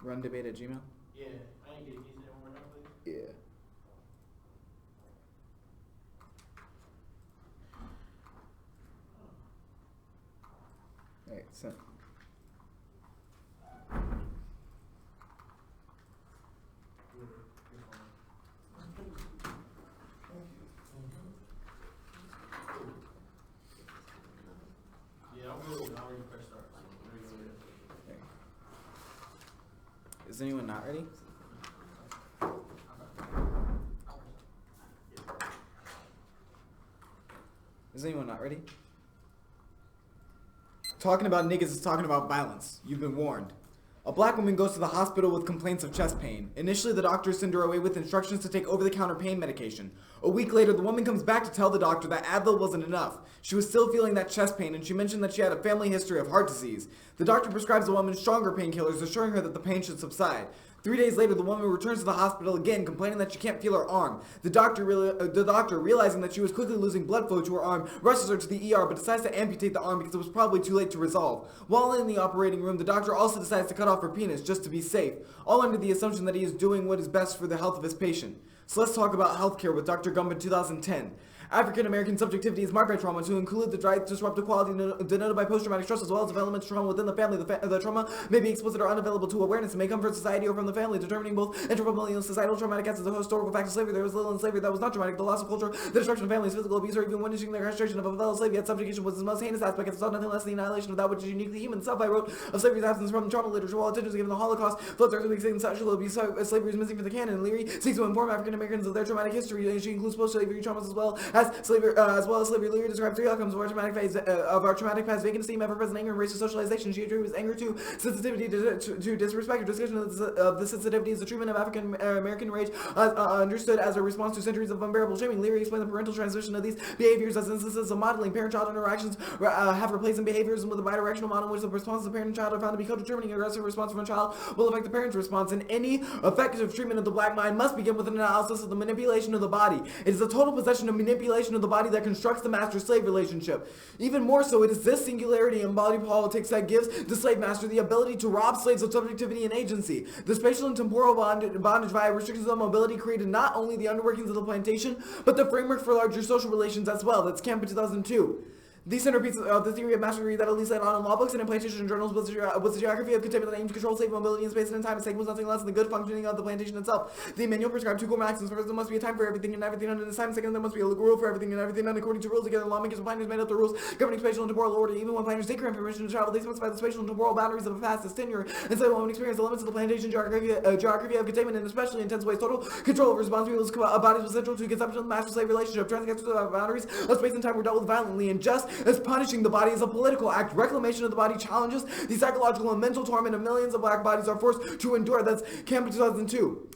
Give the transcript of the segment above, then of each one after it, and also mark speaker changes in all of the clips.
Speaker 1: Rundebate@gmail?
Speaker 2: Yeah. I didn't get it. Can you say that one more time, please?
Speaker 1: Yeah. Alright, sent.
Speaker 2: Yeah, I'm good. I already pressed start. So there you go.
Speaker 1: Is anyone not ready? Is anyone not ready? Talking about niggas is talking about violence. You've been warned. A black woman goes to the hospital with complaints of chest pain. Initially, the doctors send her away with instructions to take over-the-counter pain medication. A week later, the woman comes back to tell the doctor that Advil wasn't enough. She was still feeling that chest pain, and she mentioned that she had a family history of heart disease. The doctor prescribes the woman stronger painkillers, assuring her that the pain should subside. 3 days later, the woman returns to the hospital again, complaining that she can't feel her arm. The doctor, realizing that she was quickly losing blood flow to her arm, rushes her to the ER, but decides to amputate the arm because it was probably too late to resolve. While in the operating room, the doctor also decides to cut off her penis, just to be safe, all under the assumption that he is doing what is best for the health of his patient. So let's talk about healthcare with Dr. Gump in 2010. African American subjectivity is marked by trauma to include the disruptive quality denoted by post-traumatic stress as well as developmental trauma within the family. The trauma may be explicit or unavailable to awareness and may come from society or from the family, determining both anthropomorphic and societal traumatic as the historical fact of slavery. There was little in slavery that was not traumatic. The loss of culture, the destruction of families, physical abuse, or even witnessing the castration of a fellow slave, yet subjugation was the most heinous aspect and saw nothing less than the annihilation of that which is uniquely human. Self, I wrote of slavery's absence from trauma literature, while attention is given the Holocaust, floods earthquakes, and sexual abuse. Slavery is missing from the canon. Leary seeks to inform African Americans of their traumatic history. She includes post-slavery traumas as well as slavery. Leary described 3 outcomes of our traumatic phase of our traumatic past: vacant esteem, ever-present anger, and racist socialization. She attributes anger to sensitivity to disrespect. Her discussion of the sensitivity is the treatment of African American rage understood as a response to centuries of unbearable shaming. Leary explained the parental transmission of these behaviors as instances of modeling. Parent-child interactions have replaced behaviors with a bidirectional model in which the response of the parent and child are found to be co-determining. Aggressive response from a child will affect the parent's response, and any effective treatment of the black mind must begin with an analysis of the manipulation of the body. It is the total possession of manipulation of the body that constructs the master-slave relationship. Even more so, it is this singularity in body politics that gives the slave master the ability to rob slaves of subjectivity and agency. The spatial and temporal bondage via restrictions on mobility created not only the underworkings of the plantation, but the framework for larger social relations as well. That's Camp in 2002. The centerpiece of the theory of mastery that Elise laid on in law books and in plantation journals was the geography of containment that aimed to control slave mobility in space and in time. Its take was nothing less than the good functioning of the plantation itself. The manual prescribed 2 core maxims. First, there must be a time for everything and everything under this time. Second, there must be a rule for everything and everything, and according to rules, together lawmakers and planners made up the rules governing spatial and temporal order. Even when planners did grant permission to travel, they specified the spatial and temporal boundaries of a past tenure, and so women experienced the limits of the plantation geography of containment in especially intense ways. Total control over responsibilities bodies was central to the conception of the master-slave relationship. Transgressors of the boundaries of space and time were dealt with violently, and just as punishing the body is a political act, reclamation of the body challenges the psychological and mental torment of millions of black bodies are forced to endure. That's Camp in 2002.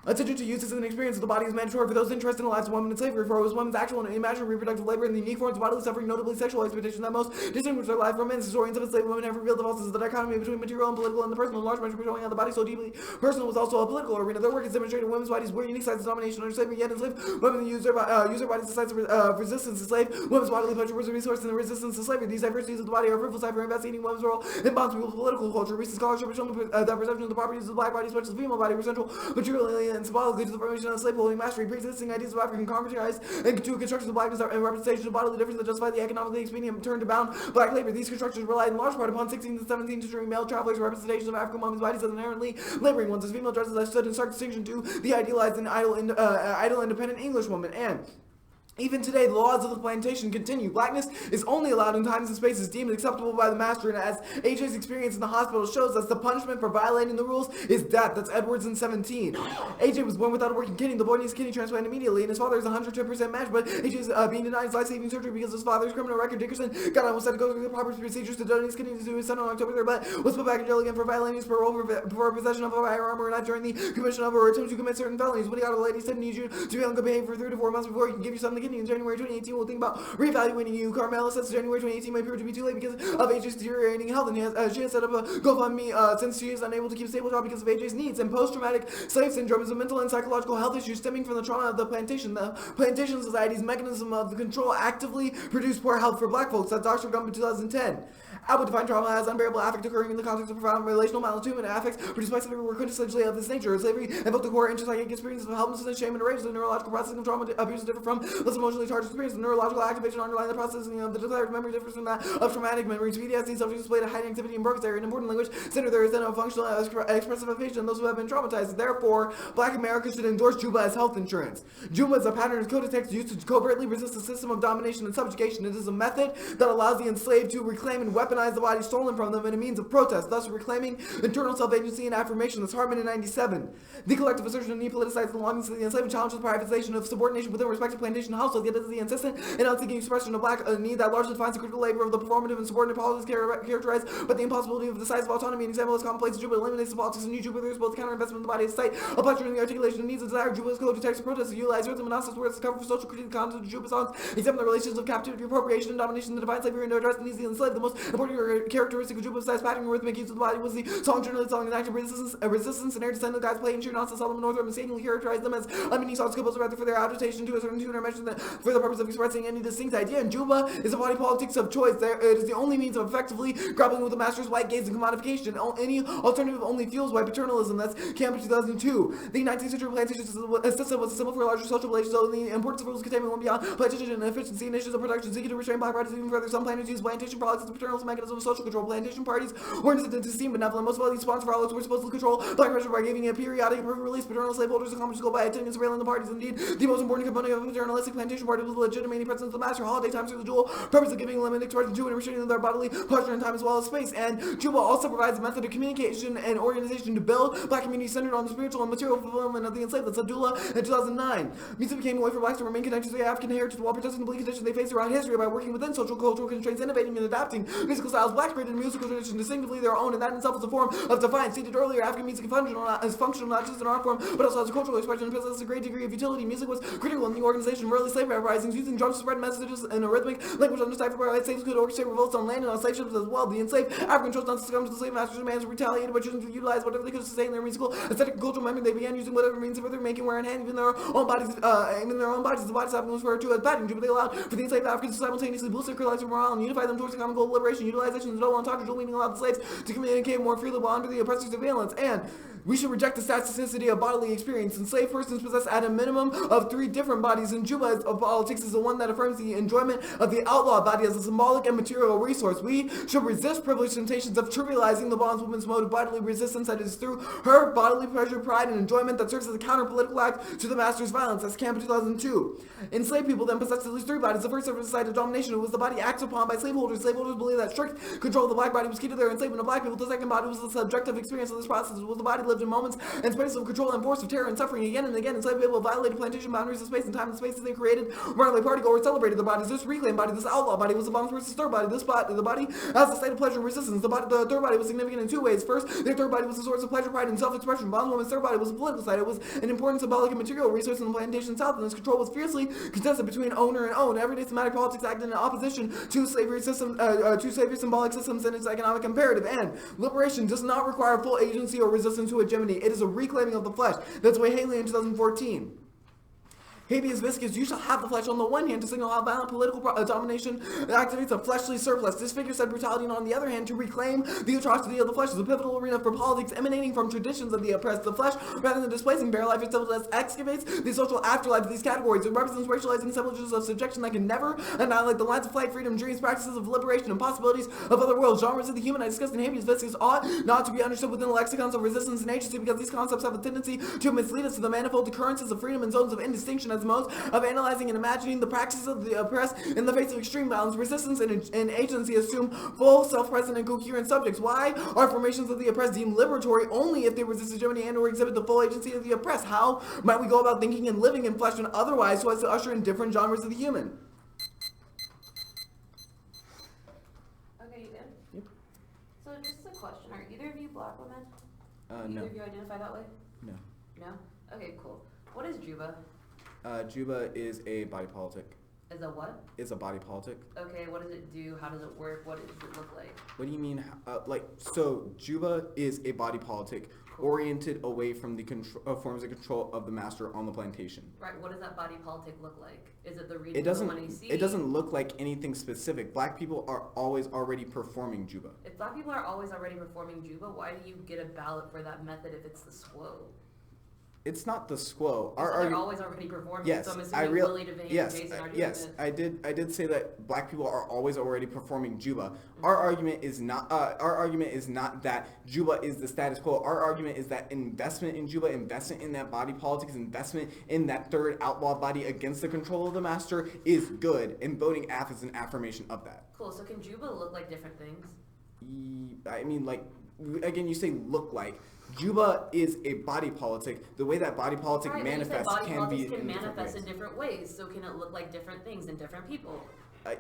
Speaker 1: Attention to use as an experience of the body is mandatory for those interested in the lives of women in slavery, for it was women's actual and imaginary reproductive labor and the unique forms of bodily suffering, notably sexual exploitation, that most distinguish their life from men. Historians of enslaved women have revealed the falseness of the dichotomy between material and political and the personal, in large measure showing how the body so deeply personal was also a political arena. Their work has demonstrated women's bodies were unique sides of domination under slavery, yet enslaved women use their bodies as sites of resistance to slave. Women's bodily pleasure was a resource in the resistance to slavery. These diversities of the body are a fruitful side for investigating women's role in bonds with political culture. Recent scholarship has shown that perception of the properties of the black body, as much as the female body, were central materially and symbolically to the formation of slave-holding mastery. Pre-existing ideas of African conquest and to constructions of blackness and representation of bodily difference that justify the economically expedient turn to bound black labor. These constructions relied in large part upon 16th and 17th century male travelers' representations of African women's bodies as inherently laboring ones, as female dresses that stood in stark distinction to the idealized and idle independent English woman. And even today, the laws of the plantation continue. Blackness is only allowed in times and spaces deemed acceptable by the master, and as AJ's experience in the hospital shows us, the punishment for violating the rules is death. That's Edwards in 17. AJ was born without a working kidney. The boy needs a kidney transplant immediately, and his father is 110% match, but AJ is being denied his life-saving surgery because his father's criminal record. Dickerson got almost had to go through the proper procedures to donate his kidney to his son on October 3rd, but was put back in jail again for violating his parole for possession of a firearm or a knife during the commission of or attempt to commit certain felonies. When he got a lady said, "Need you to be on good behavior for 3 to 4 months before he can give you son the kidney." In January 2018, we'll think about reevaluating you. Carmela says January 2018 may prove to be too late because of AJ's deteriorating health, and she has set up a GoFundMe since she is unable to keep a stable job because of AJ's needs. And post-traumatic slave syndrome is a mental and psychological health issue stemming from the trauma of the plantation. The plantation society's mechanism of control actively produced poor health for black folks. That's Dr. Gump in 2010. I would define trauma as unbearable affect occurring in the context of profound relational malattunement affects produced by slavery were quintessentially of this nature. Slavery invoked the core interpsychic experiences of helplessness, shame, and rage. The neurological processing of trauma appears to differ from less emotionally charged experience. The neurological activation underlying the processing of the declared memory differs from that of traumatic memory. To PTSD, subjects displayed a high activity in Broca's area, an important language center there is then a functional expressification of those who have been traumatized. Therefore, Black America should endorse Juba as health insurance. Juba is a pattern of code of text used to covertly resist a system of domination and subjugation. It is a method that allows the enslaved to reclaim and weaponize the body stolen from them in a means of protest, thus reclaiming internal self-agency and affirmation. That's Hartman in 97. The collective assertion of need politicized the longings of the enslaved and challenges the privatization of subordination within respective plantation households. Yet it is the insistent and unthinking expression of Black need that largely defines the critical labor of the performative and subordinate politics characterized by the impossibility of decisive autonomy. An example is commonplace. Juba eliminates the politics of new Juba. There is both counter-investment in the body of sight, a pleasure in the articulation of needs and desire. Juba's code to text protest, utilize rhythm and nonsense words to cover for social critique. The content of Juba songs examine the relations of captivity, appropriation, and domination, the divine slavery, and address the needs of the enslaved. The most important characteristic of Juba's pattern and rhythmic use of the body was the song generally song and act of resistance and air descent. The guys playing sheer nonsense. Solomon Northrop mistakenly characterized them as mini songs composed rather for their adaptation to a certain tune or measure than for the purpose of expressing any distinct idea. And Juba is a body politics of choice. It is the only means of effectively grappling with the master's white gaze and commodification. Any alternative only fuels white paternalism. That's Campbell 2002. The 19th century plantation system was a symbol for a larger social relation, so the importance of rules containment went beyond plantation and efficiency and issues of production, seeking to restrain black rights even further. Some planters use plantation frolics as a paternalist mechanism of social control. Plantation parties were intended to seem benevolent. Most of these sponsor frolics were supposed to control black pressure by giving a periodic approved release. Paternal slaveholders accomplished goal by attending and surveilling the parties. Indeed, the most important component of a paternalistic plantation party was legitimating the presence of the master. Holiday times are the dual purpose of giving limited expression to and restraining their bodily pleasure in time as well as space. And Juba also provides a method of communication and organization to build black communities centered on the spiritual and material fulfillment of the enslaved. That's Abdullah in 2009. Music became a way for blacks to remain connected to the African heritage while protesting the bleak conditions they faced throughout history by working within social cultural constraints, innovating and adapting musical styles. Blacks created a musical tradition distinctively their own, and that in itself is a form of defiance. Stated earlier, African music is functional not just an art form, but also as a cultural expression and possesses a great degree of utility. Music was critical in the organization of early slave uprisings, using drums to spread messages in a rhythmic language undeciphered by white slaves could orchestrate revolts on land and on slave ships as well. The enslaved African chose not to succumb to the slave master's demands, retaliated by choosing to utilize whatever they could sustain their musical, aesthetic, and cultural memory. They began using whatever means of their making were in hand, even their own bodies. The bodies African was referred to as pattern. But they allowed for the enslaved Africans to simultaneously boost their collective morale and unify them towards the common goal of liberation. Utilization of the double ontology meaning allowed the slaves to communicate more freely while under the oppressor's surveillance. And we should reject the staticity of bodily experience. Enslaved persons possess at a minimum of 3 different bodies, and Juba of politics is the one that affirms the enjoyment of the outlaw body as a symbolic and material resource. We should resist privileged temptations of trivializing the bondswoman's mode of bodily resistance that is through her bodily pleasure, pride, and enjoyment that serves as a counter-political act to the master's violence. That's Campbell 2002. Enslaved people then possessed at least 3 bodies. The first served as a site of domination. It was the body acted upon by slaveholders. Slaveholders believed that strict control of the black body was key to their enslavement of black people. The second body was the subjective experience of this process. It was the body lived in moments and spaces of control and force of terror and suffering again and again. Enslaved people violated plantation boundaries of space and time. The spaces they created where they party or celebrated their bodies. This reclaimed body, this outlaw body, was the bond's versus third body. The body has a state of pleasure and resistance. The third body was significant in 2 ways. First, their third body was the source of pleasure, pride, and self-expression. Bondwoman's third body was a political side. It was an important symbolic and material resource in the plantation south, and its control was fiercely contested between owner and owned. Everyday thematic politics acted in opposition to slavery symbolic systems and its economic imperative. And liberation does not require full agency or resistance to hegemony. It is a reclaiming of the flesh. That's why Haley in 2014. Habeas viscus, you shall have the flesh on the one hand to signal how violent political domination activates a fleshly surplus. This figure said brutality, and on the other hand, to reclaim the atrocity of the flesh is a pivotal arena for politics emanating from traditions of the oppressed. The flesh, rather than displacing bare life itself, excavates the social afterlife of these categories. It represents racializing assemblages of subjection that can never annihilate the lines of flight, freedom, dreams, practices of liberation, and possibilities of other worlds. Genres of the human I discussed in habeas viscus ought not to be understood within the lexicons of resistance and agency, because these concepts have a tendency to mislead us to the manifold occurrences of freedom and zones of indistinction as modes of analyzing and imagining the practices of the oppressed in the face of extreme violence. Resistance and agency assume full, self-present, and coherent subjects. Why are formations of the oppressed deemed liberatory only if they resist hegemony and or exhibit the full agency of the oppressed? How might we go about thinking and living in flesh and otherwise so as to usher in different genres of the human?
Speaker 3: Okay, you good?
Speaker 1: Yep.
Speaker 3: So just a question, are either of you black women?
Speaker 1: No.
Speaker 3: Either of you identify that way?
Speaker 1: No.
Speaker 3: No? Okay, cool. What is Juba?
Speaker 1: Juba is a body politic.
Speaker 3: Is a what?
Speaker 1: It's a body politic.
Speaker 3: Okay, what does it do? How does it work? What does it look like?
Speaker 1: What do you mean? So Juba is a body politic oriented away from the forms of control of the master on the plantation.
Speaker 3: Right, what does that body politic look like? Is it the reading
Speaker 1: It
Speaker 3: of the money see?
Speaker 1: doesn't. It doesn't look like anything specific. Black people are always already performing juba.
Speaker 3: If black people are always already performing juba, why do you get a ballot for that method if it's the squo?
Speaker 1: It's not the squo.
Speaker 3: They're always already performing.
Speaker 1: Yes,
Speaker 3: so I'm assuming Willie DeVane and
Speaker 1: yes,
Speaker 3: Jason are doing
Speaker 1: yes.
Speaker 3: it.
Speaker 1: I did say that black people are always already performing juba. Our argument is not. Our argument is not that juba is the status quo. Our argument is that investment in juba, investment in that body politics, investment in that third outlaw body against the control of the master is good, and voting AF is an affirmation of that.
Speaker 3: Cool. So can juba look like different things?
Speaker 1: I mean, like, again, you say look like. Juba is a body politic. The way that body politic
Speaker 3: Right,
Speaker 1: manifests
Speaker 3: body
Speaker 1: can
Speaker 3: politics
Speaker 1: be
Speaker 3: can
Speaker 1: in different
Speaker 3: manifest
Speaker 1: ways.
Speaker 3: in different ways. So can it look like different things in different people?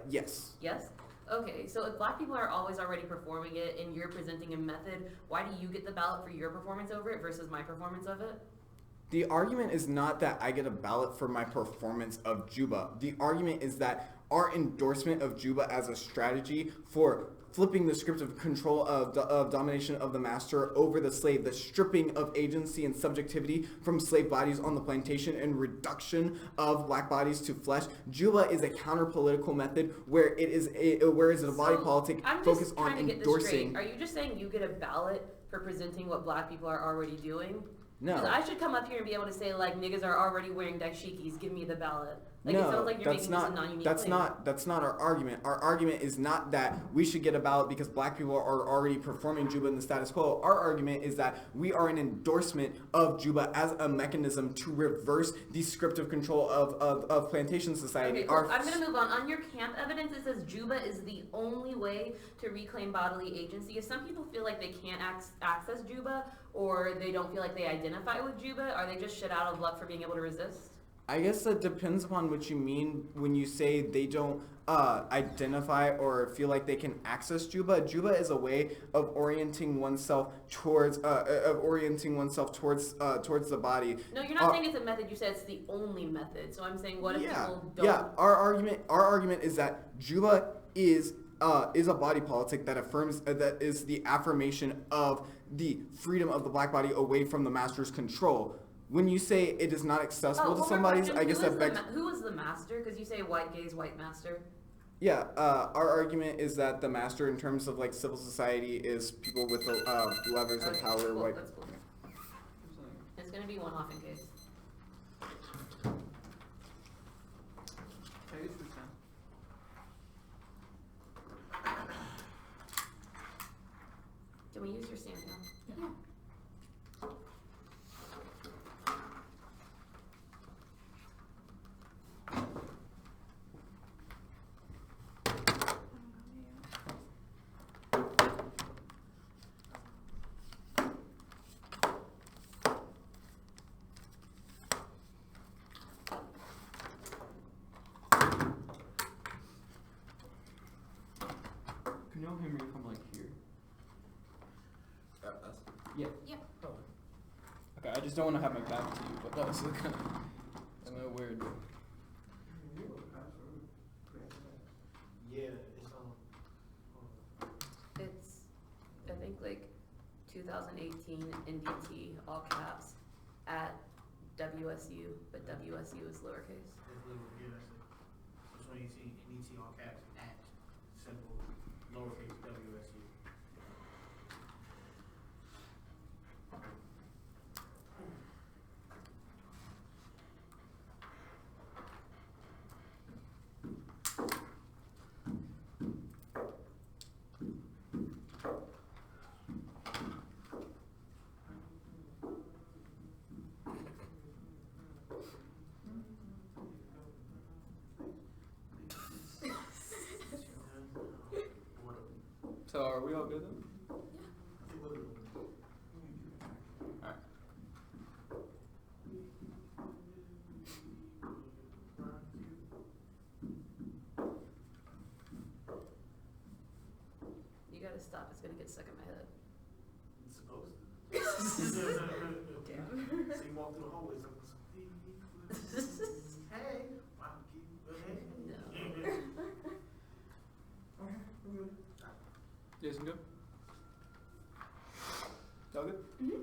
Speaker 1: Yes.
Speaker 3: Yes? Okay, so if black people are always already performing it and you're presenting a method, why do you get the ballot for your performance over it versus my performance of it?
Speaker 1: The argument is not that I get a ballot for my performance of Juba. The argument is that our endorsement of Juba as a strategy for flipping the script of control of domination of the master over the slave, the stripping of agency and subjectivity from slave bodies on the plantation and reduction of black bodies to flesh. Juba is a counter-political method where it is a body politic focused on endorsing.
Speaker 3: Are you just saying you get a ballot for presenting what black people are already doing?
Speaker 1: No.
Speaker 3: Because I should come up here and be able to say, like, niggas are already wearing dashikis, give me the ballot. Like,
Speaker 1: no,
Speaker 3: it sounds like you're
Speaker 1: that's
Speaker 3: making
Speaker 1: not,
Speaker 3: this a non-unique
Speaker 1: that's
Speaker 3: claim.
Speaker 1: that's not our argument. Our argument is not that we should get a ballot because black people are already performing Juba in the status quo. Our argument is that we are an endorsement of Juba as a mechanism to reverse the script of control of plantation society.
Speaker 3: Okay, cool. I'm going to move on. On your camp evidence, it says Juba is the only way to reclaim bodily agency. If some people feel like they can't access Juba or they don't feel like they identify with Juba, are they just shit out of luck for being able to resist?
Speaker 1: I guess that depends upon what you mean when you say they don't identify or feel like they can access Juba. Juba is a way of orienting oneself towards towards the body.
Speaker 3: No, you're not saying it's a method. You said it's the only method. So I'm saying, what if people don't?
Speaker 1: Yeah, our argument is that Juba is a body politic that affirms that is the affirmation of the freedom of the black body away from the master's control. When you say it is not accessible to somebody, I guess that begs...
Speaker 3: Who is the master? Because you say white gaze, white master.
Speaker 1: Yeah, our argument is that the master in terms of like civil society is people with levers of power.
Speaker 3: Cool,
Speaker 1: white.
Speaker 3: that's cool. It's going to be one off in case. Can we use your stand now? Yeah.
Speaker 2: Can y'all hear me if I'm like here?
Speaker 4: Us?
Speaker 2: Yeah.
Speaker 3: Yeah.
Speaker 2: Oh. Okay, I just don't want to have my back to you, but that was kind of a little weird.
Speaker 4: Yeah, it's
Speaker 3: It's, I think, like 2018 NDT, all caps, at WSU, but WSU is lowercase.
Speaker 4: That's when you see NDT all caps at simple lowercase WSU.
Speaker 2: So are we all good then? Alright.
Speaker 3: You gotta stop, it's gonna get stuck in my head.
Speaker 4: It's supposed to.
Speaker 3: Damn.
Speaker 4: So you walk through the hallway, hey, wow, keep
Speaker 3: No.
Speaker 2: Jason, good? Y'all good?
Speaker 3: Mm-hmm.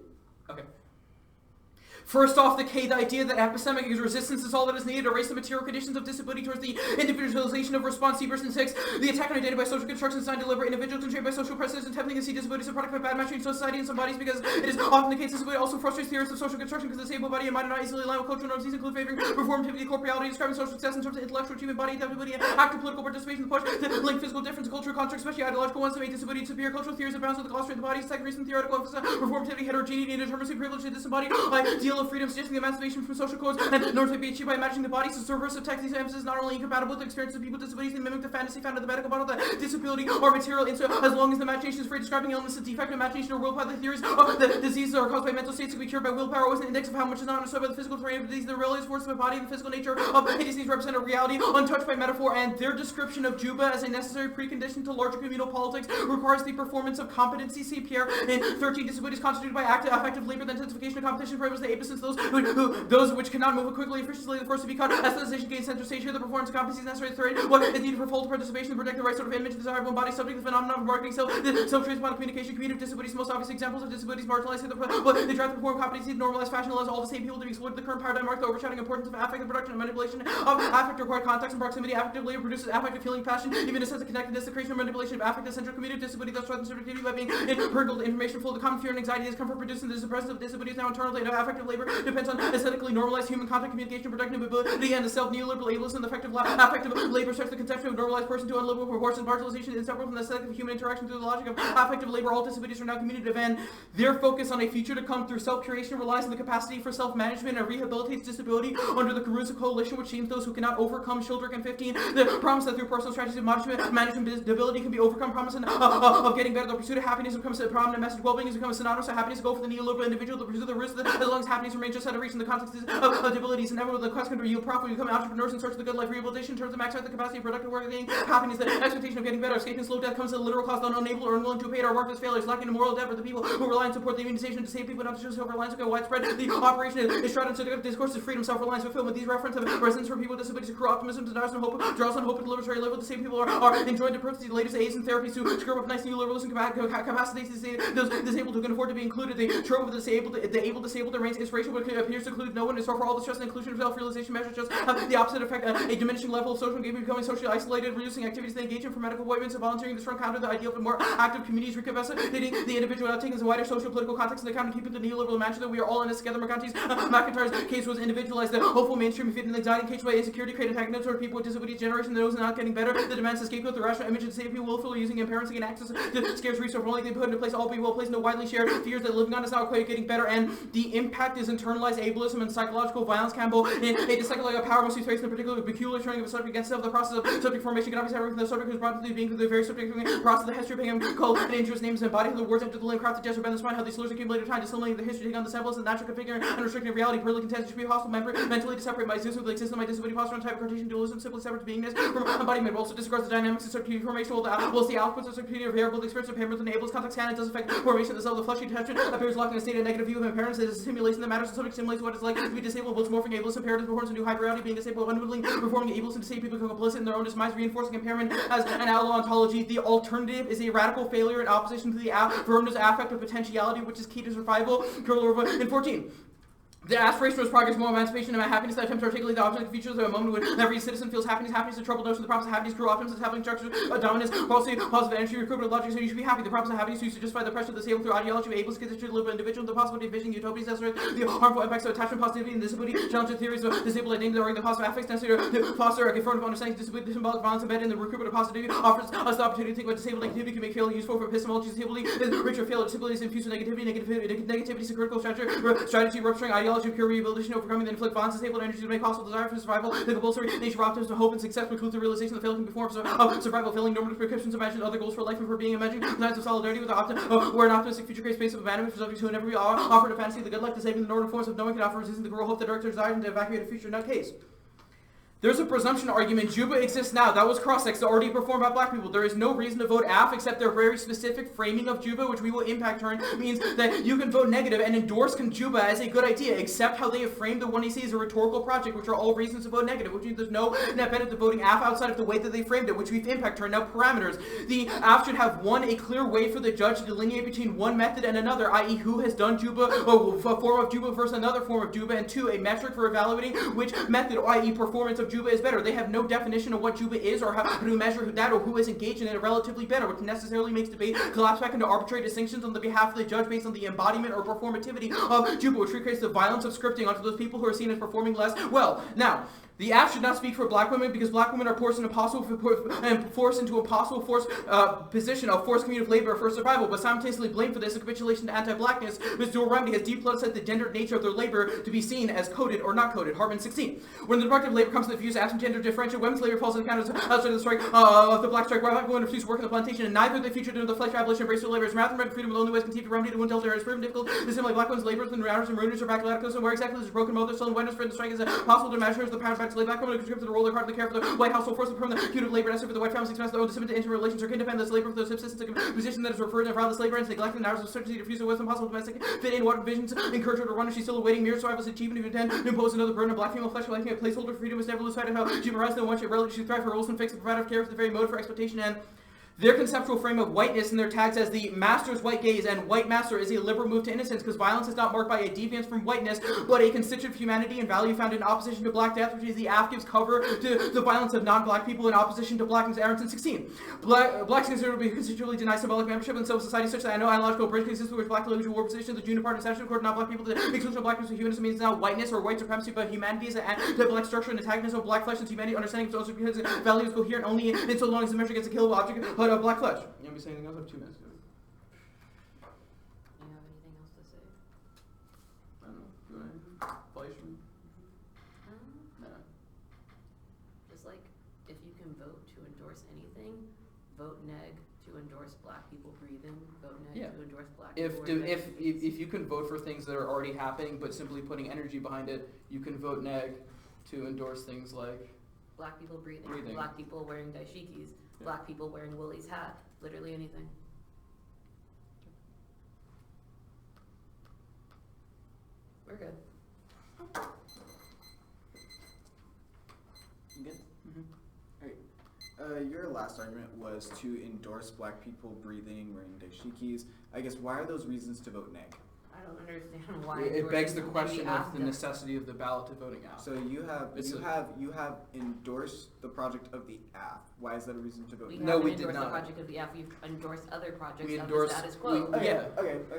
Speaker 2: First off, the idea that epistemic resistance is all that is needed to erase the material conditions of disability towards the individualization of response. See verse 6. The attack on identity by social constructions designed to liberate individuals constrained by social precedents and tempting to see disability as a product of bad matching in society in some bodies, because it is often the case disability also frustrates theorists of social construction because the disabled body and mind are not easily aligned with cultural norms. These include favoring performativity, corporeality, describing social success in terms of intellectual achievement, body adaptability, and active political participation. The push to link physical difference to cultural constructs, especially ideological ones, that make disability superior. Cultural theories abound with the glossary of the body. Second reason, theoretical emphasis, performativity, heterogeneity, and determinacy, privilege to disembodied ideal of freedom, suggesting emancipation from social codes and norms may be achieved by imagining the bodies as subversive text. These emphasis not only incompatible with the experiences of people with disabilities, they mimic the fantasy found in the medical model that disability or material into as long as the imagination is free, describing illness, a defect of imagination or willpower. The theories of the diseases are caused by mental states to be cured by willpower was an index of how much is not understood by the physical terrain of the disease. The realities force of the body and the physical nature of any disease represent a reality untouched by metaphor, and their description of Juba as a necessary precondition to larger communal politics requires the performance of competency. See Pierre in 13 disabilities constituted by active affective labor, the intensification of competition for the absence those which cannot move quickly, efficiently, the force to be cut, aestheticization gains center stage here, the performance of competency is necessary. Third, what is needed for full participation to protect the right sort of image, desirable body, subject to the phenomenon of marketing, self-transformed communication, community disabilities, most obvious examples of disabilities marginalized here, but they try to perform competency to normalize fashion, allows all the same people to be exploited. The current paradigm marks the overshadowing importance of affective production and manipulation of affect required context and proximity. Affective labor produces affective feeling, passion, even a sense of connectedness. The creation and manipulation of affect essential community disability thus threatens subjectivity by being hurdled information full of the common fear and anxiety discomfort producing the suppressive of disabilities now internally. And affective labor depends on aesthetically normalized human contact, communication, productive ability, and the self-neoliberal ableism. The affective labor starts the conception of a normalized person to unlivable proportions, marginalization inseparable from the aesthetic of human interaction through the logic of affective labor. All disabilities are now communicative, and their focus on a future to come through self-curation relies on the capacity for self-management and rehabilitates disability under the Caruso Coalition, which shames those who cannot overcome. Schildrick in 15, the promise that through personal strategies of management disability can be overcome, promise of getting better. The pursuit of happiness becomes a prominent message. Well-being has become a synonymous of happiness. Go for the neoliberal individual. The pursuit of the risk as long as happiness remains just out of reach in the context of abilities. And never the quest to yield profit. We become entrepreneurs in search of the good life. Rehabilitation in terms of maximize the capacity of productive work, getting happiness, the expectation of getting better. Escaping slow death comes at a literal cost, unable or unwilling to pay our worthless failures, lacking in moral debt for the people who rely on support, the immunization to save people, not to show self-reliance, okay, widespread. The operation is shrouded in discourse of freedom, self-reliance, fulfillment. These references of residence for people with disabilities, accrue optimism, denies and hope, draws on hope at the liberatory level. The same people are enjoying the purpose of the latest aids and therapies to screw up nice neoliberalism capacitates those disabled who can afford to be included. The trope of the able disabled remains inspirational, but appears to include no one. Is for all the stress and inclusion of self-realization measures just have the opposite effect, a diminishing level of social engagement, becoming socially isolated, reducing activities they engage in for medical appointments, and volunteering. This front counter the ideal of more active communities, recapacitating the individual without taking a wider social political context in account and keeping the neoliberal imagination that we are all in this together. McIntyre's case was individualized. The hopeful mainstream fit in anxiety, caged by insecurity, created antagonism toward people with disabilities, generation that knows is not getting better. The demands to scapegoat the rational image and save people willfully using impairments to gain access to scarce resource. Only they put into place all be well placed, no widely shared fears that living on is not quite getting better, and the impact is internalized ableism and psychological violence. Campbell in a psychological power must be traced in particular peculiar turning of a subject against itself. The process of subject formation cannot be separated from the subject who is brought to the being through the very subject process of the history of him called an injurious names and body. The words enter the limb crafted gesture by the spine, how these slurs accumulated time, disseminating the history, taking on the semblance of the natural configuring and restricting reality. Pearly contends to be a hostile member, mentally to separate my existence with the existence of my disability posture and type of Cartesian dualism, simply separate beingness from embodiment. Also disregards the dynamics of subjective formation, whilst the outputs of subjective variable, the experience of impairment enables context can and does affect formation of the cell. The fleshy attachment appears locked in a state of negative view of impairments. It is a simulation that matters. The subject simulates what it's like to be disabled, whilst morphing ableist imperative performs a new hyperreality, being disabled, unwilling, performing ableist and disabled people become complicit in their own demise, reinforcing impairment as an analog ontology. The alternative is a radical failure in opposition to the firmness affect of potentiality, which is key to survival. In 14. The aspiration was progress, more emancipation, and my happiness that attempts to articulate the object features of a moment when every citizen feels happiness. Happiness is troubled notion. The promise of happiness, cruel optimism, having structures, dominance, falsity, positive energy, recruitment, logic, so you should be happy. The promise of happiness used to justify the pressure of the disabled through ideology of ableist conditions to live individual, the possibility of vision, utopias, necessary, the harmful impacts of attachment, positivity, and disability, challenge the theories of disabled identity, or the positive affects necessary to foster a confirmed understanding of disability, symbolic violence embedded in the recruitment of positivity, offers us the opportunity to think about disabled negativity can make failure useful for epistemology. Disability is richer failure. Disability is infused with negativity is a critical strategy, rupturing ideology of pure rehabilitation, overcoming the inflict violence, disabled energy to make possible desire for survival, the compulsory nature of optimism, hope, and success preclude the realization of the failing before of survival, failing normative prescriptions, imagine other goals for life and for being imagined, designs of solidarity with where an optimistic future creates space of abandonment for subjects who never be offered a fantasy of the good life, disabling the normative forms of knowing can offer resistance to grow hope, the director desires, and to evacuate a future. No case. There's a presumption argument. Juba exists now. That was cross-sex already performed by black people. There is no reason to vote AF except their very specific framing of Juba, which we will impact turn, means that you can vote negative and endorse Juba as a good idea, except how they have framed the one he sees as a rhetorical project, which are all reasons to vote negative, which means there's no net benefit to voting AF outside of the way that they framed it, which we've impact turn. Now, parameters. The AF should have one, a clear way for the judge to delineate between one method and another, i.e. who has done Juba, a form of Juba versus another form of Juba, and two, a metric for evaluating which method, i.e. performance of Juba is better. They have no definition of what Juba is or how to measure that or who is engaged in it relatively better, which necessarily makes debate collapse back into arbitrary distinctions on the behalf of the judge based on the embodiment or performativity of Juba, which recreates the violence of scripting onto those people who are seen as performing less well. Now, the AF should not speak for black women because black women are forced into impossible position of forced community labor for survival, but simultaneously blamed for this a capitulation to anti-blackness. Ms. Dual remedy has depoliticized the gendered nature of their labor to be seen as coded or not coded. Hartman 16. When the productive labor comes to the views absent gender differential, women's labor falls into the counters outside of the strike of the black strike. Black women refuse to work in the plantation, and neither the future nor the flesh abolition embrace their labor as math and freedom of only ways conceived to remedy to one delta is proven difficult. The same like black women's labor than rounders and ruiners or back laticos, and where exactly is broken mother still in whiteness for the strike is possible to measure as the power back to lay black women conscripted to roll their part of the care for the white household force of permanent punitive labor necessary for the white families expense their own descendant into relations or independence labor for those subsistence position that is referred to violence labor and neglecting the hours of certainty to refuse with impossible domestic fit in what visions encourage her to run if she's still awaiting mere survival's achievement if you intend to impose another burden of black female flesh liking a placeholder for freedom is never lose sight of how she arises and once she relatively thrive her roles and fix the provider care for the very mode for exploitation and their conceptual frame of whiteness and their tags as the master's white gaze and white master is a liberal move to innocence because violence is not marked by a deviance from whiteness but a constituent of humanity and value found in opposition to black death, which is the AF gives cover to the violence of non-black people in opposition to blackness. Aronson 16. Blacks considered to be constitutionally denied symbolic membership in civil society such that no analogical bridge exists with which black language war position the junior part and section according to non-black people. The exclusion of blackness and humanism means not whiteness or white supremacy but humanity is the black structure and antagonism of black flesh and humanity understanding of its own value is coherent only in so long as the measure against a killable object but of black flesh. You want me to say anything else? I have 2 minutes.
Speaker 3: Do you have anything else to say?
Speaker 2: I don't know. Do you want to No.
Speaker 3: Just like, if you can vote to endorse anything, vote neg to endorse black people breathing, vote neg to endorse black people
Speaker 2: if you can vote for things that are already happening but simply putting energy behind it, you can vote neg to endorse things like
Speaker 3: black people breathing. Black people wearing dashikis, black people wearing Willie's hat, literally anything. We're good.
Speaker 1: You good? Alright. Your last argument was to endorse black people breathing, wearing dashikis. I guess why are those reasons to vote neg?
Speaker 3: I don't understand why.
Speaker 2: It begs the question of the necessity of the ballot to voting out.
Speaker 1: So you have endorsed the project of the AF. Why is that a reason to vote neg?
Speaker 2: No, we did
Speaker 3: endorsed
Speaker 2: not.
Speaker 3: The project of the AF. We've endorsed other projects
Speaker 2: We
Speaker 3: of
Speaker 2: endorsed,
Speaker 3: the status quo.
Speaker 1: Okay.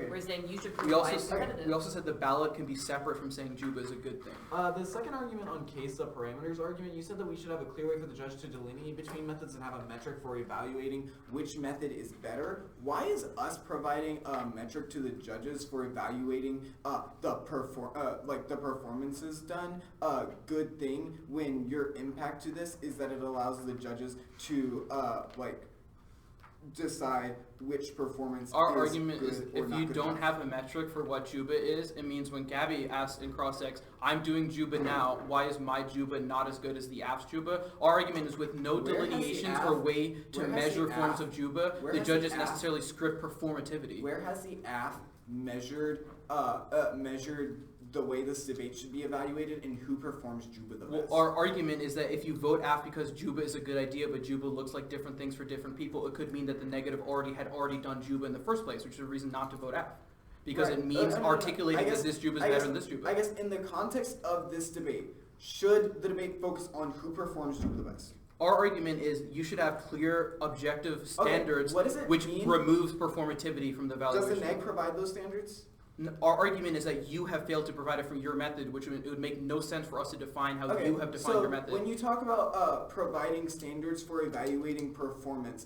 Speaker 3: We're saying you should
Speaker 2: We
Speaker 3: provide
Speaker 2: also,
Speaker 3: competitive.
Speaker 2: we also said the ballot can be separate from saying Juba is a good thing.
Speaker 5: The second argument on case of parameters argument, you said that we should have a clear way for the judge to delineate between methods and have a metric for evaluating
Speaker 1: which method is better. Why is us providing a metric to the judges for evaluating the performances done a good thing when your impact to this is that it allows the judges to decide which performance
Speaker 2: Our
Speaker 1: is
Speaker 2: argument
Speaker 1: good
Speaker 2: is
Speaker 1: or
Speaker 2: if
Speaker 1: not
Speaker 2: you
Speaker 1: good
Speaker 2: don't
Speaker 1: enough.
Speaker 2: have a metric for what Juba is, it means when Gabby asks in cross-ex, I'm doing Juba now, why is my Juba not as good as the AF's Juba? Our argument is with no
Speaker 1: Where has the
Speaker 2: delineations
Speaker 1: AF
Speaker 2: or way to
Speaker 1: where has
Speaker 2: measure
Speaker 1: the
Speaker 2: forms
Speaker 1: AF
Speaker 2: of Juba,
Speaker 1: where
Speaker 2: the
Speaker 1: has the
Speaker 2: judges
Speaker 1: AF
Speaker 2: necessarily script performativity.
Speaker 1: Where has the AF measured the way this debate should be evaluated and who performs Juba the best?
Speaker 2: Well, our argument is that if you vote AF because Juba is a good idea, but Juba looks like different things for different people, it could mean that the negative had already done Juba in the first place, which is a reason not to vote AF. Because
Speaker 1: Right.
Speaker 2: it means articulating
Speaker 1: I guess-
Speaker 2: that this Juba is
Speaker 1: I
Speaker 2: better
Speaker 1: guess-
Speaker 2: than this Juba.
Speaker 1: I guess in the context of this debate, should the debate focus on who performs Juba the best?
Speaker 2: Our argument is you should have clear, objective standards
Speaker 1: what does it
Speaker 2: which
Speaker 1: mean?
Speaker 2: removes performativity from the
Speaker 1: Does
Speaker 2: evaluation.
Speaker 1: the neg provide those standards?
Speaker 2: Our argument is that you have failed to provide it from your method, which it would make no sense for us to define how you have defined your method.
Speaker 1: When you talk about providing standards for evaluating performance,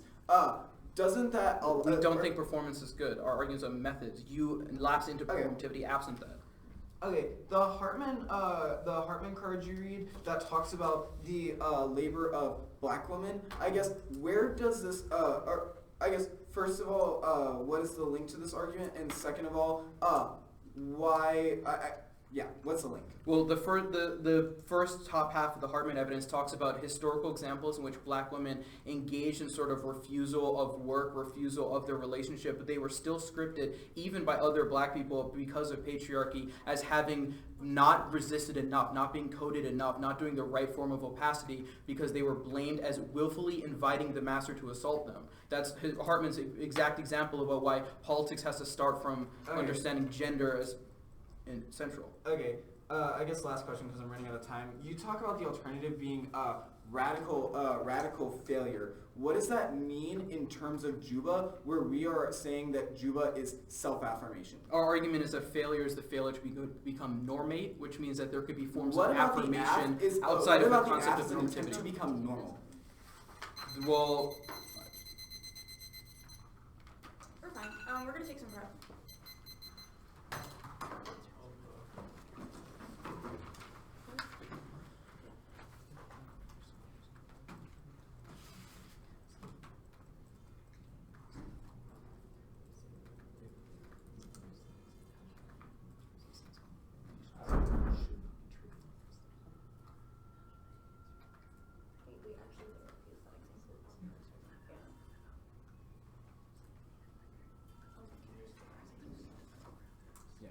Speaker 1: doesn't that...
Speaker 2: we don't think performance is good. Our argument is on methods. You lapse into performativity absent that.
Speaker 1: Okay, the Hartman card you read that talks about the labor of black women, I guess, where does this, first of all, what is the link to this argument? And second of all, why, Yeah, what's the link?
Speaker 2: Well, the first top half of the Hartman evidence talks about historical examples in which black women engaged in sort of refusal of work, refusal of their relationship, but they were still scripted, even by other black people, because of patriarchy, as having not resisted enough, not being coded enough, not doing the right form of opacity, because they were blamed as willfully inviting the master to assault them. That's Hartman's exact example about why politics has to start from understanding gender as central.
Speaker 5: Okay, I guess last question because I'm running out of time. You talk about the alternative being radical failure. What does that mean in terms of Juba, where we are saying that Juba is self-affirmation?
Speaker 2: Our argument is that failure is the failure to become normate, which means that there could be forms of affirmation outside of the concept of normativity.
Speaker 1: To become normal?
Speaker 2: Well,
Speaker 6: We're fine. We're gonna take some breath. We actually use that example.
Speaker 2: yeah.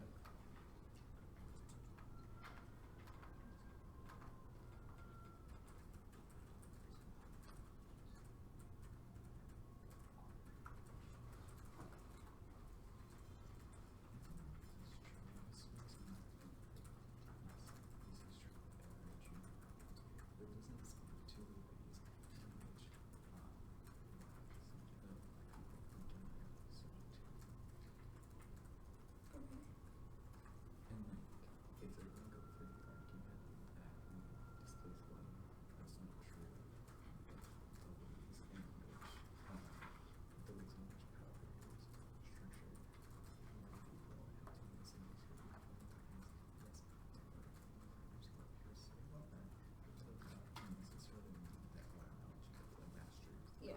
Speaker 6: Yeah,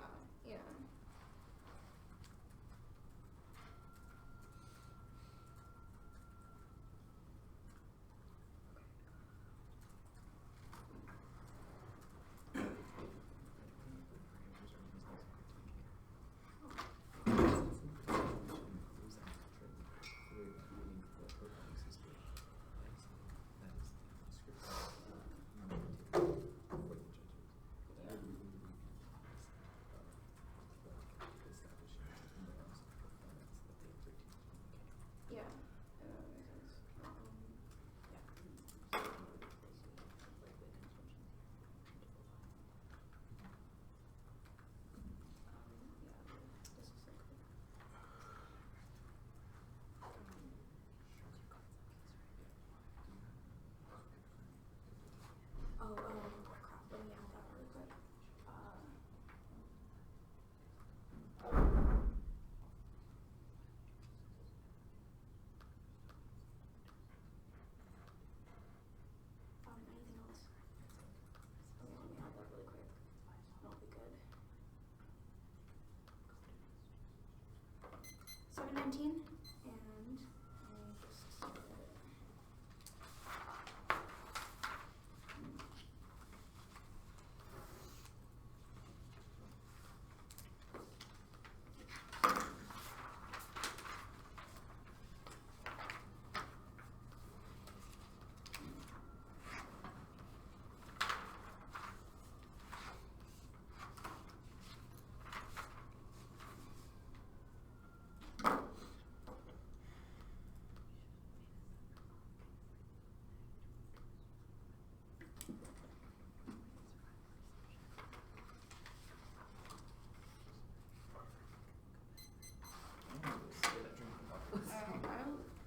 Speaker 6: yeah. Yeah, that makes sense. This is so cool. Crap, let me add that really quick. Anything else? Okay, let me add that really quick. That'll be good. 719, and let me just set it.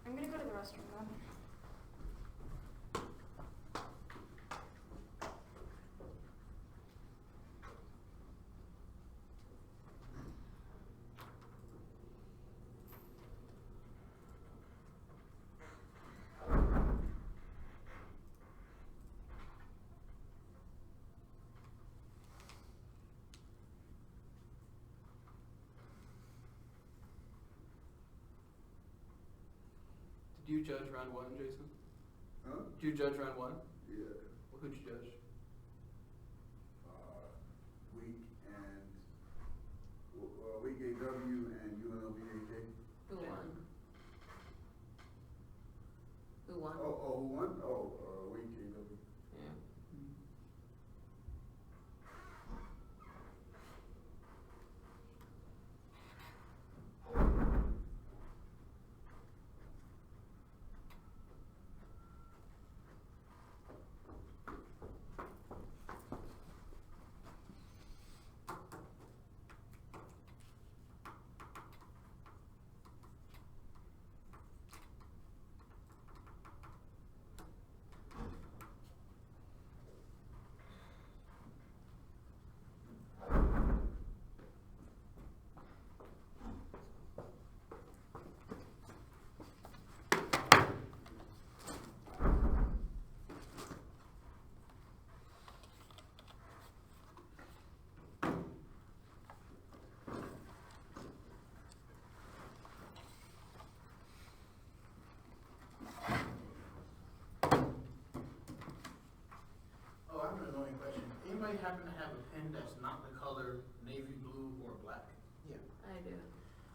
Speaker 6: I'm gonna go to the restroom then.
Speaker 2: Did you judge round one, Jason?
Speaker 7: Huh?
Speaker 5: Did you judge round 1?
Speaker 7: Yeah.
Speaker 5: Well, who'd you judge?
Speaker 7: Week AW and UNLV-AK.
Speaker 3: Who won? Who won?
Speaker 7: Oh, who won? Week AW.
Speaker 3: Yeah.
Speaker 4: Oh, I have an annoying question. Anybody happen to have a pen that's not the color navy blue or black?
Speaker 5: Yeah.
Speaker 3: I do.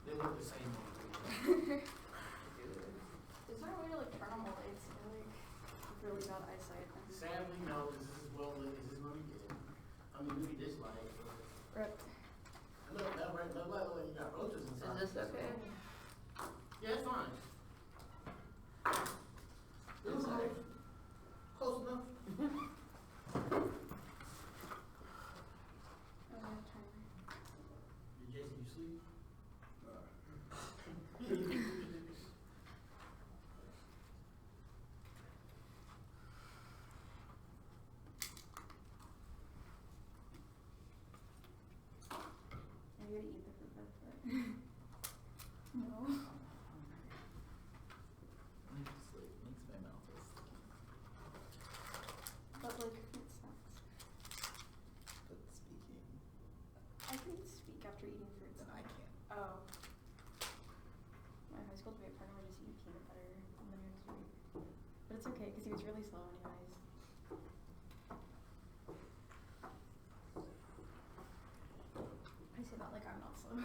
Speaker 4: They look the same on me.
Speaker 6: Is there a way to like turn on the lights? I like really bad eyesight.
Speaker 4: Sadly, no, because this is well lit. This is going to get. I mean, maybe this light.
Speaker 6: Rip.
Speaker 4: Look, that red light look like you got roaches inside.
Speaker 3: Is this okay?
Speaker 4: Yeah, it's fine. It's like close enough. Jason, you sleep?
Speaker 6: Are you gonna eat the fruit basket? No.
Speaker 5: Sleep makes my mouth feel sticky.
Speaker 6: But like fruit snacks.
Speaker 5: But speaking,
Speaker 6: I can speak after eating fruit
Speaker 5: then
Speaker 6: snacks.
Speaker 5: I can't.
Speaker 6: Oh. My high school debate partner would just eat peanut butter and then he would sleep. But it's okay because he was really slow anyways. I say that like I'm not slow.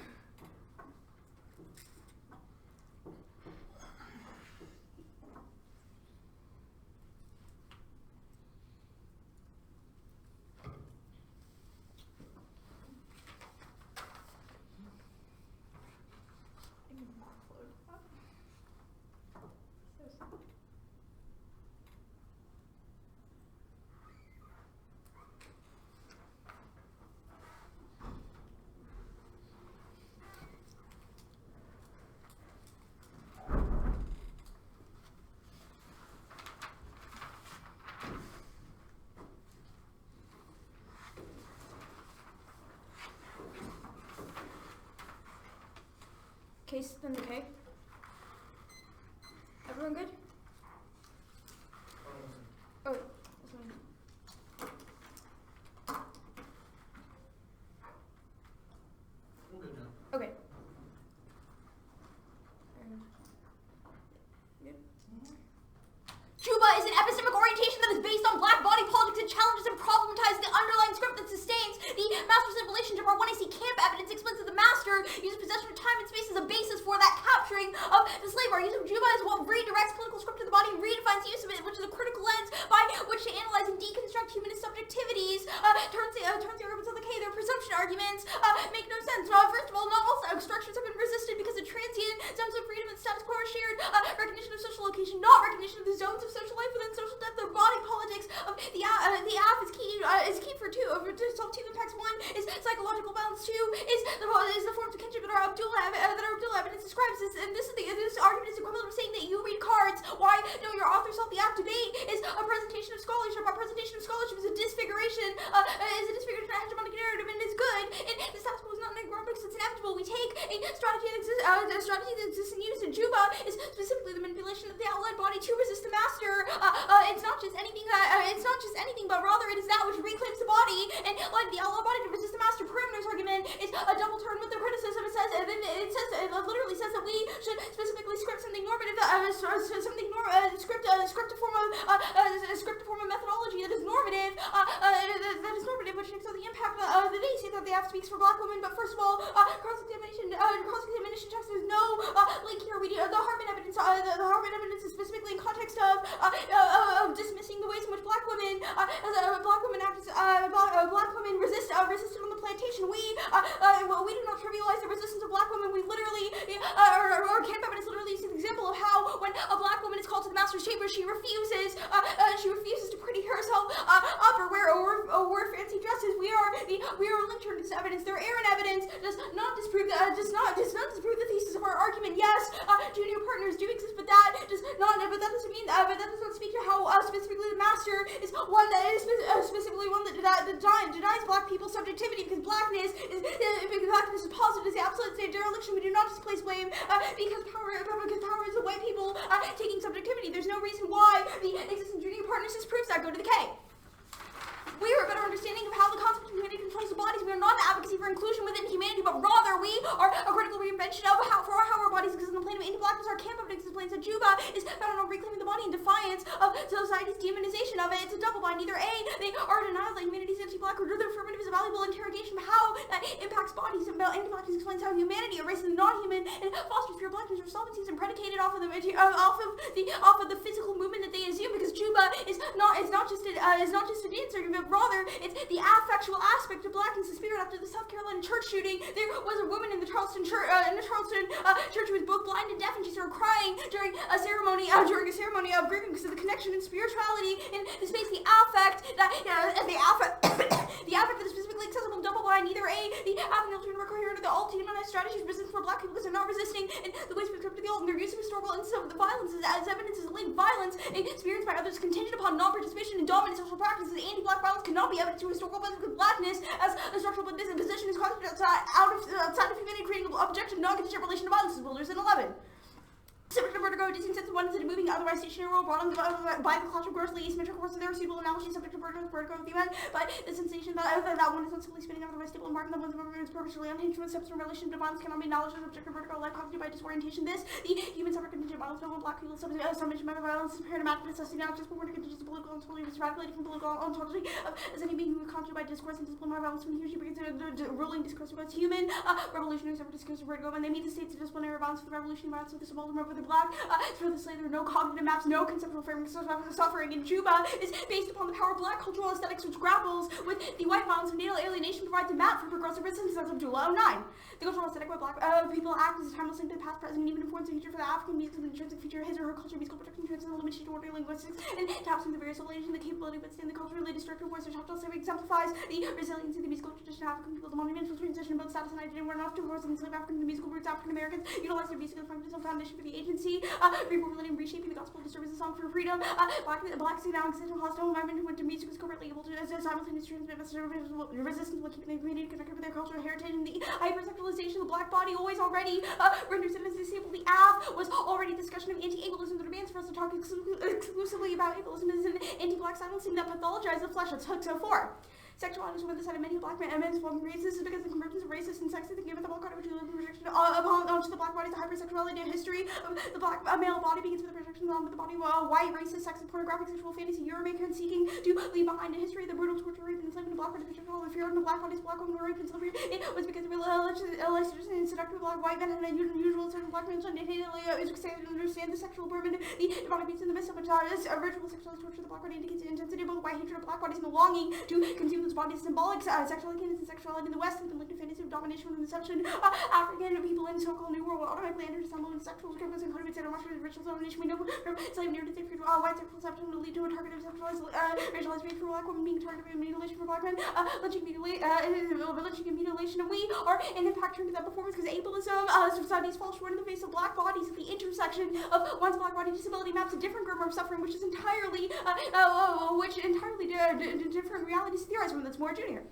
Speaker 6: Case been okay? Everyone good? Oh, this one.
Speaker 4: We're good now.
Speaker 6: Okay. Good. Juba is an epistemic orientation that is based on black body politics and challenges and problematizes the underlying script that sustains the master's relationship. Our 1AC camp evidence explains that the master uses possession of time and space as a basis for that capturing of the slave. Our use of Juba is what redirects political script to the body and redefines use of it, which is a critical lens by which to analyze and deconstruct humanist subjectivities. Turns the arguments of the K, their presumption arguments make no sense. First of all, not all structures have been resisted because the transient zones of freedom and status quo are shared. Recognition of social location, not recognition of the zones of social life within social depth. The body politics of the app is key for two. To solve two impacts. One is psychological balance. Two is the forms of kinship that our Abdullah evidence describes. This argument is equivalent of saying that you read cards. Why? No, your author solved the app. Debate is a presentation of scholarship. Our presentation of scholarship is a disfiguration. Of a hegemonic narrative, and is good. And the status quo is not an because it's inevitable. We take a strategy that exists in use in Juba is specifically the manipulation of the outlawed body to resist the master. It's not just anything, but rather it is that which reclaims the body and like the outlawed body to resist the master. Parameters argument is a double turn with the criticism. It literally says that we should specifically script something normative scripted form of methodology that is normative, which takes on the impact of the day. Say that the app speaks for black women, but first of all, cross-examination checks. There's no link here. We do the Hartman evidence. The Hartman evidence is specifically in context of dismissing the ways in which black women resisted on the plantation. We do not trivialize the resistance of black women. We literally, our camp evidence literally is an example of how when a black woman is called to the master's chamber, she refuses to pretty herself up or wear fancy dresses. We are linked to this evidence. Their Aaron evidence does not disprove the thesis of our argument. Yes, junior partners do exist, but that does not speak to how specifically the master is one that is specifically one that denies black people's subjectivity, because blackness is posited as the absolute state of dereliction. We do not displace blame because power is the white people taking subjectivity. There's no reason why the existence of junior partners disproves that. Go to the K. We are a better understanding of how the concept of humanity controls the bodies. We are not an advocacy for inclusion within humanity, but rather we are a critical reinvention of how our bodies exist on the plane of anti-blackness. Our camp evidence explains that Juba is founded on reclaiming the body in defiance of society's demonization of it. It's a double bind. Either A, they are denial that humanity's anti-black, or the affirmative is a valuable interrogation of how that impacts bodies. Anti-blackness explains how humanity erases the non-human and fosters pure blackness. Or solvencies and predicated off of the physical movement that they assume, because Juba is not just a dancer, but rather it's the affectual aspect of blackness. The spirit after the South Carolina church shooting, there was a woman in the Charleston church who was both blind and deaf, and she started crying during a ceremony of grieving because of the connection and spirituality in the space, the affect that is specifically accessible in double blind. Either A, the affect and alternative are coherent, or the alt humanized strategies resist for black people because they're not resisting in the ways prescribed to the alt, and their use of historical instances of the violence as evidence is linked violence experienced by others contingent upon non-participation in dominant social practices. Anti-black violence cannot be evidence to historical evidence, because blackness as a structural position is constituted outside of humanity, creating an objective non-contingent relation to violence, as Wilders in 11. Subject to vertigo, disincentive one is a moving, otherwise stationary world brought on by the clash of grossly asymmetrical forces. There are suitable analogies subject to vertigo with the event, but the sensation that one is not simply spinning, otherwise stable and marked, and that one's movement is purposefully unhinged when steps in relation to violence cannot be acknowledged as subject to vertigo, like constituted by disorientation. This, the human suffer contingent violence, no one black people subject by violence is paradigmatic necessity, not just before contingent political ontology, is radically from political ontology as any being who is constituted by discourse and discipline by violence when he or she brings the ruling discourse against human revolutionaries over discourse of vertigo, when they meet the states of disciplinary violence for the revolution violence with the subaltern over the black. For the slave, there are no cognitive maps, no conceptual frameworks of suffering, and Juba is based upon the power of black cultural aesthetics, which grapples with the white violence of natal alienation, provides a map for progressive resistance as of July 09. The cultural aesthetic where black people act as a timeless link to the past, present, and even informs the future for the African music, and the intrinsic feature of his or her culture, musical production, transcends the limitation to order linguistics, and taps into the various relation, the capability of withstanding the culturally destructive force, which tactile slavery exemplifies the resiliency of the musical tradition of African people, the monumental transition of both status and identity, were enough to force enslaved African the musical roots African Americans utilize their musical foundation for the agency, reformulating, reshaping the gospel to serve as a song for freedom. Black see now existential hostile environment who went to music was covertly able to simultaneously transmit resistance while keeping the community connected with their cultural heritage, and the hypersexualization of the black body always already renders it as disabled. The AF was already a discussion of anti-ableism. The demands for us to talk exclusively about ableism is an anti-black silencing that pathologizes the flesh. That's Hook so 4. Sexuality is one of the side of many black men's form races. This is because the convergence of racist and sexist thinking about the black body, which is the projection onto the black body, the hypersexuality history of the black male body begins with the projection onto the body of white, racist, sexist, pornographic, sexual fantasy, Euro-American seeking to leave behind a history of the brutal torture, rape, and enslavement of black body, projection all the fear of the black bodies, black women, rape, and slavery. It was because the illicit and seductive black white men had an unusual certain black men, and they understand the sexual burden, the demonic beats in the midst of which ritual sexual torture. The black body indicates the intensity of both white hatred of black bodies and the longing to consume those bodies. Symbolic sexuality and sexuality in the West has been linked to fantasy of domination and deception. African people in so-called New World will automatically enter sexual scriptures and cultivate sadomasochism, ritual domination. We know from slave narrative white sexual deception will lead to a targeted sexualized racialized rape for black women being targeted mutilation for black men, lynching and mutilation, and we are an impact turn to that performance because ableism societies fall short in the face of black bodies at the intersection of one's black body disability maps a different group of suffering, which is entirely different realities theorized from that's more junior.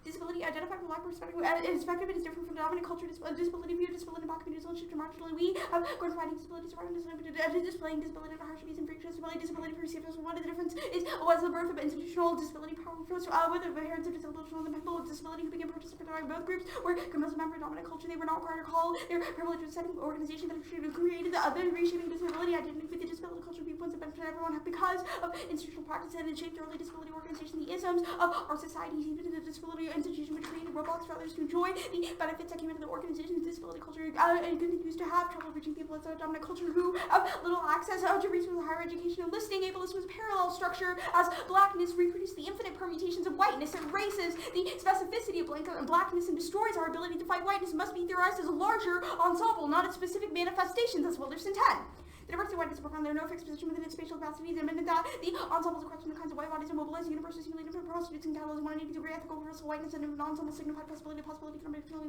Speaker 6: Disability identified from black perspective is effective and is different from dominant culture. Disability view, disability in black communities, relationship to marginally. We have gone from finding disability surrounding displaying disability under harsh abuse and freak disability perceived as one of the difference is was the birth of institutional disability power first whether the parents of disability and the people with disability who began participating in both groups were criminals a member of dominant culture. They were not required to call their privileged setting organization that created the other reshaping disability identity with the disability culture viewpoints that benefit everyone because of institutional practices and shaped the early disability organization, the isms of our societies, even the disability institution, which created roadblocks for others to enjoy the benefits that came into the organization. The disability culture and continues to have trouble reaching people outside of dominant culture who have little access to resources of higher education and listing ableism as a parallel structure as blackness reproduces the infinite permutations of whiteness and erases the specificity of blackness and destroys our ability to fight whiteness must be theorized as a larger ensemble, not its specific manifestations as Wilder's intent. The diversity of whiteness is profound. There are no fixed position within its spatial capacities, and that the ensemble is a question of kinds of white bodies are mobilized, universally simulated for prostitutes and catalysts, 180 degree ethical universal whiteness, and an ensemble signified possibility to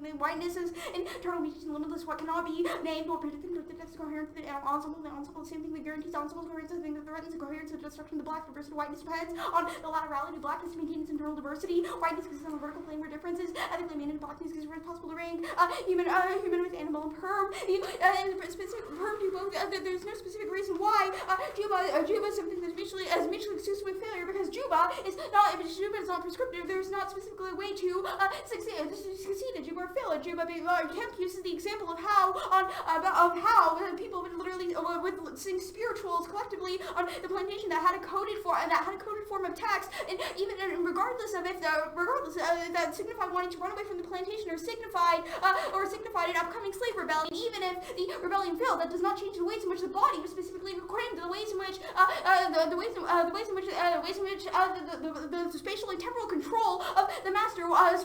Speaker 6: named whiteness is internal mediation limitless, what cannot be named or predicted with the text coherence of the ensemble. The ensemble is the same thing that guarantees ensemble coherence, the thing that threatens the coherence of destruction of the black. Diversity of whiteness depends on the laterality of blackness to maintain its internal diversity. Whiteness exists on a vertical plane where differences ethically managed blackness is possible to rank human with animal and perm. Specific perm do both. There's no specific reason why Juba is something that's mutually exclusive with failure because Juba is not prescriptive. There's not specifically a way to succeed at Juba or fail at Juba. Kemp uses the example of how people would literally would sing spirituals collectively on the plantation that had a coded form of text, and even regardless of if that signified wanting to run away from the plantation or signified an upcoming slave rebellion. Even if the rebellion failed, that does not change the ways in which the body was specifically reclaimed, the ways in which the spatial and temporal control of the master was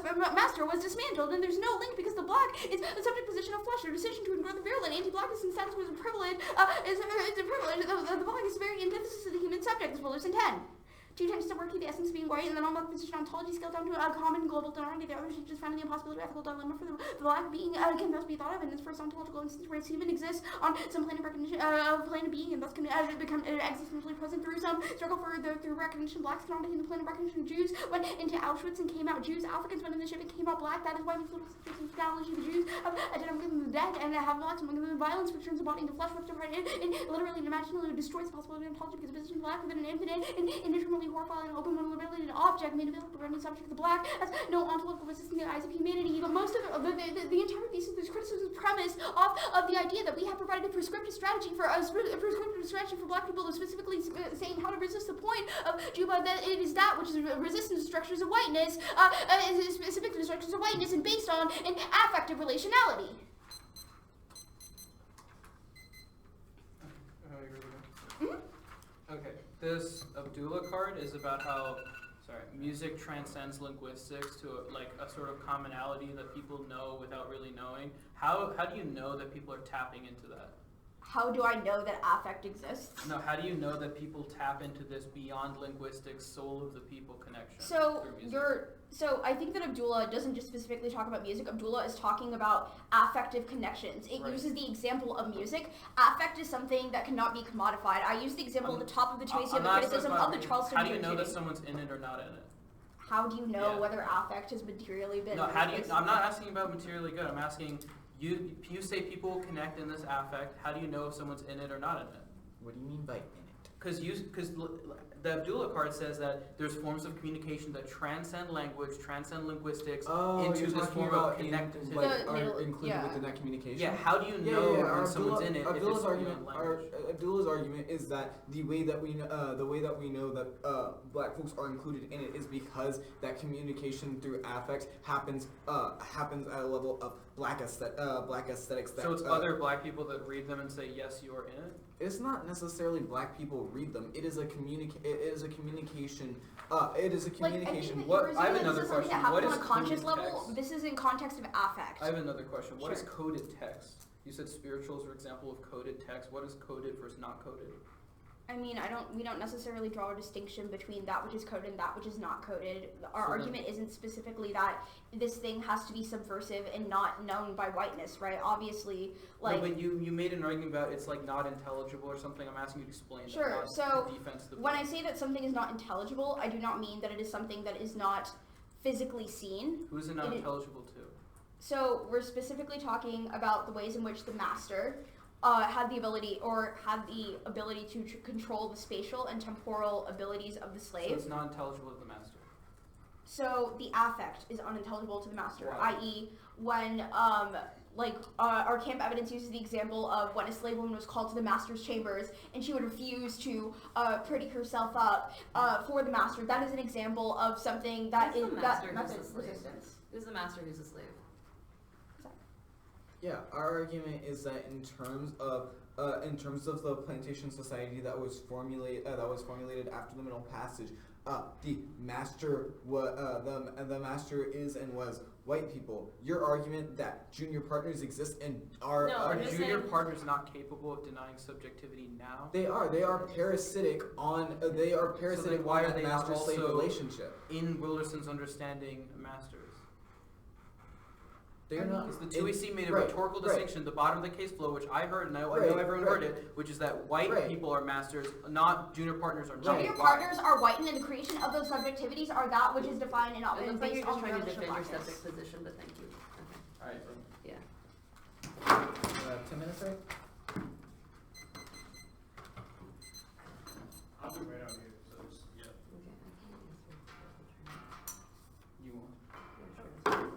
Speaker 6: dismantled, and there's no link because the black is a subject position of flesh. Their decision to ignore the virulent anti-blackness and status was a privilege. The black is the very antithesis of the human subject, as Wilder's intent. Two tends to work to the essence of being white, and then on the position ontology scale down to a common global denominator. The other is found in the impossibility of ethical dilemma for the black being can thus be thought of in its first ontological instance where its human exists on some plane of recognition plane of being and thus can become existentially present through some struggle through recognition. Blacks cannot attain the plane of recognition. Jews went into Auschwitz and came out Jews. Africans went in the ship and came out black. That is why these little sisters of technology, the Jews identify with them the dead and have blacks among them in violence which turns the body into flesh, which and literally and imaginally destroys the possibility of ontology because the position of black within an infinite and indeterminately horrifying and open vulnerability, an object made available to any subject of the black has no ontological resistance in the eyes of humanity. But most of the entire thesis of this criticism is premised off of the idea that we have provided a prescriptive strategy for black people to specifically saying how to resist the point of Juba, that it is that which is resistant to structures of whiteness, specific to structures of whiteness and based on an affective relationality.
Speaker 2: Okay, this Abdullah card is about how, music transcends linguistics to a sort of commonality that people know without really knowing. How do you know that people are tapping into that?
Speaker 6: How do I know that affect exists?
Speaker 2: No, how do you know that people tap into this beyond linguistics, soul of the people connection
Speaker 6: So
Speaker 2: through music?
Speaker 6: I think that Abdullah doesn't just specifically talk about music. Abdullah is talking about affective connections. It uses the example of music. Affect is something that cannot be commodified. I use the example at the top of the Tracy of the criticism of the Charleston.
Speaker 2: How do you know that someone's in it or not in it?
Speaker 6: How do you know whether affect has materially been?
Speaker 2: No, how do you? I'm not asking about materially good. I'm asking you. You say people connect in this affect. How do you know if someone's in it or not in it?
Speaker 1: What do you mean by in it?
Speaker 2: Because the Abdullah card says that there's forms of communication that transcend language, transcend linguistics into this form of connectivity.
Speaker 1: Are included within that communication?
Speaker 2: Yeah, how do you know when someone's in it if it's beyond language?
Speaker 1: Abdullah's argument is that the way that we know that black folks are included in it is because that communication through affect happens at a level of black aesthetics.
Speaker 2: So it's other black people that read them and say, yes, you are in it?
Speaker 1: It's not necessarily black people read them. It is a communication.
Speaker 6: I
Speaker 2: have another question. What is
Speaker 6: on a conscious
Speaker 2: coded
Speaker 6: level?
Speaker 2: text?
Speaker 6: This is in context of affect.
Speaker 2: I have another question. What is
Speaker 6: Sure.
Speaker 2: coded text? You said spirituals are example of coded text. What is coded versus not coded?
Speaker 6: I mean, we don't necessarily draw a distinction between that which is coded and that which is not coded. Our argument isn't specifically that this thing has to be subversive and not known by whiteness, right? Obviously,
Speaker 2: No, but you made an argument about it's not intelligible or something. I'm asking you to explain that.
Speaker 6: Sure. So
Speaker 2: the defense of the
Speaker 6: when I say that something is not intelligible, I do not mean that it is something that is not physically seen.
Speaker 2: Who is it not intelligible to?
Speaker 6: So we're specifically talking about the ways in which the master had the ability to control the spatial and temporal abilities of the slave.
Speaker 2: So it's not intelligible to the master.
Speaker 6: So the affect is unintelligible to the master,
Speaker 2: Wow.
Speaker 6: i.e., when our camp evidence uses the example of when a slave woman was called to the master's chambers and she would refuse to pretty herself up for the master. That is an example of something that
Speaker 3: Who's
Speaker 6: is
Speaker 3: the master,
Speaker 6: that's
Speaker 3: who's the slave?
Speaker 6: resistance.
Speaker 3: Who's the master, who's the slave?
Speaker 1: Yeah, our argument is that in terms of the plantation society that was formulated after the Middle Passage, the master the master is and was white people. Your argument that junior partners exist and are
Speaker 3: No,
Speaker 2: Are
Speaker 3: I'm just
Speaker 2: junior
Speaker 3: saying-
Speaker 2: partners not capable of denying subjectivity now?
Speaker 1: they are parasitic on
Speaker 2: So then why
Speaker 1: on
Speaker 2: are
Speaker 1: that
Speaker 2: they not
Speaker 1: master-slave
Speaker 2: also
Speaker 1: relationship.
Speaker 2: in Wilderson's understanding masters?
Speaker 1: They're not.
Speaker 2: Because the 2AC made a
Speaker 1: right,
Speaker 2: rhetorical
Speaker 1: right.
Speaker 2: distinction at the bottom of the case flow, which I heard, and I know
Speaker 1: Right,
Speaker 2: everyone
Speaker 1: right.
Speaker 2: heard it, which is that white
Speaker 1: Right.
Speaker 2: people are masters, not junior partners are not.
Speaker 6: Junior
Speaker 2: Why?
Speaker 6: partners are whitened, and the creation of those subjectivities are that which is defined in
Speaker 3: It looks like
Speaker 6: based
Speaker 3: you're just
Speaker 6: on
Speaker 3: trying to
Speaker 6: relational
Speaker 3: defend your
Speaker 6: blackness.
Speaker 3: subject position, but thank you. Okay.
Speaker 2: Alright,
Speaker 3: Yeah.
Speaker 1: 10 minutes, right?
Speaker 4: I'll be right out here, so it's, yeah.
Speaker 3: Okay, I can't answer.
Speaker 2: you won't.
Speaker 3: Yeah, sure.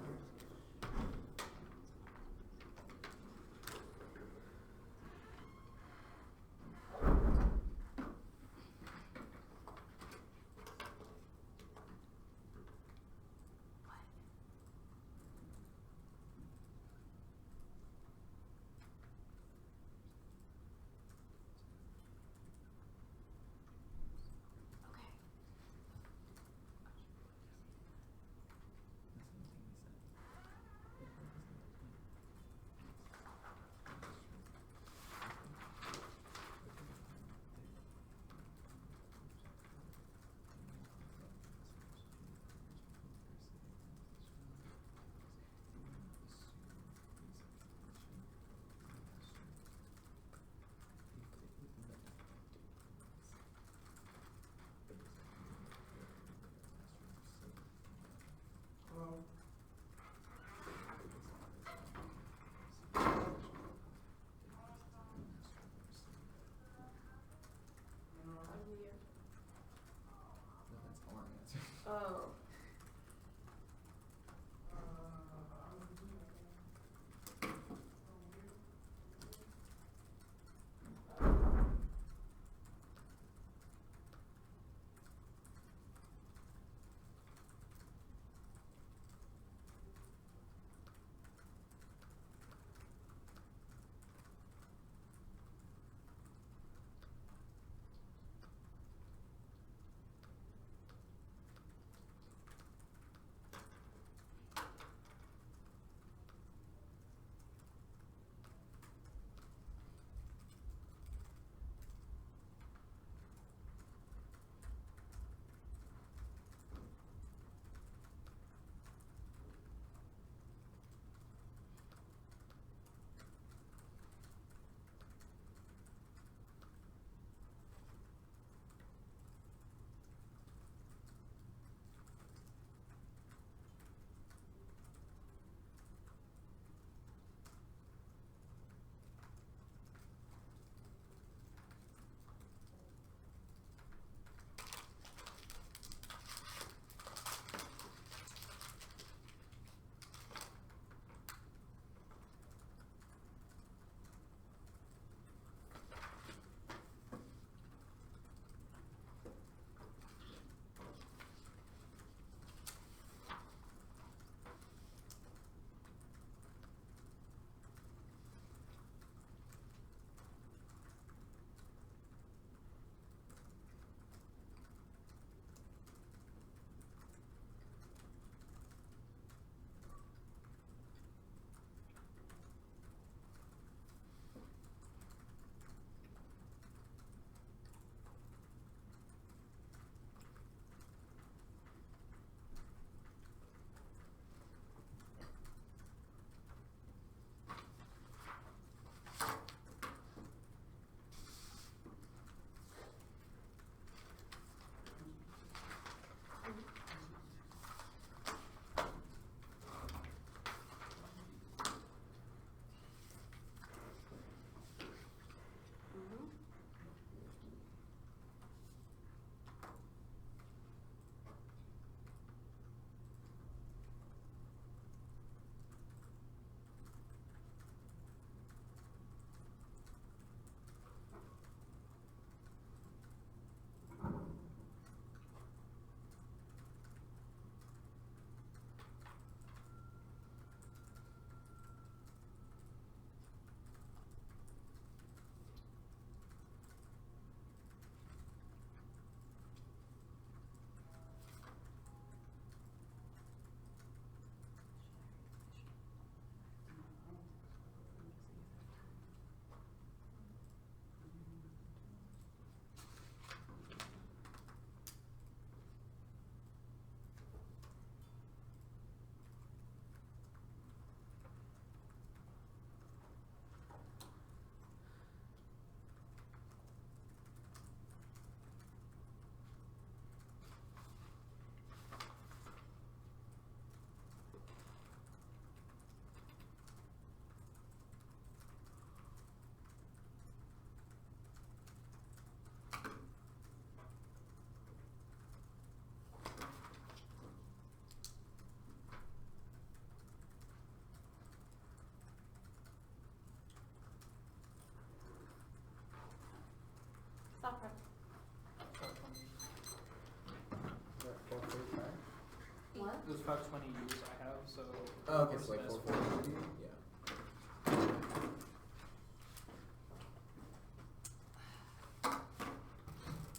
Speaker 1: Oh, okay, so like 440. Yeah.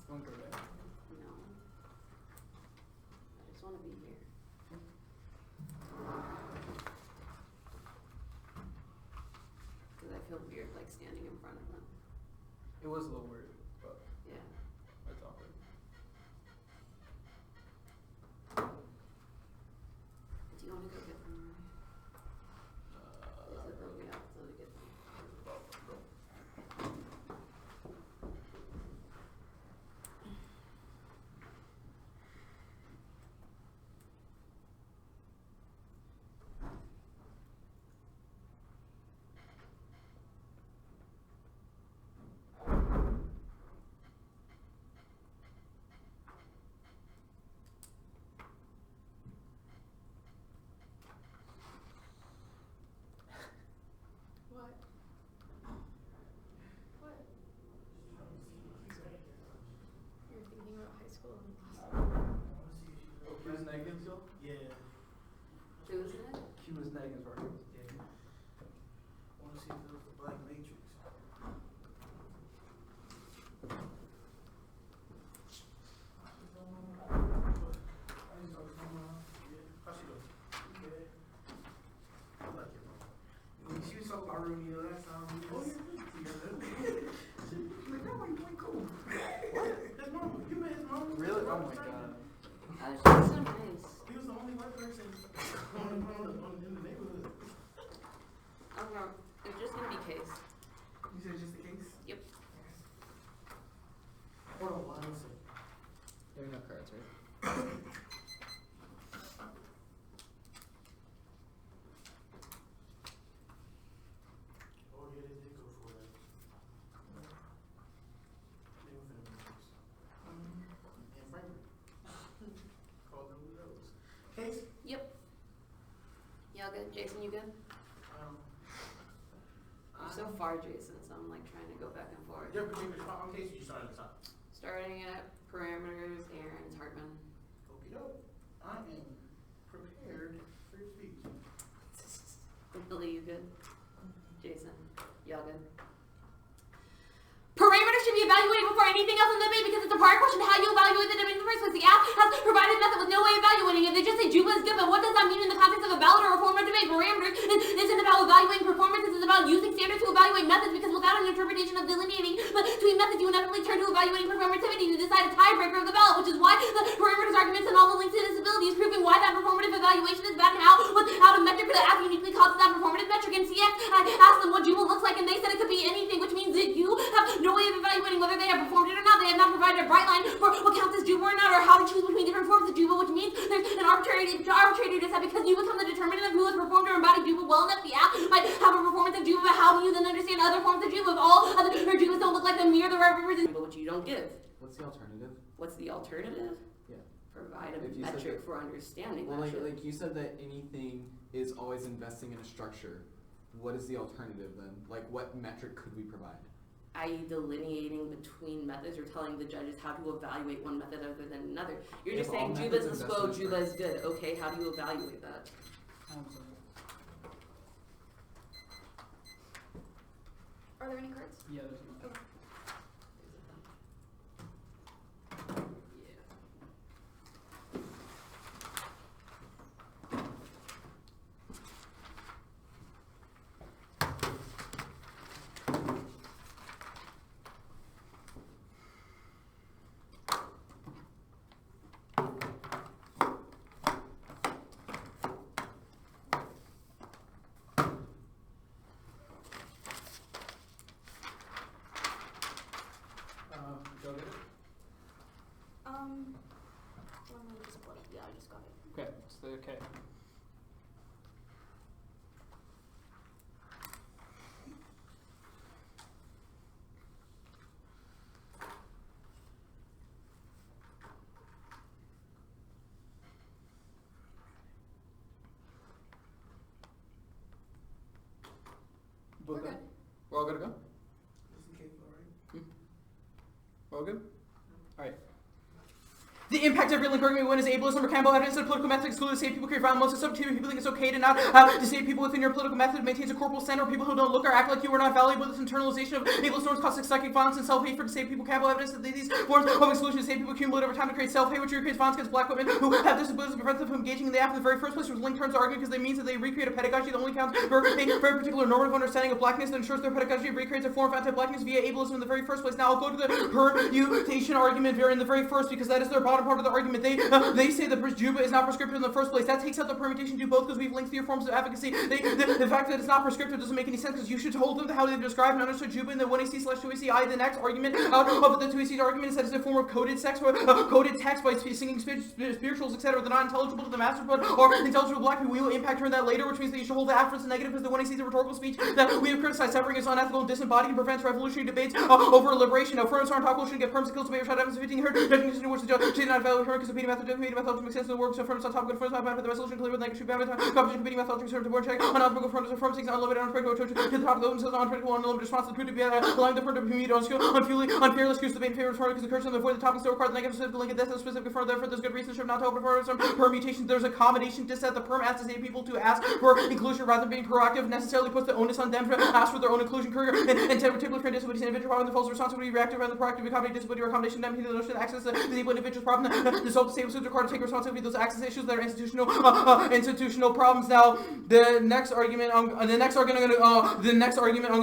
Speaker 2: Don't go there.
Speaker 3: No. I just want to be here. Because I feel weird like standing in front of them.
Speaker 2: It was a little weird, but
Speaker 3: Yeah.
Speaker 2: it's awkward.
Speaker 3: Do you want to go get them? Is it really out to get them?
Speaker 6: What? What? You're thinking about high school and
Speaker 2: Oh, Q was negative still?
Speaker 4: Yeah.
Speaker 3: Who is it?
Speaker 2: Q was negative for her.
Speaker 4: Yeah. I want to see if there was the Black Matrix. How she doing? Okay. I like it, bro. When she was talking about Rooney the last time, we was together. Like, that white boy cool. What? His mama. You met his mama?
Speaker 2: Really? Oh my god.
Speaker 3: Oh, she's so nice.
Speaker 4: He was the only white person in the neighborhood.
Speaker 3: Okay, it's just gonna be case.
Speaker 4: You said just the case?
Speaker 3: Yep.
Speaker 4: Hold on one second.
Speaker 1: There are no cards, right?
Speaker 4: Oh yeah, they did go for that. They were finna make this. And Franklin. Called them those. Case?
Speaker 3: Yep. Y'all good? Jason, you good? I'm so far, Jason, so I'm like trying to go back and forth.
Speaker 4: Your particular spot on case, you started at the top.
Speaker 3: Starting at parameters, Aaron's Hartman.
Speaker 4: Okie doke. I am prepared for your speech.
Speaker 3: Billy, you good? Jason, y'all good? Parameters should be evaluated before anything else in the debate because it's a prior question to how you evaluate the debate in the first place. The app has provided method with no way of evaluating it. They just say Juba is good, but what does that mean in the context of a ballot or a form of debate? Parameters isn't about evaluating performances, it's about using standards to evaluate methods because without an interpretation of delineating between methods, you inevitably turn to evaluating performativity to decide a tiebreaker of the ballot, which is why the parameters arguments and all the links to disability is proving why that performative evaluation is bad and how a metric for the app uniquely causes that performative metric. In CX, I asked them what Juba looks like and they said it could be anything, which means that you have no way of evaluating whether they have performed it or not. They have not provided a bright line for what counts as Juba or not, or how to choose between different forms of Juba, which means there's an arbitrary to set because you become the determinant of who has performed or embodied Juba well enough. The app might have a performance of Juba, but how do you then understand other forms of Juba if all other Jubas don't look like them, mere the representation, but which you don't give?
Speaker 5: What's the alternative?
Speaker 3: What's the alternative?
Speaker 5: Yeah.
Speaker 3: Provide a
Speaker 5: If you said
Speaker 3: metric
Speaker 5: that-
Speaker 3: for understanding
Speaker 5: Well,
Speaker 3: that shit.
Speaker 5: like you said that anything is always investing in a structure. What is the alternative then? Like, what metric could we provide?
Speaker 3: I.e. delineating between methods or telling the judges how to evaluate one method other than another. You're just
Speaker 5: If all
Speaker 3: saying Juba
Speaker 5: methods
Speaker 3: is
Speaker 5: invest
Speaker 3: slow,
Speaker 5: in
Speaker 3: Juba is good. Okay, how do you evaluate that?
Speaker 6: Are there any cards?
Speaker 2: Yeah, there's no.
Speaker 6: Okay.
Speaker 2: Go get it.
Speaker 6: Let me just play. Yeah, I just got it.
Speaker 2: Okay, it's the okay.
Speaker 6: We're good.
Speaker 2: We're all good to go?
Speaker 4: This is the case, all right?
Speaker 2: We're all good? Alright. The impact of every link argument when is ableism or Campbell evidence that political methods exclude to save people create violence. Most of people think it's okay to not have to save people within your political method maintains a corporal standard. People who don't look or act like you are not valuable. This internalization of ableist norms causes psychic violence and self-hatred to save people. Campbell evidence that these forms of exclusion to save people accumulate over time to create self-hate, which creates violence against black women who have disabilities and prevents them from engaging in the act in the very first place. Which link terms to argument because they means that they recreate a pedagogy that only counts for a very particular normative understanding of blackness that ensures their pedagogy recreates a form of anti-blackness via ableism in the very first place. Now I'll go to the permutation argument in the very first because that is their bottom part of the argument. They say that Juba is not prescriptive in the first place. That takes out the permutation to both because we've linked to your forms of advocacy. The fact that it's not prescriptive doesn't make any sense because you should hold them to how they've described and understood Juba in the 1AC/2ACI. The next argument out of the 2AC argument is that it's a form of coded text by singing spirituals, etc. that are not intelligible to the master but or intelligible black people. We will impact her in that later, which means that you should hold the afference negative because the 1AC is a rhetorical speech that we have criticized. Severing is unethical and disembodied and prevents revolutionary debates over liberation. Now, firms aren't talking, shouldn't get perms to kill, debate, or shot evidence defeating her. Judging decision which the judge should not value her because the method makes sense of the work. So firms on top of firms on the resolution clear with negative competition competing methodology serve to board check on alphabetical firms or firms takes unlimited unpredictable to the top of those and unpredictable unlimited response to the proof to be allowing the firm to be on skill unfairly excuse the debate in favor of because the cursor and avoid the topic still requires the negative specific link and that's a specific firm. Therefore, there's good reason should not to open for some permutation. There's accommodation to set the perm asks to say people to ask for inclusion rather than being proactive necessarily puts the onus on them to ask for their own inclusion career and particularly for disabilities and individual problem the false responsibility reactive rather than proactive accommodate disability or accommodation them to the notion of access to disabled individuals problem the result of disabled required to take responsibility for those access issues that are institutional problems. Now, the next argument I'm going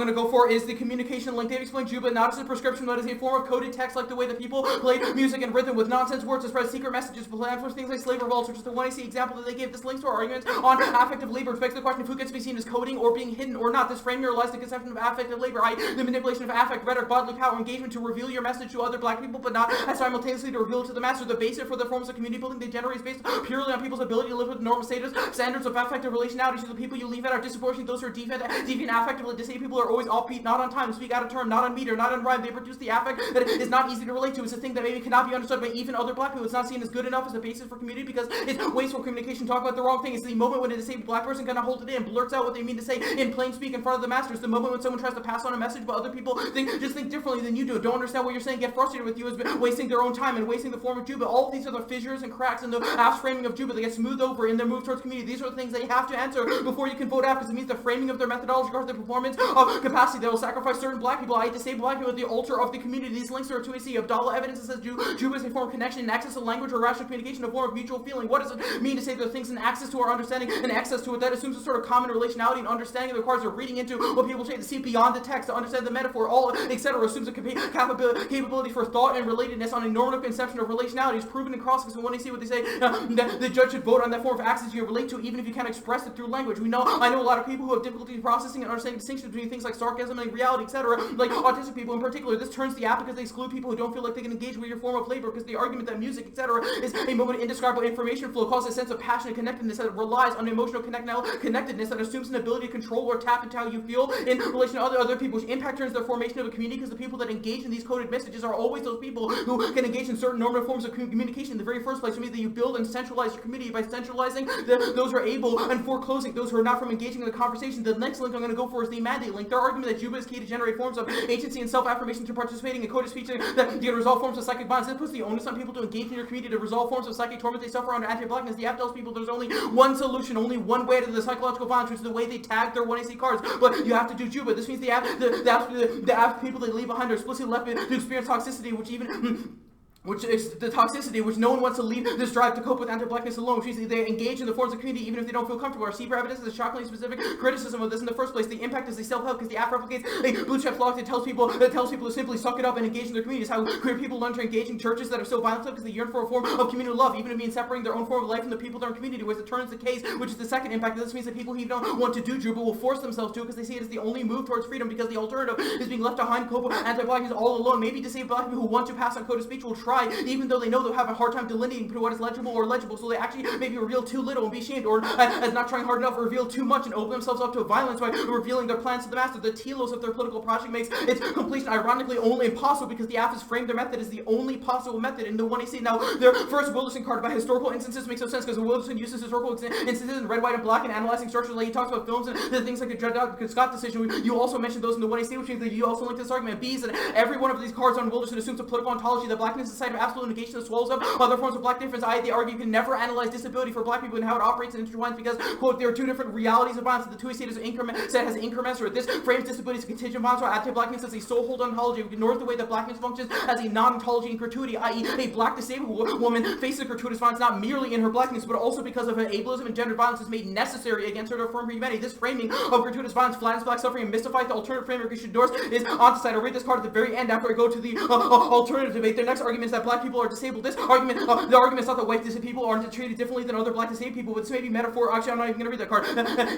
Speaker 2: to go for is the communication link. They've explained Juba not as a prescription, but as a form of coded text, like the way that people play music and rhythm with nonsense words to spread secret messages, for things like slave revolts, which is the 1AC example that they gave. This links to our arguments on affective labor, which begs the question of who gets to be seen as coding or being hidden or not. This framing relies the conception of affective labor, i.e. the manipulation of affect, rhetoric, bodily power, engagement to reveal your message to other black people, but not as simultaneously to reveal it to the master. The basis for the forms of community building they generate is based purely on people's ability to live with normal standards of affective relationality. So the people you leave out are disproportionate. Those who are deviant affectively disabled people are always offbeat, not on time, speak out of term, not on meter, not on rhyme. They produce the affect that is not easy to relate to. It's a thing that maybe cannot be understood by even other black people. It's not seen as good enough as a basis for community because it's wasteful communication. Talk about the wrong thing. It's the moment when a disabled black person cannot hold it in, blurts out what they mean to say in plain speak in front of the master. It's the moment when someone tries to pass on a message, but other people think differently than you do. Don't understand what you're saying. Get frustrated with you as wasting their own time and wasting the form of Juba. All of these are the fissures and cracks in the half framing of Juba. They get smoothed over in their move towards community. These are the things they have to answer before you can vote out because it means the framing of their methodology regards the performance of capacity that will sacrifice certain black people, i.e. disabled black people at the altar of the community. These links are to a Abdallah evidence that says Juba is a form of connection and access to language or rational communication, a form of mutual feeling. What does it mean to say there are things in access to our understanding and access to it? That assumes a sort of common relationality and understanding that requires a reading into what people say to see beyond the text, to understand the metaphor, all etc. Assumes a capability for thought and relatedness on a normative conception of relationality is proven in cross-because when they see what they say, the judge should vote on that form of access you relate to even if you can't express it through language. I know a lot of people who have difficulty processing and understanding distinctions between things like sarcasm and reality, etc. Like autistic people in particular. This turns the app because they exclude people who don't feel like they can engage with your form of labor because the argument that music, etc. is a moment of indescribable information flow causes a sense of passion and connectedness that relies on emotional connectedness that assumes an ability to control or tap into how you feel in relation to other people, which impact turns the formation of a community because the people that engage in these coded messages are always those people who can engage in certain normative forms of communication in the very first place. It means that you build and centralize your community by centralizing those who are able and foreclosing those who are not from engaging in the conversation. The next link I'm going to go for is the mandate link. Their argument that Juba is key to generate forms of agency and self-affirmation through participating in coded speech that you can resolve forms of psychic bonds. This puts the onus on people to engage in your community to resolve forms of psychic torment they suffer under anti-blackness. The app tells people there's only one solution, only one way to the psychological bonds, which is the way they tag their 1AC cards. But you have to do Juba. This means the app people they leave behind are explicitly left to experience toxicity, which even which is the toxicity, which no one wants to leave this drive to cope with anti-blackness alone, which means they engage in the forms of community even if they don't feel comfortable. Our CBR evidence is a shockingly specific criticism of this in the first place. The impact is the self-help because the app replicates a bootstrap log that tells people to simply suck it up and engage in their communities. How queer people learn to engage in churches that are so violent because they yearn for a form of communal love, even if means separating their own form of life from the people they're in community with. It turns the case, which is the second impact. This means that people who don't want to do Juba will force themselves to because they see it as the only move towards freedom because the alternative is being left behind cope with anti-blackness all alone. Maybe disabled black people who want to pass on code of speech will try, even though they know they'll have a hard time delineating between what is legible or illegible, so they actually maybe reveal too little and be ashamed, or as not trying hard enough, reveal too much and open themselves up to violence by revealing their plans to the master. The telos of their political project makes its completion ironically only impossible because the app has framed their method as the only possible method in the 1AC. Now, their first Wilderson card by historical instances makes no sense because Wilderson uses historical instances in red, white, and black and analyzing structures. Like he talks about films and the things like the Dred Scott decision. You also mentioned those in the 1AC, which means that you also link this argument. B is that every one of these cards on Wilderson assumes a political ontology that blackness is society of absolute negation that swallows up other forms of black difference. They argue you can never analyze disability for black people and how it operates and intertwines because, quote, there are two different realities of violence. The two state has increments, or this frames disability as a contingent violence, or anti-blackness as a sole-hold ontology. It ignores the way that blackness functions as a non-ontology in gratuity, i.e. a black disabled woman faces gratuitous violence not merely in her blackness, but also because of her ableism and gendered violence is made necessary against her to affirm her humanity. This framing of gratuitous violence flattens black suffering and mystifies the alternative framework you should endorse is onticide. I'll read this card at the very end after I go to the alternative debate. Their next argument is that black people are disabled. This argument, the argument is not that white disabled people aren't treated differently than other black disabled people, but this may be metaphor. Actually, I'm not even going to read that card.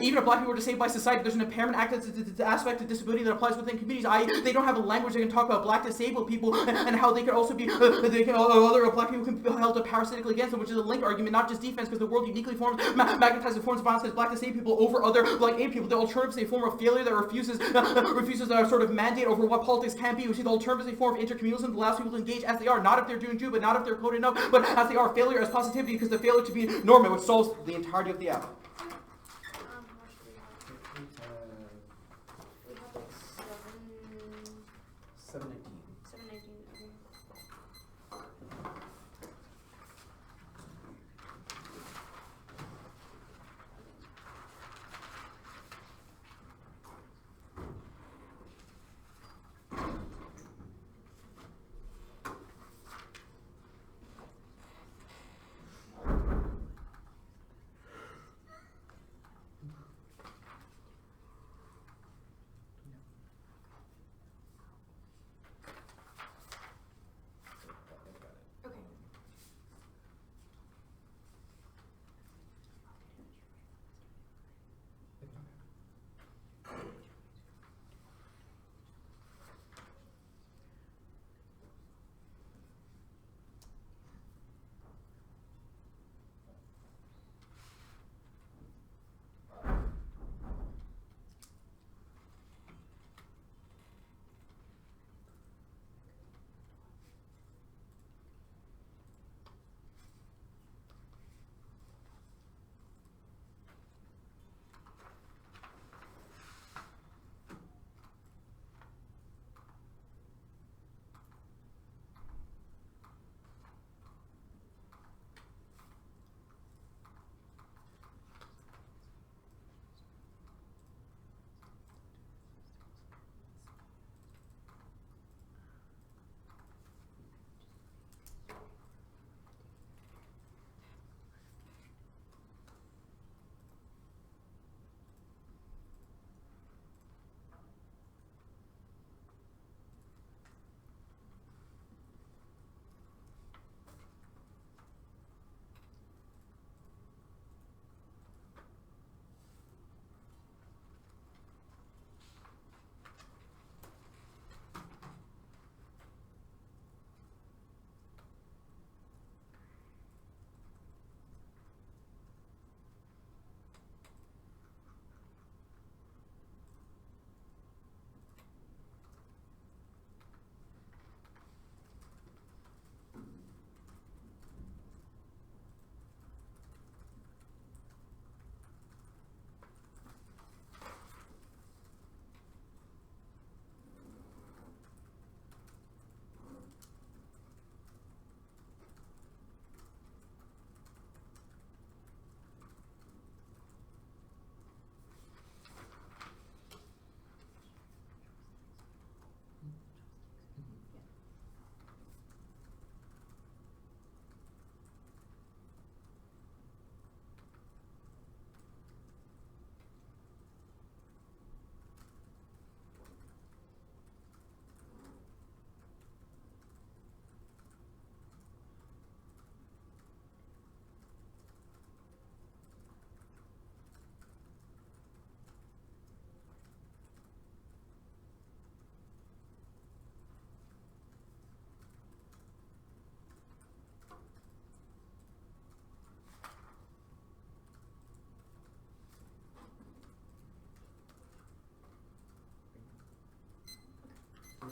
Speaker 2: Even if black people are disabled by society, there's an impairment aspect of disability that applies within communities, i.e. they don't have a language that can talk about black disabled people and how they could also be, other black people can be held parasitically against them, which is a link argument, not just defense, because the world uniquely magnetizes forms of violence against black disabled people over other black able people. The alternative is a form of failure that refuses a sort of mandate over what politics can be. We see the alternative is a form of intercommunalism that allows people to engage as they are, not if they're doing Jew, but not if they're coded enough, but as they are. Failure as positivity, because the failure to be normative, which solves the entirety of the app.
Speaker 3: We have like
Speaker 5: 719.
Speaker 3: 719. Okay.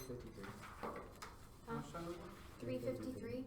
Speaker 3: Okay. Huh? 353.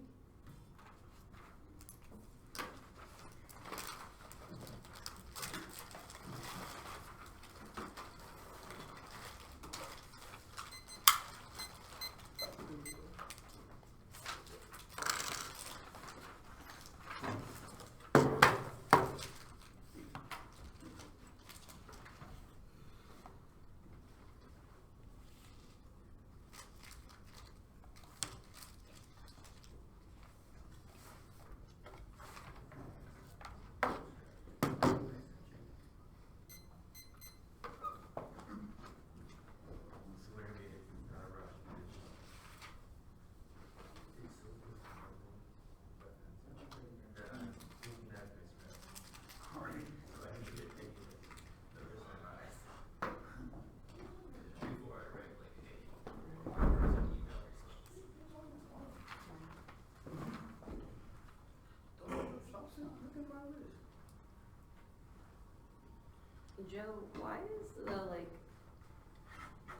Speaker 3: Joe, why is the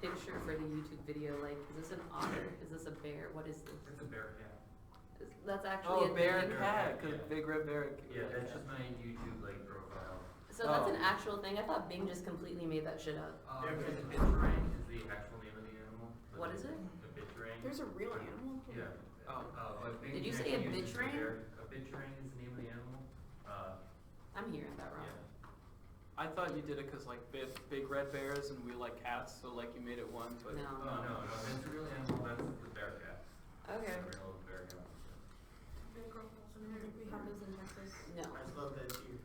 Speaker 3: picture for the YouTube video is this an otter? Is this a bear? What is this?
Speaker 8: It's a bear cat.
Speaker 3: That's actually a
Speaker 2: bear
Speaker 3: thing?
Speaker 2: cat,
Speaker 8: Yeah.
Speaker 2: big red bear.
Speaker 8: Yeah, that's just my YouTube profile.
Speaker 3: So that's an actual thing? I thought Bing just completely made that shit up.
Speaker 8: Because a bitterang is the actual name of the animal.
Speaker 3: What is it?
Speaker 8: A bitterang.
Speaker 6: There's a real animal.
Speaker 8: Yeah. But Bing
Speaker 3: Did you
Speaker 8: can
Speaker 3: say a
Speaker 8: actually use
Speaker 3: bitterang?
Speaker 8: A bitterang is the name of the animal.
Speaker 3: I'm hearing that wrong.
Speaker 8: Yeah.
Speaker 2: I thought you did it because big red bears and we like cats, so you made it one. But
Speaker 3: No.
Speaker 8: No. That's a real animal. That's the bear cat.
Speaker 3: Okay.
Speaker 8: The real bear cat.
Speaker 6: We have those in Texas.
Speaker 3: No.
Speaker 4: I just love that cheer.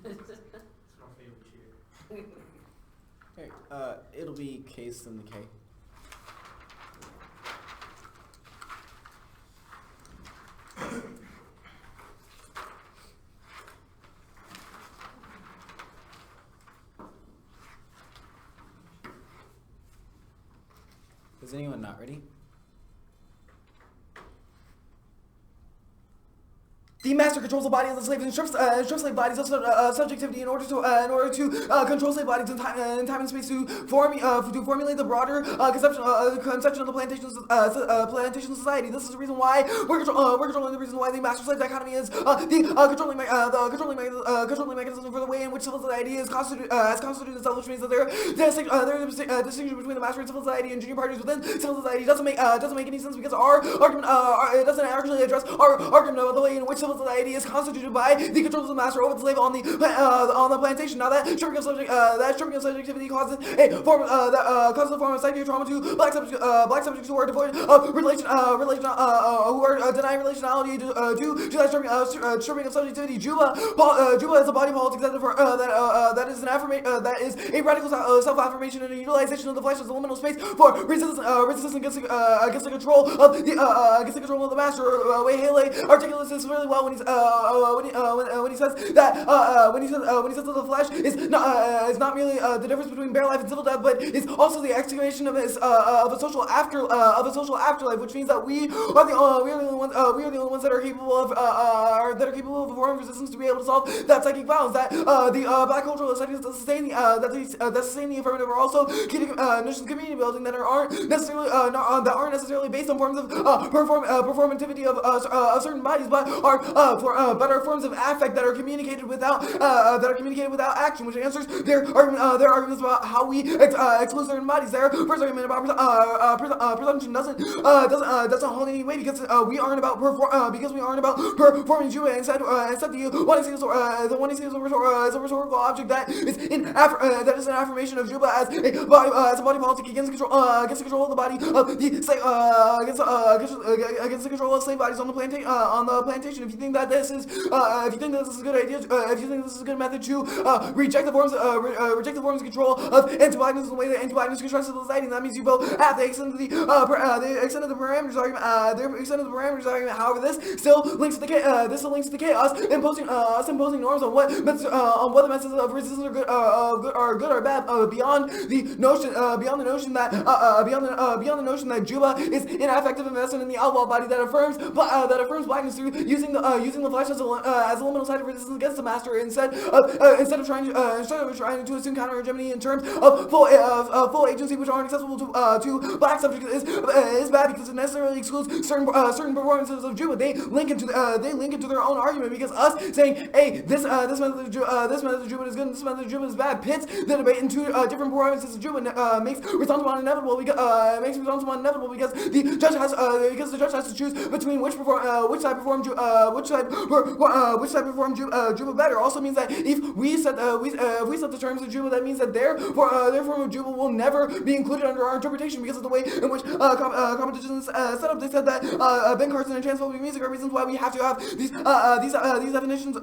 Speaker 4: It's my favorite cheer.
Speaker 1: Okay, it'll be case in the K. Is anyone not ready? The master controls the body of the slave and strips slave bodies of subjectivity in order to control slave bodies in time and space to formulate the broader conception of the plantation society. This is the reason why we're controlling the reason why the master slave dichotomy is the controlling mechanism for the way in which civil society is has constituted itself, which means that there is a distinction between the master and civil society and junior parties within civil society doesn't make any sense because our argument it doesn't actually address our argument about the way in which civil society is constituted by the controls of the master over the slave on the plantation. Now that stripping of subjectivity causes a form of psychic trauma to black subjects who are devoid of relation who are denying relationality due to that stripping of subjectivity. Juba is a body politic that is an affirmation that is a radical self-affirmation and a utilization of the flesh as a liminal space for resistance against the control of the master. Way Haley articulates this really well when he says that the flesh is not merely the difference between bare life and civil death, but is also the excavation of a social afterlife, which means that we are the only ones that are capable of a form of resistance to be able to solve that psychic violence. That the black cultural studies that sustain the affirmative are also notions of community building that aren't necessarily based on forms of performativity of certain bodies, but are forms of affect that are communicated without action, which answers their arguments about how we exclude certain bodies. Their first argument about presumption doesn't hold any weight because we aren't about performing Juba. Instead the one he sees is a rhetorical object that is an affirmation of Juba as a body politic against the control of the body of against the control of slave bodies on the plantation. If you think that this is a good idea, if you think this is a good method to reject the forms of control of anti-blackness in the way that anti-blackness constructs society, that means you both have to extend the parameters argument. However, this still links to the chaos, imposing norms on whether methods of resistance are good or bad, beyond the notion that Juba is ineffective investment in the outlaw body that affirms blackness through using the flesh as a liminal site of resistance against the master, instead of trying to assume counter hegemony in terms of full agency, which aren't accessible to black subjects, is bad because it necessarily excludes certain performances of Juba. They link into their own argument, because us saying, hey, this method of Juba is good and this method of Juba is bad, pits the debate into different performances of Juba, makes responsible inevitable because the judge has to choose between which side perform Juba better. Also means that if we set the terms of Juba, that means that their form of Juba will never be included under our interpretation because of the way in which competition is set up. They said that Ben Carson and transphobic music are reasons why we have to have these definitions.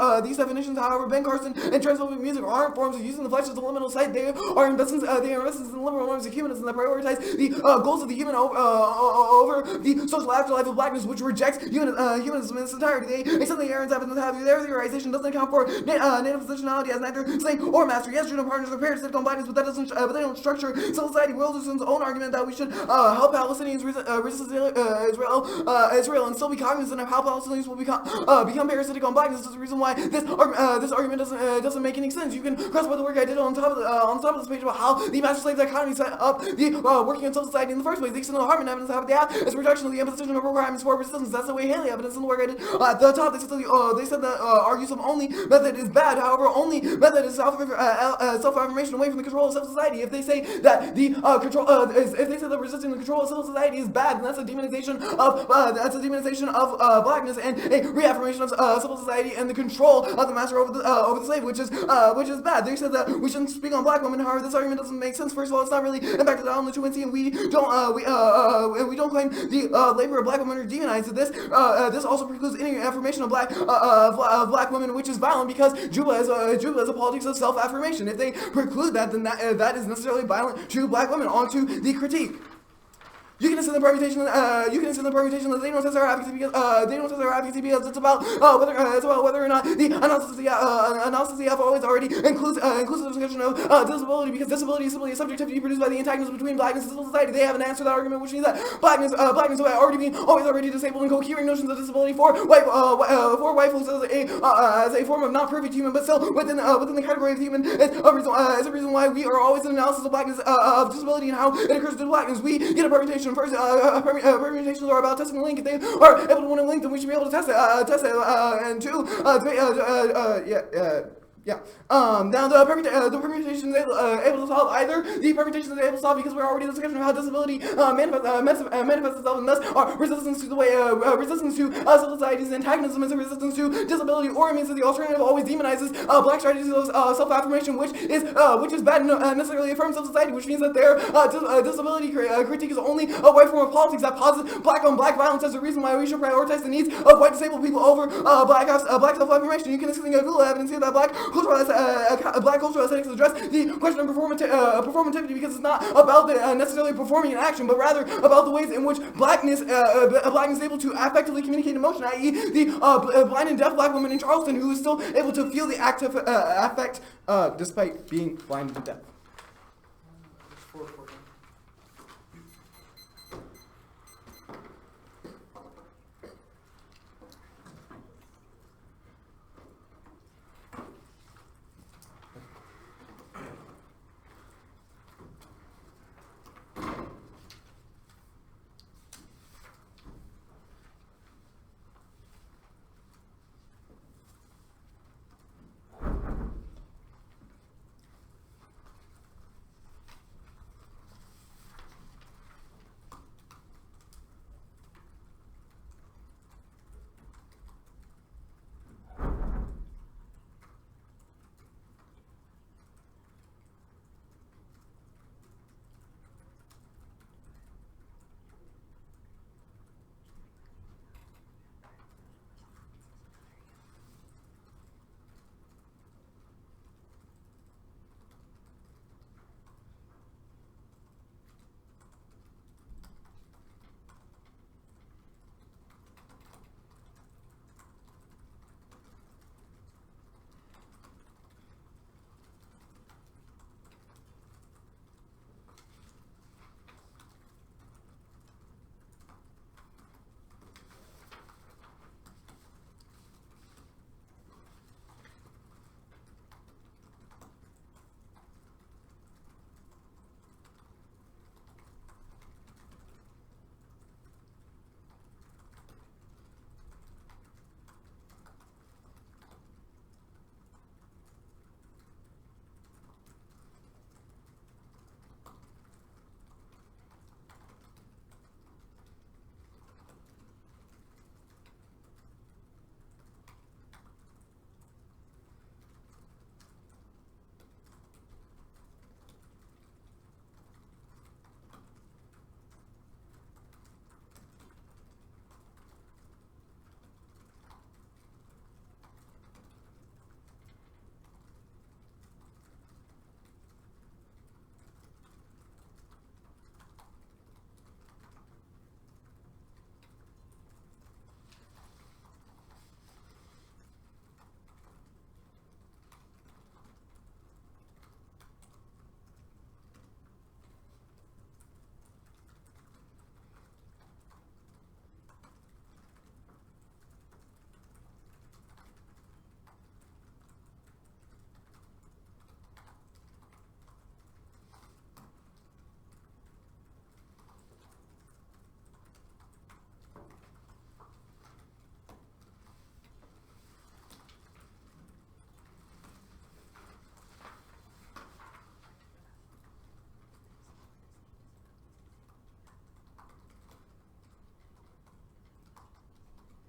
Speaker 1: However, Ben Carson and transphobic music aren't forms of using the flesh as a liminal site. They are investments in liberal norms of humanism that prioritize the goals of the human over the social afterlife of blackness, which rejects humanism in its entirety. They accept the errands happen to have their theorization doesn't account for native positionality as neither slave or master. Yes, Juno partners are parasitic on blackness, but that doesn't. But they don't structure civil society. Wilderson's own argument that we should help Palestinians resist Israel and still be cognizant of how Palestinians will become parasitic on blackness is the reason why this argument doesn't make any sense. You can cross by the work I did on top of this page about how the master slave dichotomy set up the working in civil society in the first place. The external Hartman evidence of the is reduction of the imposition of requirements for resistance. That's the way Haley evidence in the work I did at the top. They said that our use of only method is bad. However, only method is self-affirmation away from the control of civil society. If they say that the if they say that resisting the control of civil society is bad, then that's a demonization of blackness and a reaffirmation of civil society and the control of the master over the slave, which is bad. They said that we shouldn't speak on black women. However, this argument doesn't make sense. First of all, it's not really impacted on the truancy, and we don't claim the labor of black women are demonized. This also precludes any affirmation of black women, which is violent because Juba is a politics of self-affirmation. If they preclude that, then that is necessarily violent to black women. On to the critique. You can assume the permutation. That they don't test our advocacy because it's about whether or not the analysis of always already includes discussion of disability, because disability is simply a subjectivity produced by the antagonism between blackness and civil society. They haven't answered that argument, which means that blackness already disabled and coherent notions of disability for white folks as a form of not perfect human, but still within the category of human is a reason why we are always in analysis of blackness of disability and how it occurs to blackness. We get a permutation. First, permutations are about testing the link. If they are able to win a link, then we should be able to test it. And two, now the permutations able to solve either the permutations are able to solve because we're already in the discussion of how disability manifests itself, and thus our resistance to the way resistance to civil society's antagonism is a resistance to disability, or it means that the alternative always demonizes black strategies of self-affirmation, which is bad and necessarily affirms civil society, which means that their disability critique is only a white form of politics that posits black on black violence as the reason why we should prioritize the needs of white disabled people over black self-affirmation. You can see Google evidence here that black cultural aesthetics address the question of performativity because it's not about necessarily performing an action, but rather about the ways in which blackness is able to affectively communicate emotion, i.e. the blind and deaf black woman in Charleston who is still able to feel the active affect despite being blind and deaf.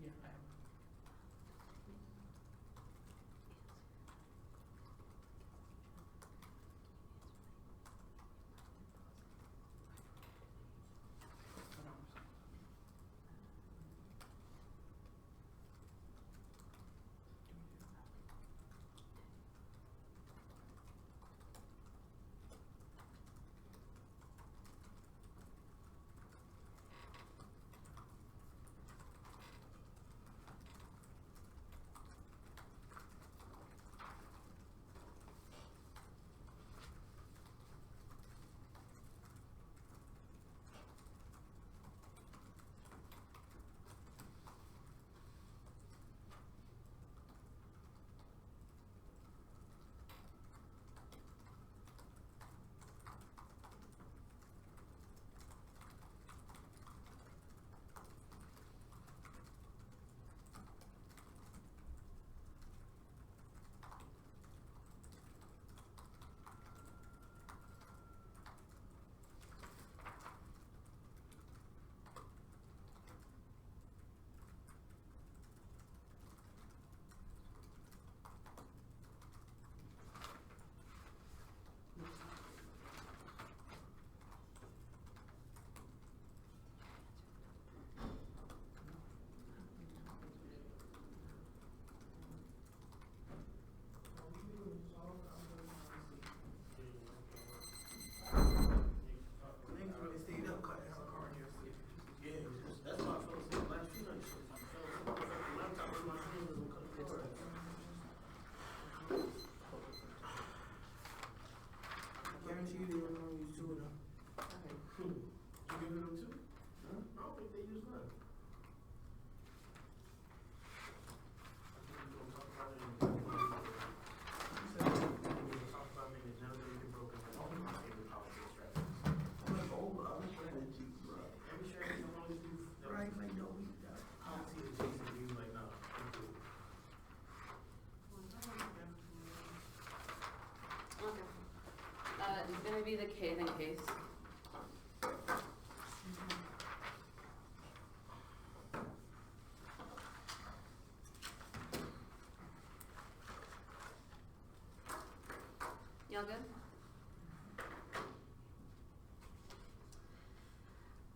Speaker 2: Yeah, I am.
Speaker 4: Niggas really stayed up, cut down car yesterday. Yeah, that's why I fell asleep last 2 nights. I fell asleep on the laptop with my fingers and cut the cord. I guarantee you they were gonna use 2 of them. You give them 2? Huh? I don't think they use none. I think we're gonna talk about it in the You said we're gonna talk about it in the generator get broken. All of my favorite politics strategies. I'm like, oh, other strategies, bro. Every strategy I'm always do. Right, like, no, we got policy adjacent views, like, nah, we do.
Speaker 3: Okay. It's gonna be the cave in case. Y'all good?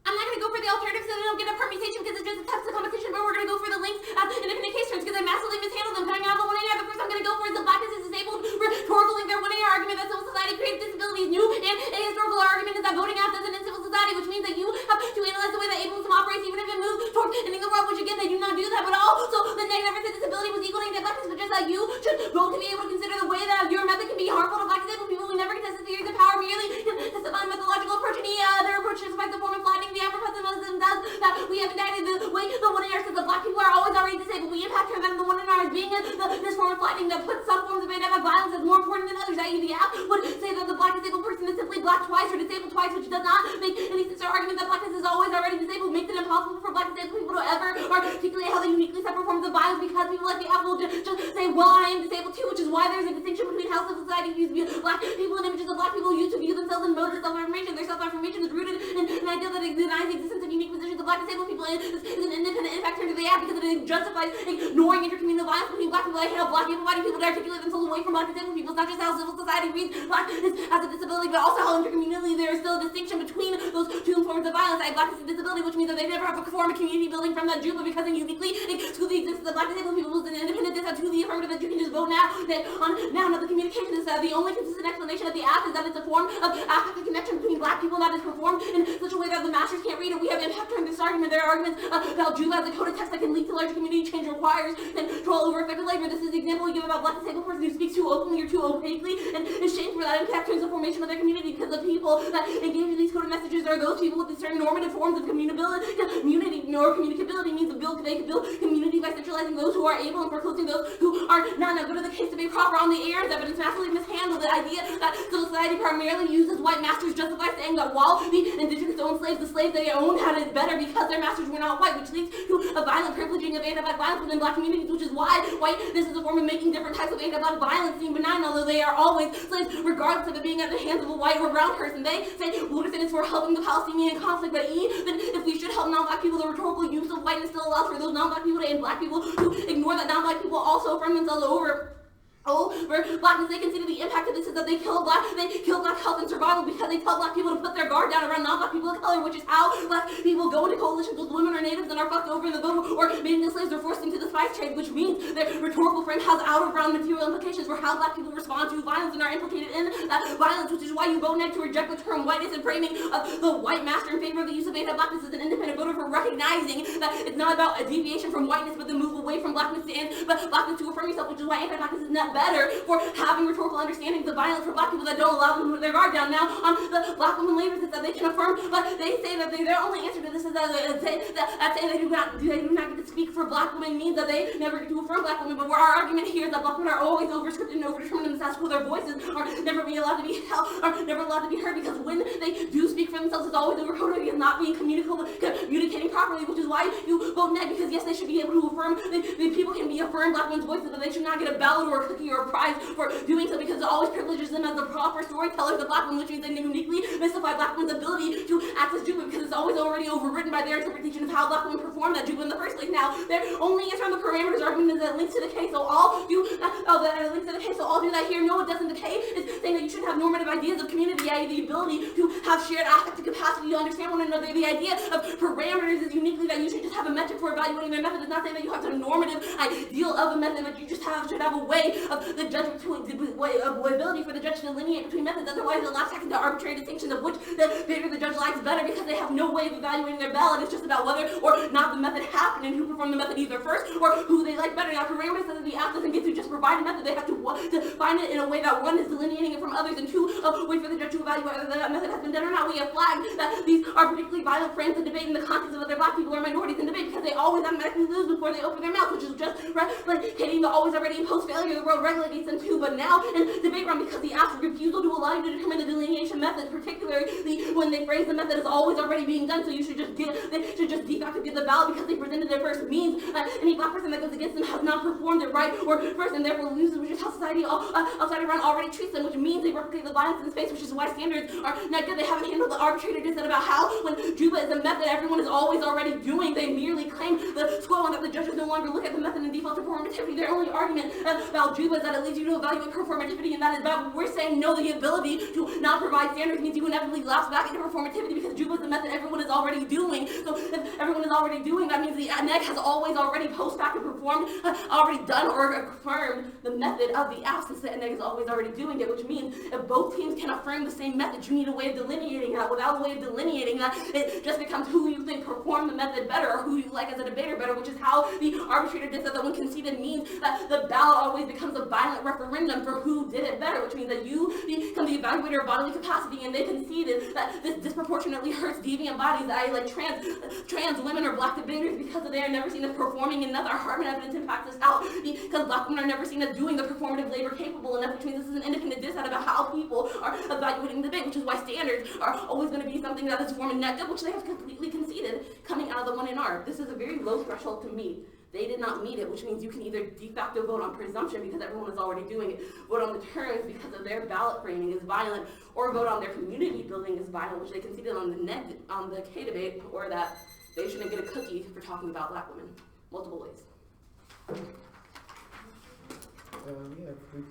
Speaker 6: I'm not gonna go for the alternative so they don't get a permutation because it's just a test of competition, but we're gonna go for the links independent case terms because I massively mishandled them. Cutting out the 1AR, the first I'm gonna go for is the blackness is disabled. Rhetorically, their 1AR argument that civil society created disability is new, and a historical argument is that voting out doesn't end civil society, which means that you have to analyze the way that ableism operates, even if it moves toward ending the world, which again, they do not do that, but also the negative versus disability was equaling that blackness, but just like you should vote to be able to consider the way that your method can be harmful to black disabled people. We never contested theories of power, merely testifying methodological approach, and their approach justifies the form of flattening the upper pessimism does that we have indicted the way the 1AR says that black people are always already disabled. We impact her than the 1AR as being this form of flattening that puts some forms of anti-black violence as more important than others. i.e. the app would say that the black disabled person is simply black twice or disabled twice, which does not make any sense. Our argument that blackness is always already disabled makes it impossible for black disabled people to ever articulate how they uniquely separate forms of violence because people like the app will just say, well, I am disabled too, which is why there's a distinction between how civil society views black people and images of black people used to view themselves in modes of self-affirmation. Their self-affirmation is rooted in an idea that it denies the existence of unique positions of black disabled people and is an independent impact to the app because it justifies ignoring intercommunal violence between black people. I hate how black able-bodied people to articulate themselves away from black disabled people. It's not just how civil society reads blackness as a disability, but also how intercommunally there is still a distinction between those two forms of violence. I have blackness and disability, which means that they never have to form a community building from that Juba because they uniquely exclude the existence of black disabled people. Is an independent diss to the affirmative that you can just vote now. That on now the communication is that the only consistent explanation of the app is that it's a form of affective connection between black people that is performed in such a way that the masters can't read it. We have impact during this argument. There are arguments about Juba as a coded text that can lead to larger community change requires control over effective labor. This is the example we give about black disabled person who speaks too openly or too opaquely and is shamed for that impact turns the formation of their community because the people that engage in these coded messages are those people with certain normative forms of community or communicability means they can build community by centralizing those who are able and foreclosing those who are not. Now go to the case to be proper on the air. Evidence massively mishandled the idea that civil society primarily uses white masters justify saying that while the indigenous owned slaves, the slaves they owned had it better because their masters were not white, which leads to a violent privileging of anti-black violence within black communities, which is why whiteness is a form of making different types of anti-black violence seem benign, although they are always slaves, regardless of it being at the hands of a white or brown person. They say, well, if it is for helping the Palestinian conflict, but even if we should help non-black people, the rhetorical use of whiteness still allows for those non-black people and black people to ignore that non-black people also affirm themselves over blackness. They consider the impact of this is that they kill black health and survival because they tell black people to put their guard down around non-black people of color, which is how black people go into coalitions with women or natives and are fucked over in the vote or made into slaves or forced into the spice trade, which means their rhetorical frame has out-of-ground material implications for how black people respond to violence and are implicated in that violence, which is why you vote neg to reject the term whiteness and framing of the white master in favor of the use of anti-blackness as an independent voter for recognizing that it's not about a deviation from whiteness but the move away from blackness but blackness to affirm yourself, which is why anti-blackness is not better for having rhetorical understandings of violence for black people that don't allow them to put their guard down. Now, on the black women labor is that they can affirm, but they say that their only answer to this is that saying they do not get to speak for black women means that they never get to affirm black women. But where our argument here is that black women are always over-scripted and over-determined in the status quo, their voices are never allowed to be held, are never allowed to be heard, because when they do speak for themselves, it's always over-coded as not being communicating properly, which is why you vote neg, because yes, they should be able to affirm, the people can be affirmed black women's voices, but they should not get a ballot or a cookie or a prize for doing so, because it always privileges them as the proper storytellers of black women, which means they uniquely mystify black women's ability to access Juba, because it's always already overwritten by their interpretation of how black women perform that Juba in the first place. Now, their only answer on the parameters argument is that it links to the case, so all do that here. No, it doesn't. The case is saying that you shouldn't have normative ideas of community, i.e. the ability to have shared affective capacity to understand one another. The idea of parameters is uniquely that you should just have a metric for evaluating their method. It's not saying that you have to have a normative ideal of a method, but you just should have a way of the judge ability for the judge to delineate between methods. Otherwise, the last second to arbitrary distinctions of which the judge likes better, because they have no way of evaluating their ballot. It's just about whether or not the method happened and who performed the method either first or who they like better. Now, parameters says that the app doesn't get to just provide a method. They have to find it in a way that one is delineating it from others, and two, wait for the judge to evaluate whether that method has been done or not. We have flagged that these are particularly violent frames of debate in the context of whether black people or minorities in debate, because they always automatically lose before they open their mouth, which is just replicating the always already imposed failure the world regulates them to. But now in debate round, because the app's refusal to allow you to determine the delineation method, particularly when they phrase the method as always already being done, so you should just de facto get the ballot because they presented their first means that any black person that goes against them has not performed it right or first, and therefore loses, which is how society outside around already treats them, which means they replicate the violence in space, which is why standards are not good. They haven't handled the arbitrariness about how when Juba is a method everyone is always already doing, they merely claim the squirrel and that the judges no longer look at the method and default to performativity. Their only argument about Juba is that it leads you to evaluate performativity, and that is bad. We're saying no, the ability to not provide standards means you inevitably lapse back into performativity, because Juba is the method everyone is already doing. So if everyone is already doing, that means the neg has always already post-facto performed, already done or affirmed the method of the app, since the neg is always already doing it, which means if both teams can affirm the same method, you need a way of delineating that. Without a way of delineating that, it just becomes who you think performed the method better or who you like as a debater better, which is how the arbitrator did that when conceded means that the ballot always becomes a violent referendum for who did it better, which means that you become the evaluator of bodily capacity, and they conceded that this disproportionately hurts deviant bodies, i.e. like trans women or black debaters, because they are never seen as performing enough. Our Harvard evidence impacts us out because black women are never seen as doing the performative labor capable enough, which means this is an independent dissent about how people are evaluating the debate, which is why standards are always going to be something that is formed negative, which they have completely conceded coming out of the 1NR. This is a very low threshold to meet. They did not meet it, which means you can either de facto vote on presumption because everyone is already doing it, vote on the terms because of their ballot framing is violent, or vote on their community building is violent, which they conceded on the K debate, or that they shouldn't get a cookie for talking about black women. Multiple ways.
Speaker 1: Yeah, 352.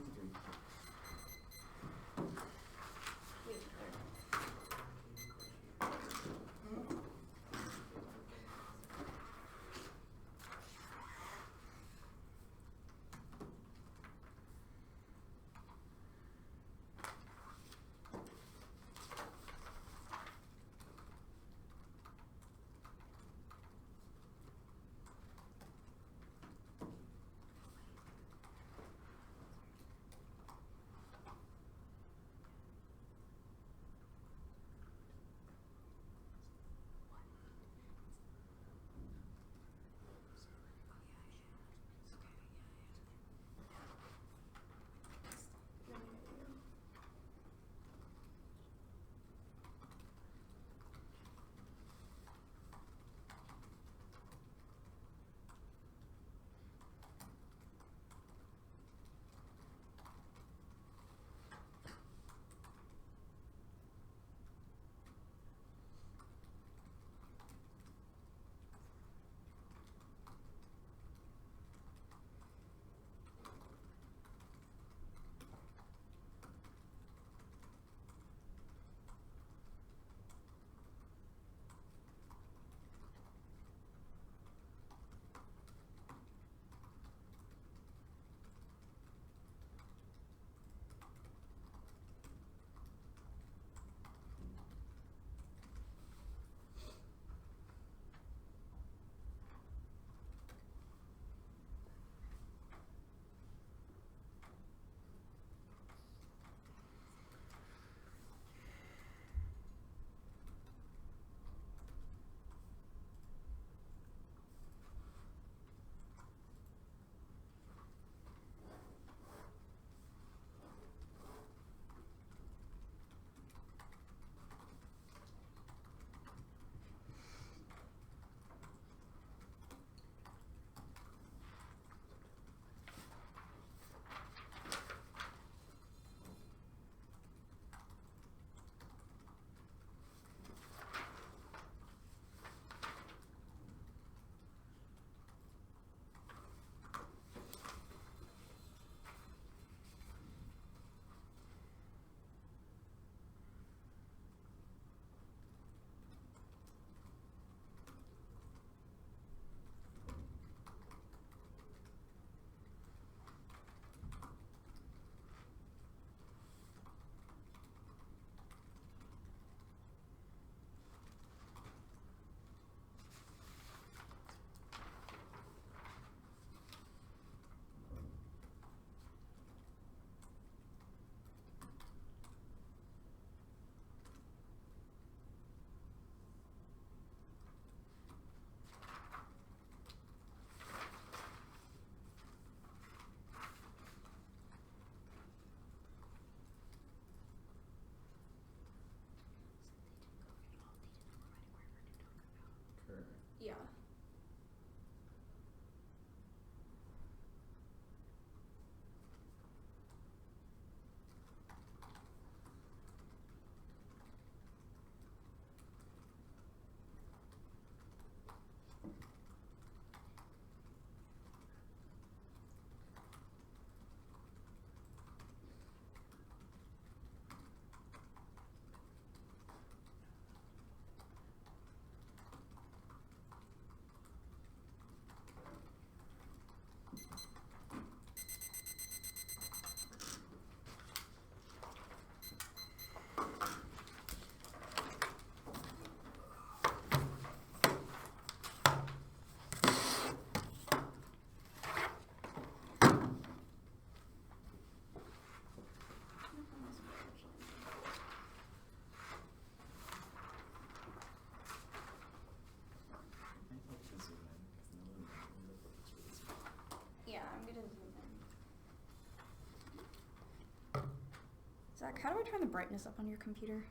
Speaker 6: turn the brightness up on your computer?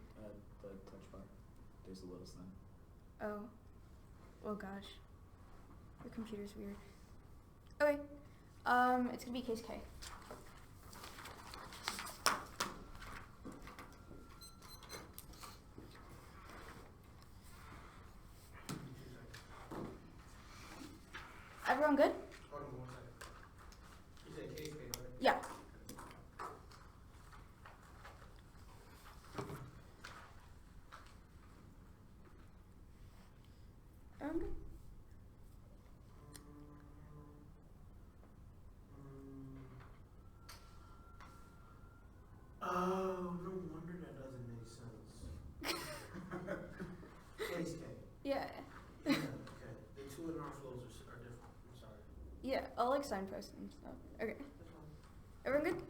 Speaker 1: The touch bar. There's a little sign.
Speaker 6: Oh. Oh gosh. Your computer's weird. Okay. It's gonna be case K. Everyone good?
Speaker 4: Hold on 1 second. You said case K, right?
Speaker 6: Yeah. Everyone good?
Speaker 4: Oh, no wonder that doesn't make sense. Case K.
Speaker 6: Yeah.
Speaker 4: Yeah, okay. The two and R flows are different. I'm sorry.
Speaker 6: Yeah, I'll like signpost and stuff. Okay.
Speaker 4: That's fine.
Speaker 6: Everyone good?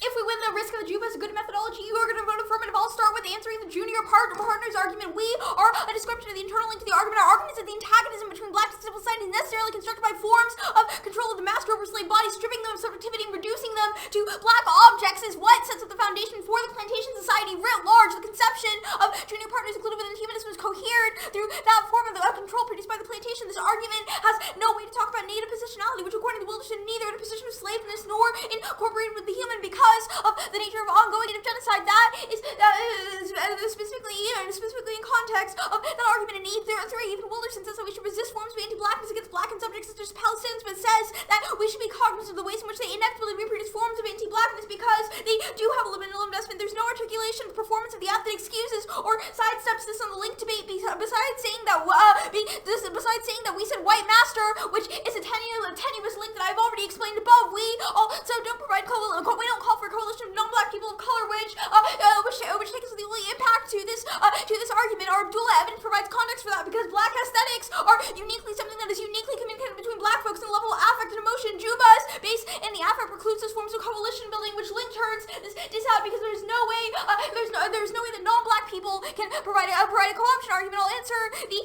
Speaker 6: If we win the risk of the Juba is a good methodology, you are going to vote affirmative. I'll start with answering the junior partner's argument. We are a description of the internal link to the argument. Our argument is that the antagonism between black and civil society is necessarily constructed by forms of control of the master over slave bodies, stripping them of subjectivity and reducing them to black objects is what sets up the foundation for the plantation society writ large. The conception of junior partners included within humanism is cohered through that form of the control produced by the plantation. This argument has no way to talk about native positionality, which according to Wilderson, neither in a position of slaveness nor incorporated with the human because of the nature of ongoing native genocide. That is specifically in context of that argument in E3. Even Wilderson says that we should resist forms of anti-blackness against black and subjects such as Palestinians, but says that we should be cognizant of the ways in which they inevitably reproduce forms of anti-blackness because they do have a liminal investment. There's no articulation of the performance of the act that excuses or sidesteps this on the link debate. Besides saying that we said white master, which is a tenuous link that I've already explained above. We also don't provide we don't call for a coalition of non-black people of color, which takes the only impact to this argument. Our Abdullah evidence provides context for that because black aesthetics are uniquely something that is uniquely communicated between black folks and the level of affect and emotion. Juba's base in the affect precludes those forms of coalition building, which link turns this out because there's no way that non-black people can provide a co-option argument. I'll answer the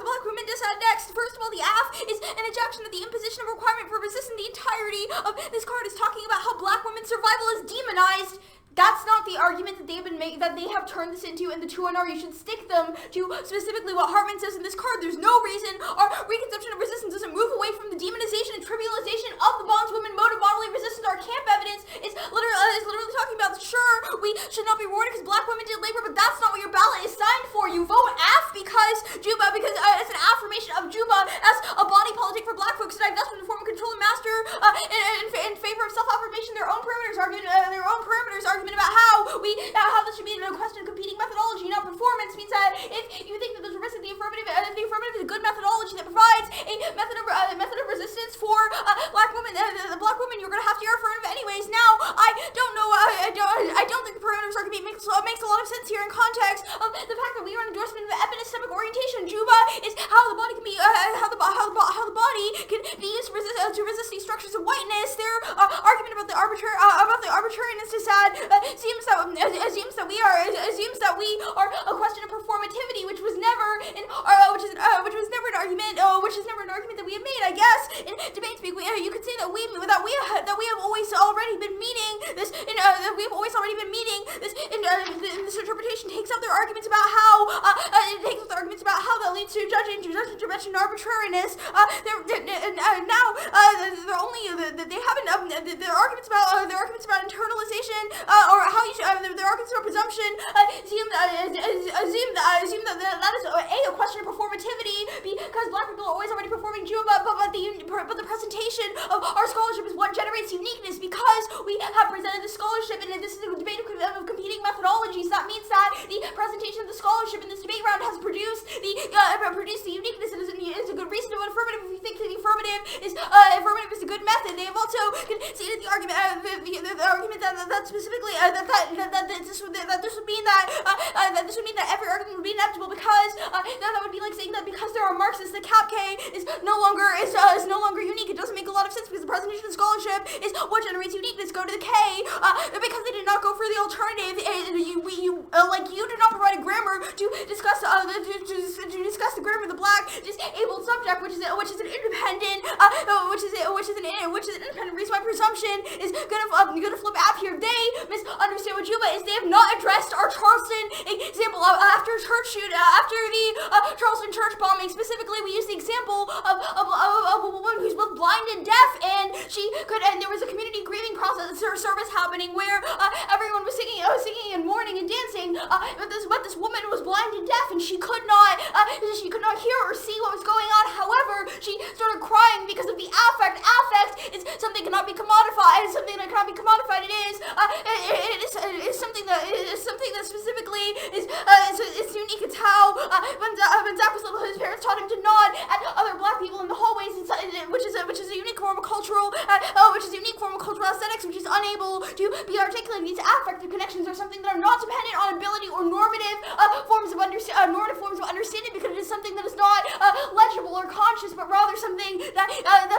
Speaker 6: black women dissad next. First of all, the AF is an objection that the imposition of requirement for resisting the entirety of this card is talking about how black women's survival is demonized. That's not the argument that that they have turned this into in the 2NR. You should stick them to specifically what Hartman says in this card. There's no reason our reconception of resistance doesn't move away from the demonization and trivialization of the bondswoman mode of bodily resistance. Our camp evidence is literally talking about, sure, we should not be rewarded because black women did labor, but that's not what your ballot is signed for. You vote AF because it's an affirmation of Juba as a body politic for black folks, and divestment in the form of control and master in favor of self-affirmation. Their own parameters argument about how this should be a question of competing methodology, not performance, means that if you think that there's a risk that the affirmative is a good methodology that provides a method of resistance for black women, the black woman, you're gonna have to hear affirmative anyways. Now, I don't think the parameters argument makes a lot of sense here in context of the fact that we are an endorsement of epistemic orientation. Juba is how the body can be how the body can be used to resist these structures of whiteness. Their argument about the arbitrariness is sad. Assumes that we are a question of performativity, which was never an argument that we have made. I guess in debate speak, you could say that we have always already been meeting this. This interpretation takes up their arguments about how that leads to judging intervention and arbitrariness. Their arguments about internalization or how you should, their arguments about presumption assume that is a question of performativity because black people are always already performing Juba, but the presentation of our scholarship is what generates uniqueness because we have presented the scholarship, and this is a debate of competing methodologies. That means that the presentation of the scholarship in this debate round has produced the uniqueness, and is a good reason to vote affirmative if you think that the affirmative is a good method. They have also conceded the argument that specifically that this would mean that every argument would be inevitable because that would be like saying that because there are Marxists, the cap K is no longer unique. It doesn't make a lot of sense because the presentation of scholarship is what generates uniqueness. Go to the K because they did not go for the alternative. You do not provide a grammar to discuss the grammar of the black disabled subject, which is an independent, which is an independent reason why presumption is gonna flip out here. They misunderstand what Juba is. They have not addressed our Charleston example after the Charleston church bombing. Specifically, we used the example of a woman who's both blind and deaf, and there was a community grieving process service happening where everyone was singing and mourning and dancing. But this woman was blind and deaf, and she could not hear or see what was going on. However, she started crying because of the affect. Affect is something that cannot be commodified. It's something that cannot be commodified. It is something that specifically is unique. It's how when Zach was little, his parents taught him to nod at other black people in the hallways, which is a unique form of cultural aesthetics, which is unable to be articulated. These affective connections are something that are not dependent on ability or normative forms of understanding, because it is something that is not legible or conscious, but rather something that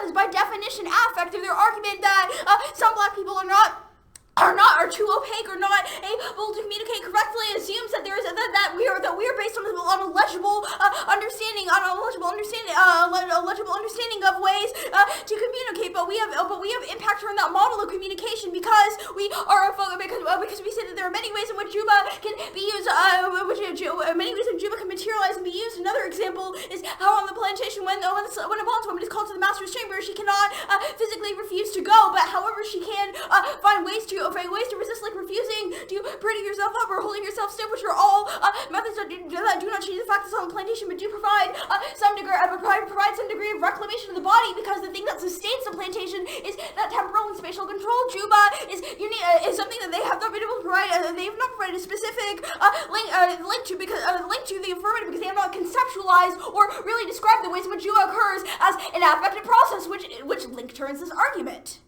Speaker 6: is by definition affective. Their argument that some black people are too opaque or not able to communicate correctly assumes that we are based on a legible understanding of ways to communicate. But we have impact on that model of communication because we say that there are many ways in which Juba can be used, many ways in Juba can materialize and be used. Another example is how on the plantation when a bondswoman is called to the master's chamber, she cannot physically refuse to go, but however she can find ways to resist, like refusing to pretty yourself up or holding yourself stiff, which are all methods that do not change the fact that on the plantation, but do provide some degree of reclamation of the body, because the thing that sustains the plantation is that temporal and spatial control. Juba is something that they have not been able to provide. They have not provided a specific link to the affirmative, because they have not conceptualized or really described the ways in which Juba occurs as an affective process, which link turns this argument.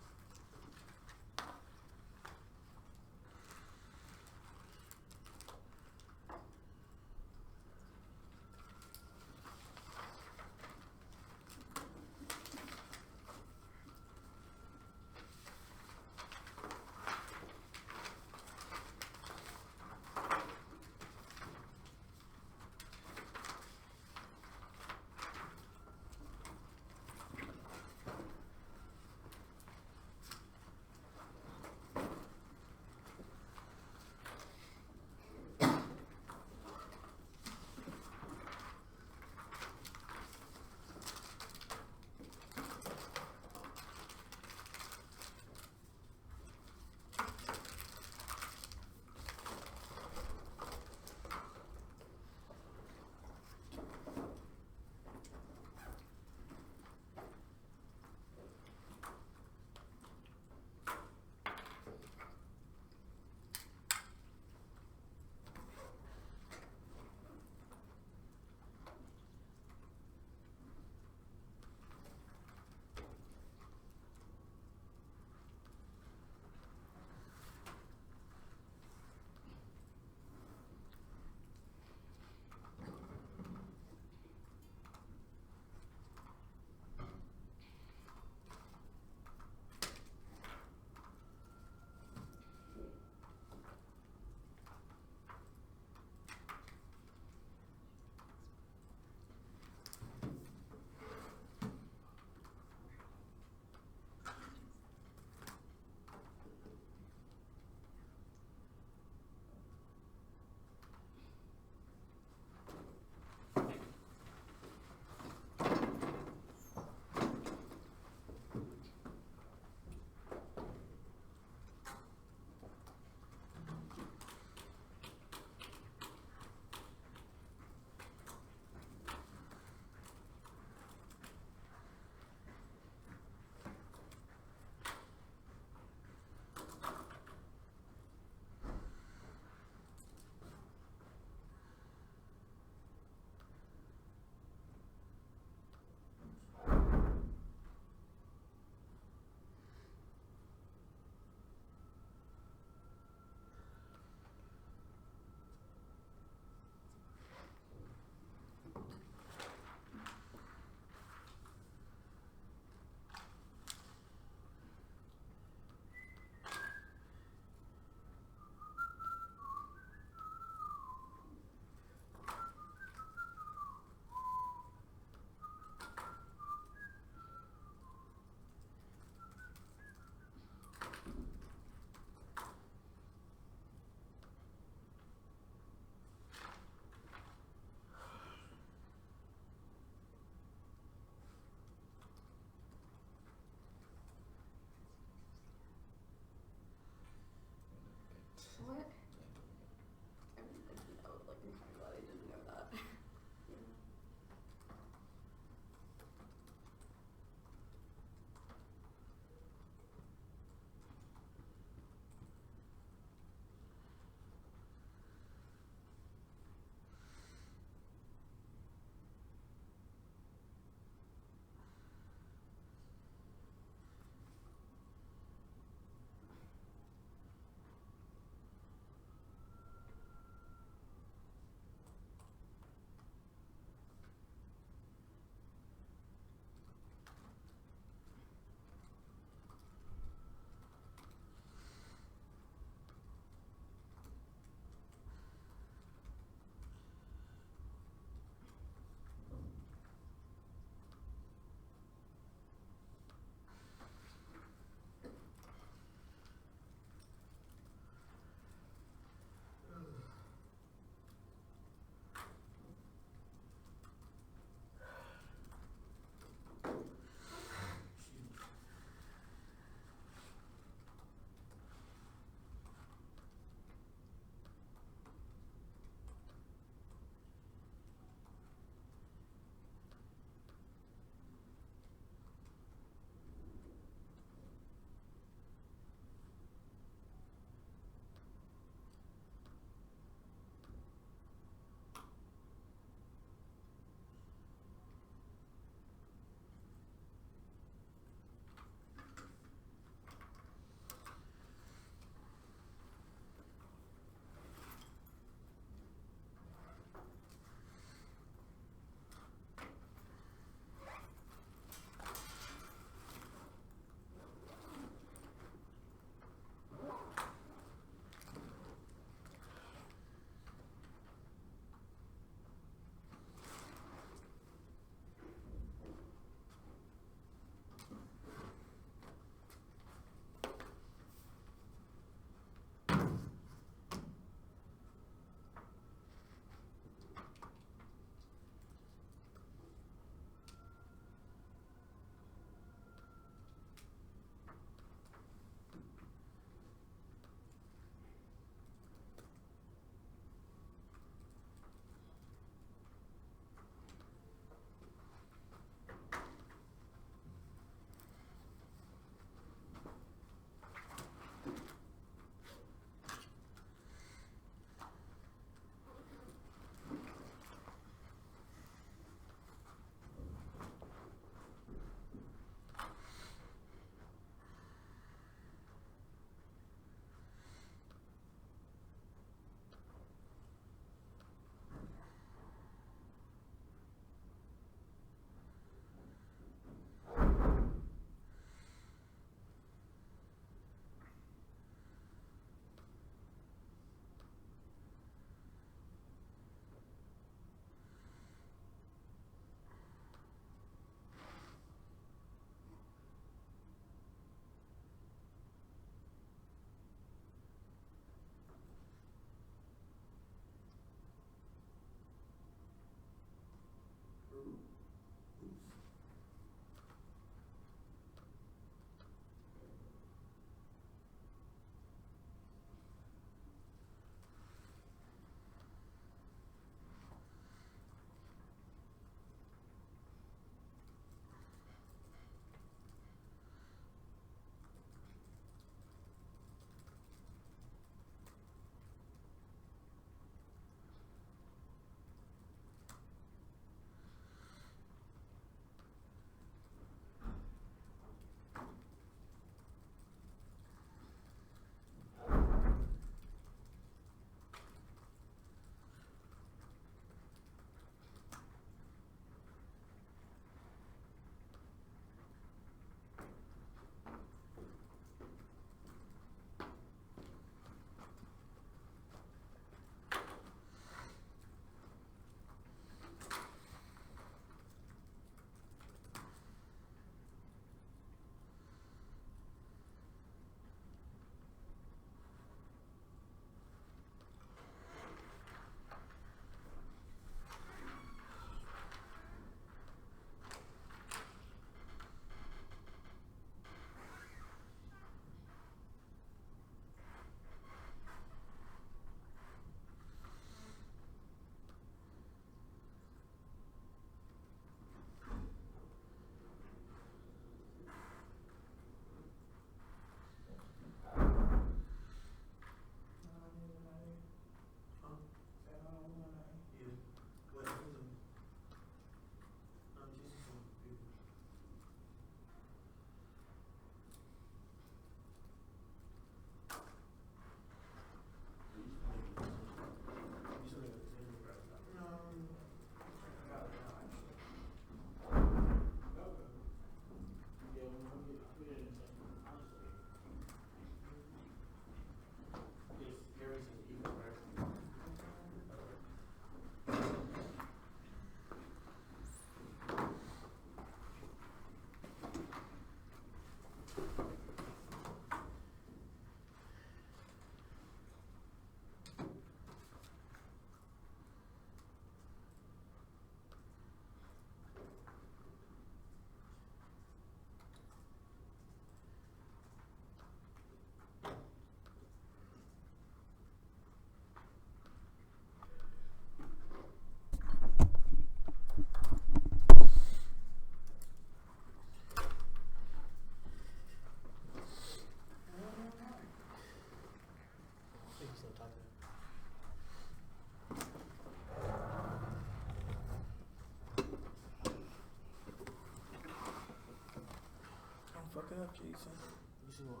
Speaker 9: see what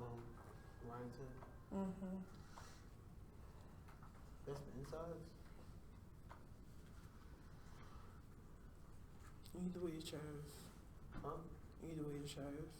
Speaker 9: Ryan said?
Speaker 6: Mm-hmm.
Speaker 9: That's the insides.
Speaker 10: Either way you chose.
Speaker 9: Huh?
Speaker 10: Either way you chose.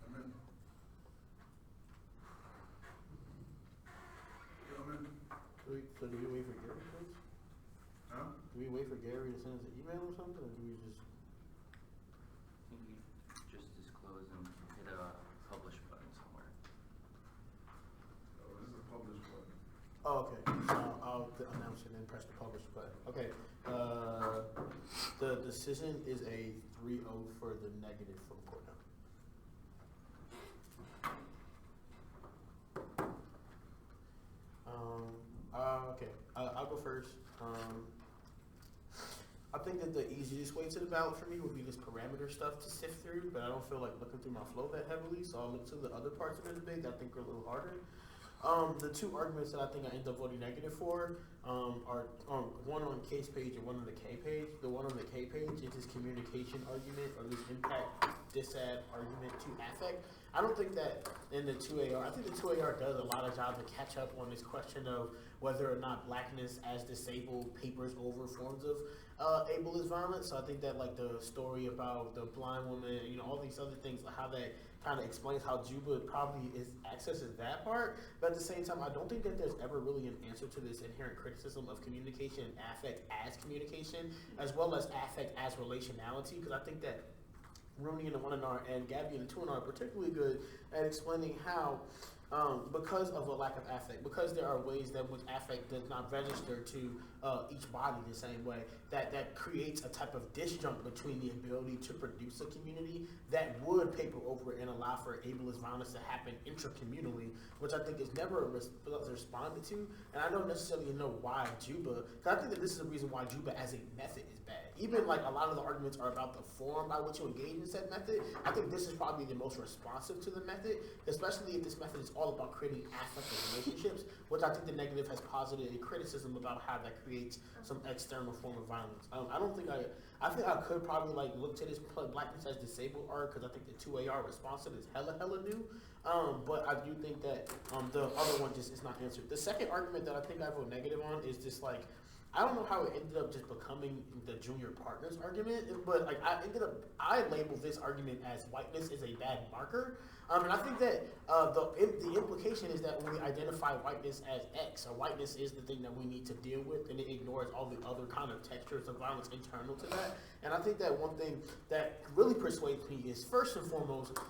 Speaker 7: Come in. Come in.
Speaker 9: So do we wait for Gary, please?
Speaker 7: Huh?
Speaker 9: Do we wait for Gary to send us an email or something, or do we just?
Speaker 11: I think you just disclose and hit a publish button somewhere.
Speaker 7: Oh, this is a published one.
Speaker 9: Oh, okay. I'll announce it and press the publish button. Okay. The decision is a 3-0 for the negative from Cornell. Okay. I'll go first. I think that the easiest way to the ballot for me would be this parameter stuff to sift through, but I don't feel like looking through my flow that heavily, so I'll look to the other parts of the debate that I think are a little harder. The two arguments that I think I end up voting negative for are one on case page and one on the K page. The one on the K page is this communication argument or this impact disad argument to affect. I don't think that in the 2AR, I think the 2AR does a lot of job to catch up on this question of whether or not blackness as disabled papers over forms of ableist violence. So I think that like the story about the blind woman, you know, all these other things, how that kind of explains how Juba probably accesses that part. But at the same time, I don't think that there's ever really an answer to this inherent criticism of communication and affect as communication, as well as affect as relationality, because I think that Rooney in the 1NR and Gabby in the 2NR are particularly good at explaining how because of a lack of affect, because there are ways that which affect does not register to each body the same way, that creates a type of disjunct between the ability to produce a community that would paper over and allow for ableist violence to happen intracommunally, which I think is never responded to. And I don't necessarily know why Juba, because I think that this is the reason why Juba as a method is bad. Even like a lot of the arguments are about the form by which you engage in said method. I think this is probably the most responsive to the method, especially if this method is all about creating affective relationships, which I think the negative has posited a criticism about how that creates some external form of violence. I think I could probably like look to this blackness as disabled art, because I think the 2AR response to it is hella new. But I do think that the other one just is not answered. The second argument that I think I vote negative on is just like, I don't know how it ended up just becoming the junior partners argument, but like I labeled this argument as whiteness is a bad marker. And I think that the implication is that when we identify whiteness as X, or whiteness is the thing that we need to deal with, and it ignores all the other kind of textures of violence internal to that. And I think that one thing that really persuades me is, first and foremost,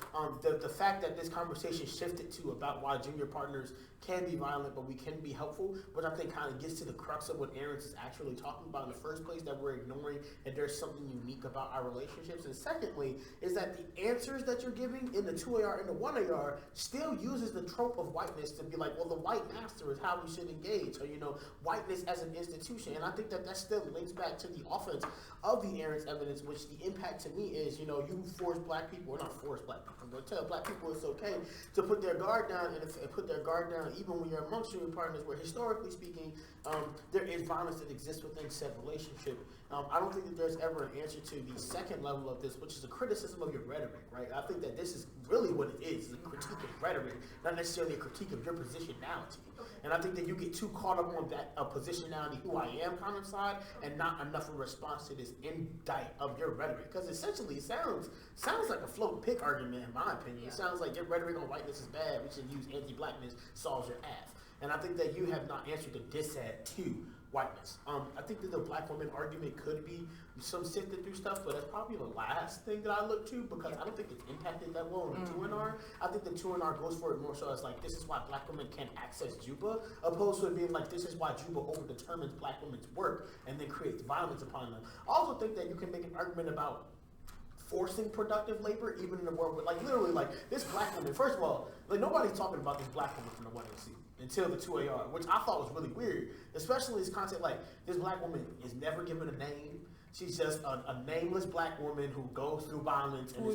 Speaker 9: the fact that this conversation shifted to about why junior partners can be violent, but we can be helpful, which I think kind of gets to the crux of what Aaron's is actually talking about in the first place, that we're ignoring, and there's something unique about our relationships. And secondly, is that the answers that you're giving in the 2AR and the 1AR still uses the trope of whiteness to be like, well, the white master is how we should engage, or, you know, whiteness as an institution. And I think that still links back to the offense of the Aaron's evidence, which the impact to me is, you know, you force black people, or not force black people, but tell black people it's okay to put their guard down, and put their guard down even when you're amongst your partners, where historically speaking, there is violence arguments that exist within said relationship. I don't think that there's ever an answer to the second level of this, which is a criticism of your rhetoric, right? I think that this is really what it is, a critique of rhetoric, not necessarily a critique of your positionality. And I think that you get too caught up on that positionality, who I am kind of side, and not enough of a response to this indict of your rhetoric. Because essentially it sounds like a float pick argument in my opinion. It sounds like your rhetoric on whiteness is bad, we should use anti-blackness, solves your ass. And I think that you have not answered the dissad to whiteness. I think that the black woman argument could be some sifted through stuff, but that's probably the last thing that I look to, because I don't think it's impacted that well in the 2NR. I think the 2NR goes for it more so as like, this is why black women can't access Juba, opposed to it being like, this is why Juba overdetermines black women's work and then creates violence upon them. I also think that you can make an argument about forcing productive labor, even in a world with, like, literally, like, this black woman, first of all, like, nobody's talking about this black woman from the 1AC until the 2AR, which I thought was really weird, especially this concept, like, this black woman is never given a name. She's just a nameless black woman who goes through violence and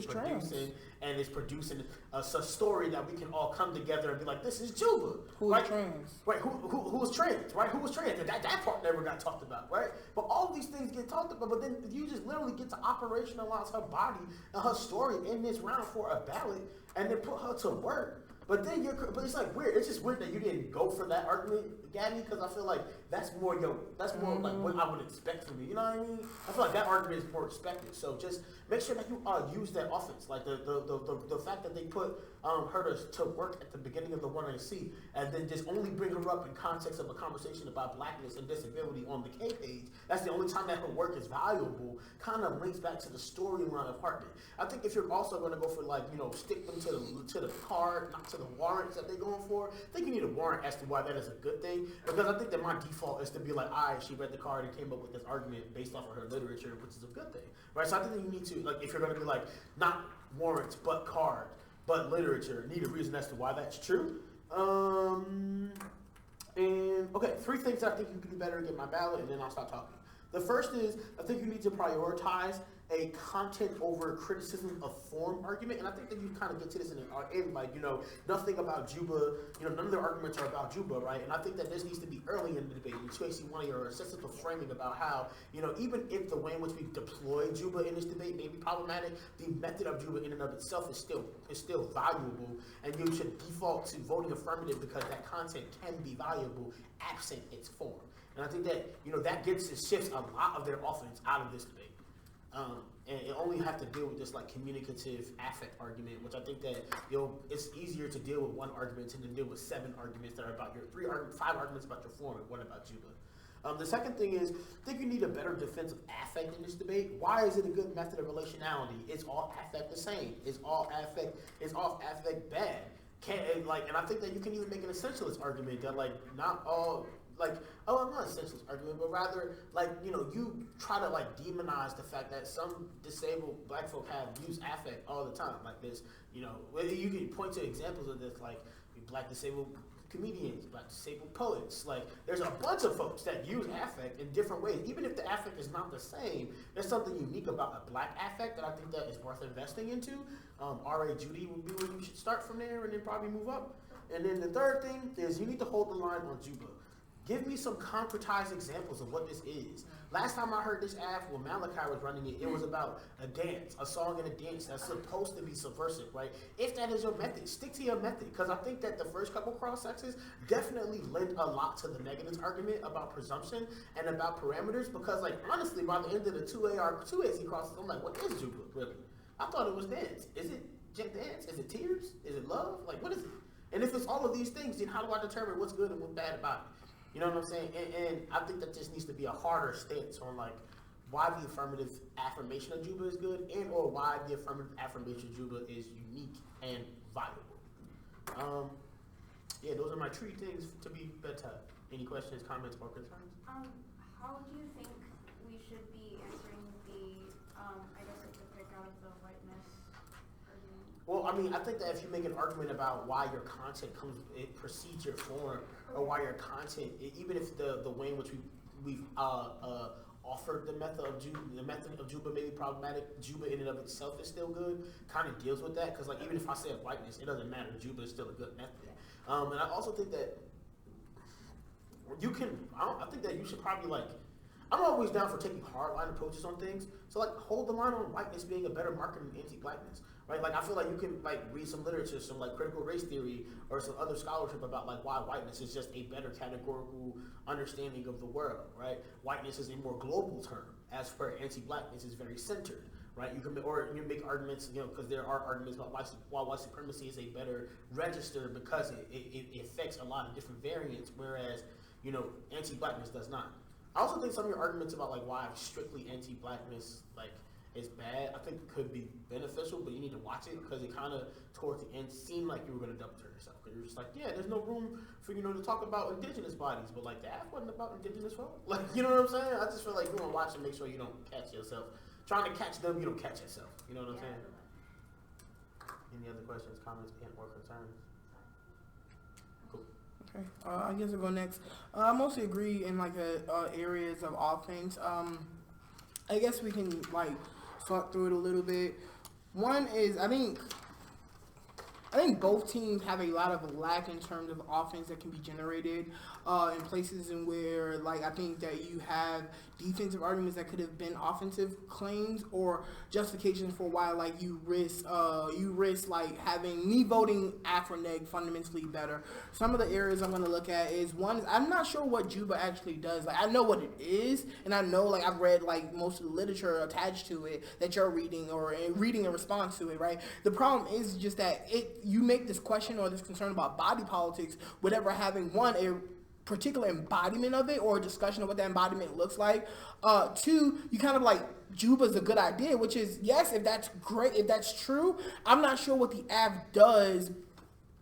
Speaker 9: is producing a story that we can all come together and be like, this is Juba.
Speaker 10: Who
Speaker 9: right?
Speaker 10: is trans?
Speaker 9: Right, who was trans, right? Who was trans? And that part never got talked about, right? But all these things get talked about, but then you just literally get to operationalize her body and her story in this round for a ballot and then put her to work. But then but it's like weird. It's just weird that you didn't go for that argument, Gabby, because I feel like that's more like what I would expect from you. You know what I mean? I feel like that argument is more expected. So just make sure that you use that offense, like the fact that they put her to work at the beginning of the 1AC, and then just only bring her up in context of a conversation about blackness and disability on the K page. That's the only time that her work is valuable. Kind of links back to the storyline of Hartman. I think if you're also going to go for, like, you know, stick them to the card, not to the warrants that they're going for, I think you need a warrant as to why that is a good thing. Because I think that my default is to be like, all right, she read the card and came up with this argument based off of her literature, which is a good thing, right? So I think that you need to, like, if you're going to be like, not warrants, but card, but literature, need a reason as to why that's true. And okay, 3 things I think you can do better to get my ballot, and then I'll stop talking. The first is, I think you need to prioritize a content over criticism of form argument, and I think that you kind of get to this in like, you know, nothing about Juba, you know, none of their arguments are about Juba, right? And I think that this needs to be early in the debate, especially one of your sensitive framing about how, you know, even if the way in which we deploy Juba in this debate may be problematic, the method of Juba in and of itself is still valuable, and you should default to voting affirmative because that content can be valuable absent its form. And I think that, you know, that shifts a lot of their offense out of this debate. And you only have to deal with this, like, communicative affect argument, which I think that, you know, it's easier to deal with one argument than to deal with 7 arguments that are about your 5 arguments about your form and 1 about Juba. The second thing is, I think you need a better defense of affect in this debate. Why is it a good method of relationality? Is all affect the same? Is all affect bad? And I think that you can even make an essentialist argument that, like, not all, like, I'm not a essentialist argument, but rather, like, you know, you try to, like, demonize the fact that some disabled black folk have used affect all the time, like this, you know, you can point to examples of this, like black disabled comedians, black disabled poets, like, there's a bunch of folks that use affect in different ways. Even if the affect is not the same, there's something unique about a black affect that I think that is worth investing into. R.A. Judy would be where you should start from there and then probably move up. And then the third thing is you need to hold the line on Juba. Give me some concretized examples of what this is. Last time I heard this app when Malachi was running it, it was about a dance, a song and a dance that's supposed to be subversive, right? If that is your method, stick to your method. Because I think that the first couple cross-sexes definitely lend a lot to the negatives argument about presumption and about parameters. Because, like, honestly, by the end of the 2AC crosses, I'm like, what is Juba, really? I thought it was dance. Is it dance? Is it tears? Is it love? Like, what is it? And if it's all of these things, then how do I determine what's good and what's bad about it? You know what I'm saying? And I think that this needs to be a harder stance on, like, why the affirmative affirmation of Juba is good and or why the affirmative affirmation of Juba is unique and valuable. Yeah, those are my 3 things to be better. Any questions, comments, or concerns?
Speaker 6: How do you think we should be answering the, I guess like the pick out of the whiteness argument?
Speaker 9: Well, I mean, I think that if you make an argument about why your content precedes your form, or why your content, even if the way in which we've offered the method of Juba may be problematic, Juba in and of itself is still good, kind of deals with that, because, like, even if I say whiteness, it doesn't matter, Juba is still a good method. And I also think that you can. I think that you should probably like. I'm always down for taking hardline approaches on things. So like hold the line on whiteness being a better marker than anti-blackness, right? Like I feel like you can like read some literature, some like critical race theory or some other scholarship about like why whiteness is just a better categorical understanding of the world, right? Whiteness is a more global term, as per anti-blackness is very centered, right? You can make arguments, you know, because there are arguments about why white supremacy is a better register because it affects a lot of different variants, whereas you know anti-blackness does not. I also think some of your arguments about like why strictly anti-blackness like is bad, I think could be beneficial, but you need to watch it because it kind of towards the end seemed like you were going to double turn yourself because you're just like, yeah, there's no room for to talk about indigenous bodies, but like the app wasn't about indigenous folk. Like, you know what I'm saying? I just feel like you want to watch and make sure you don't catch yourself trying to catch them. You don't catch yourself. You know what I'm saying? Any other questions, comments, or concerns?
Speaker 10: Okay, I guess I'll go next. I mostly agree in like the areas of all things. I guess we can like talk through it a little bit. One is I think both teams have a lot of lack in terms of offense that can be generated in places in where like I think that you have defensive arguments that could have been offensive claims or justifications for why like you risk like having me voting afro neg fundamentally better. Some of the areas I'm going to look at is one is I'm not sure what Juba actually does. Like I know what it is and I know like I've read like most of the literature attached to it that you're reading or reading in response to it, right? The problem is just that you make this question or this concern about body politics without having one a particular embodiment of it or a discussion of what that embodiment looks like. Two, you kind of like Juba's a good idea, which is yes, if that's great, if that's true, I'm not sure what the app does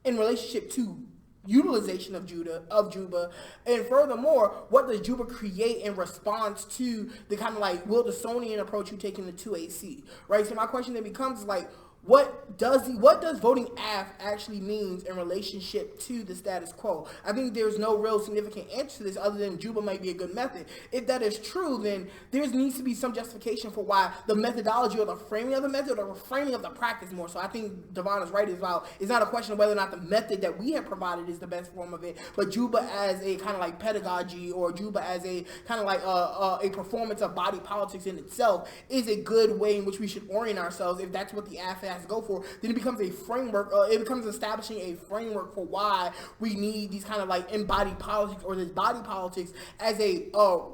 Speaker 10: in relationship to utilization of Juba, and furthermore, what does Juba create in response to the kind of like Wildersonian approach you take in the 2AC, right? So my question then becomes like, what does voting AF actually means in relationship to the status quo? I think there's no real significant answer to this other than Juba might be a good method. If that is true, then there needs to be some justification for why the methodology or the framing of the method or the framing of the practice more. So I think Devon is right as well. It's not a question of whether or not the method that we have provided is the best form of it, but Juba as a kind of like pedagogy or Juba as a kind of like a performance of body politics in itself is a good way in which we should orient ourselves. If that's what the AF has to go for, then it becomes a framework, it becomes establishing a framework for why we need these kind of like embodied politics or this body politics as a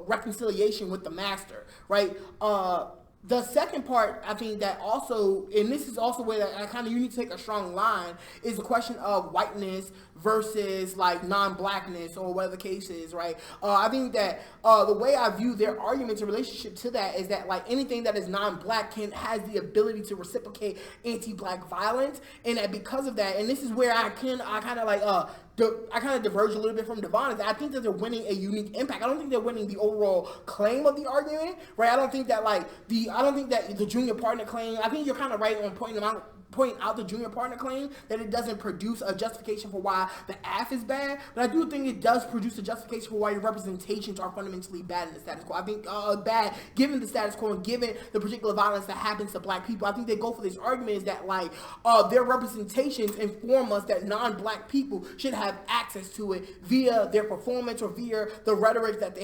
Speaker 10: reconciliation with the master, right? The second part, I think that also, and this is also where I kind of you need to take a strong line, is the question of whiteness versus like non-blackness or whatever the case is, right? I think that the way I view their arguments in relationship to that is that like anything that is non-black has the ability to reciprocate anti-black violence, and that because of that, and this is where I kind of diverge a little bit from Devon, is that I think that they're winning a unique impact. I don't think they're winning the overall claim of the argument, right? I don't think that the junior partner claim, I think you're kind of right on pointing out the junior partner claim, that it doesn't produce a justification for why the AF is bad, but I do think it does produce a justification for why your representations are fundamentally bad in the status quo. I think bad given the status quo and given the particular violence that happens to black people. I think they go for this argument is that like their representations inform us that non-black people should have access to it via their performance or via the rhetoric that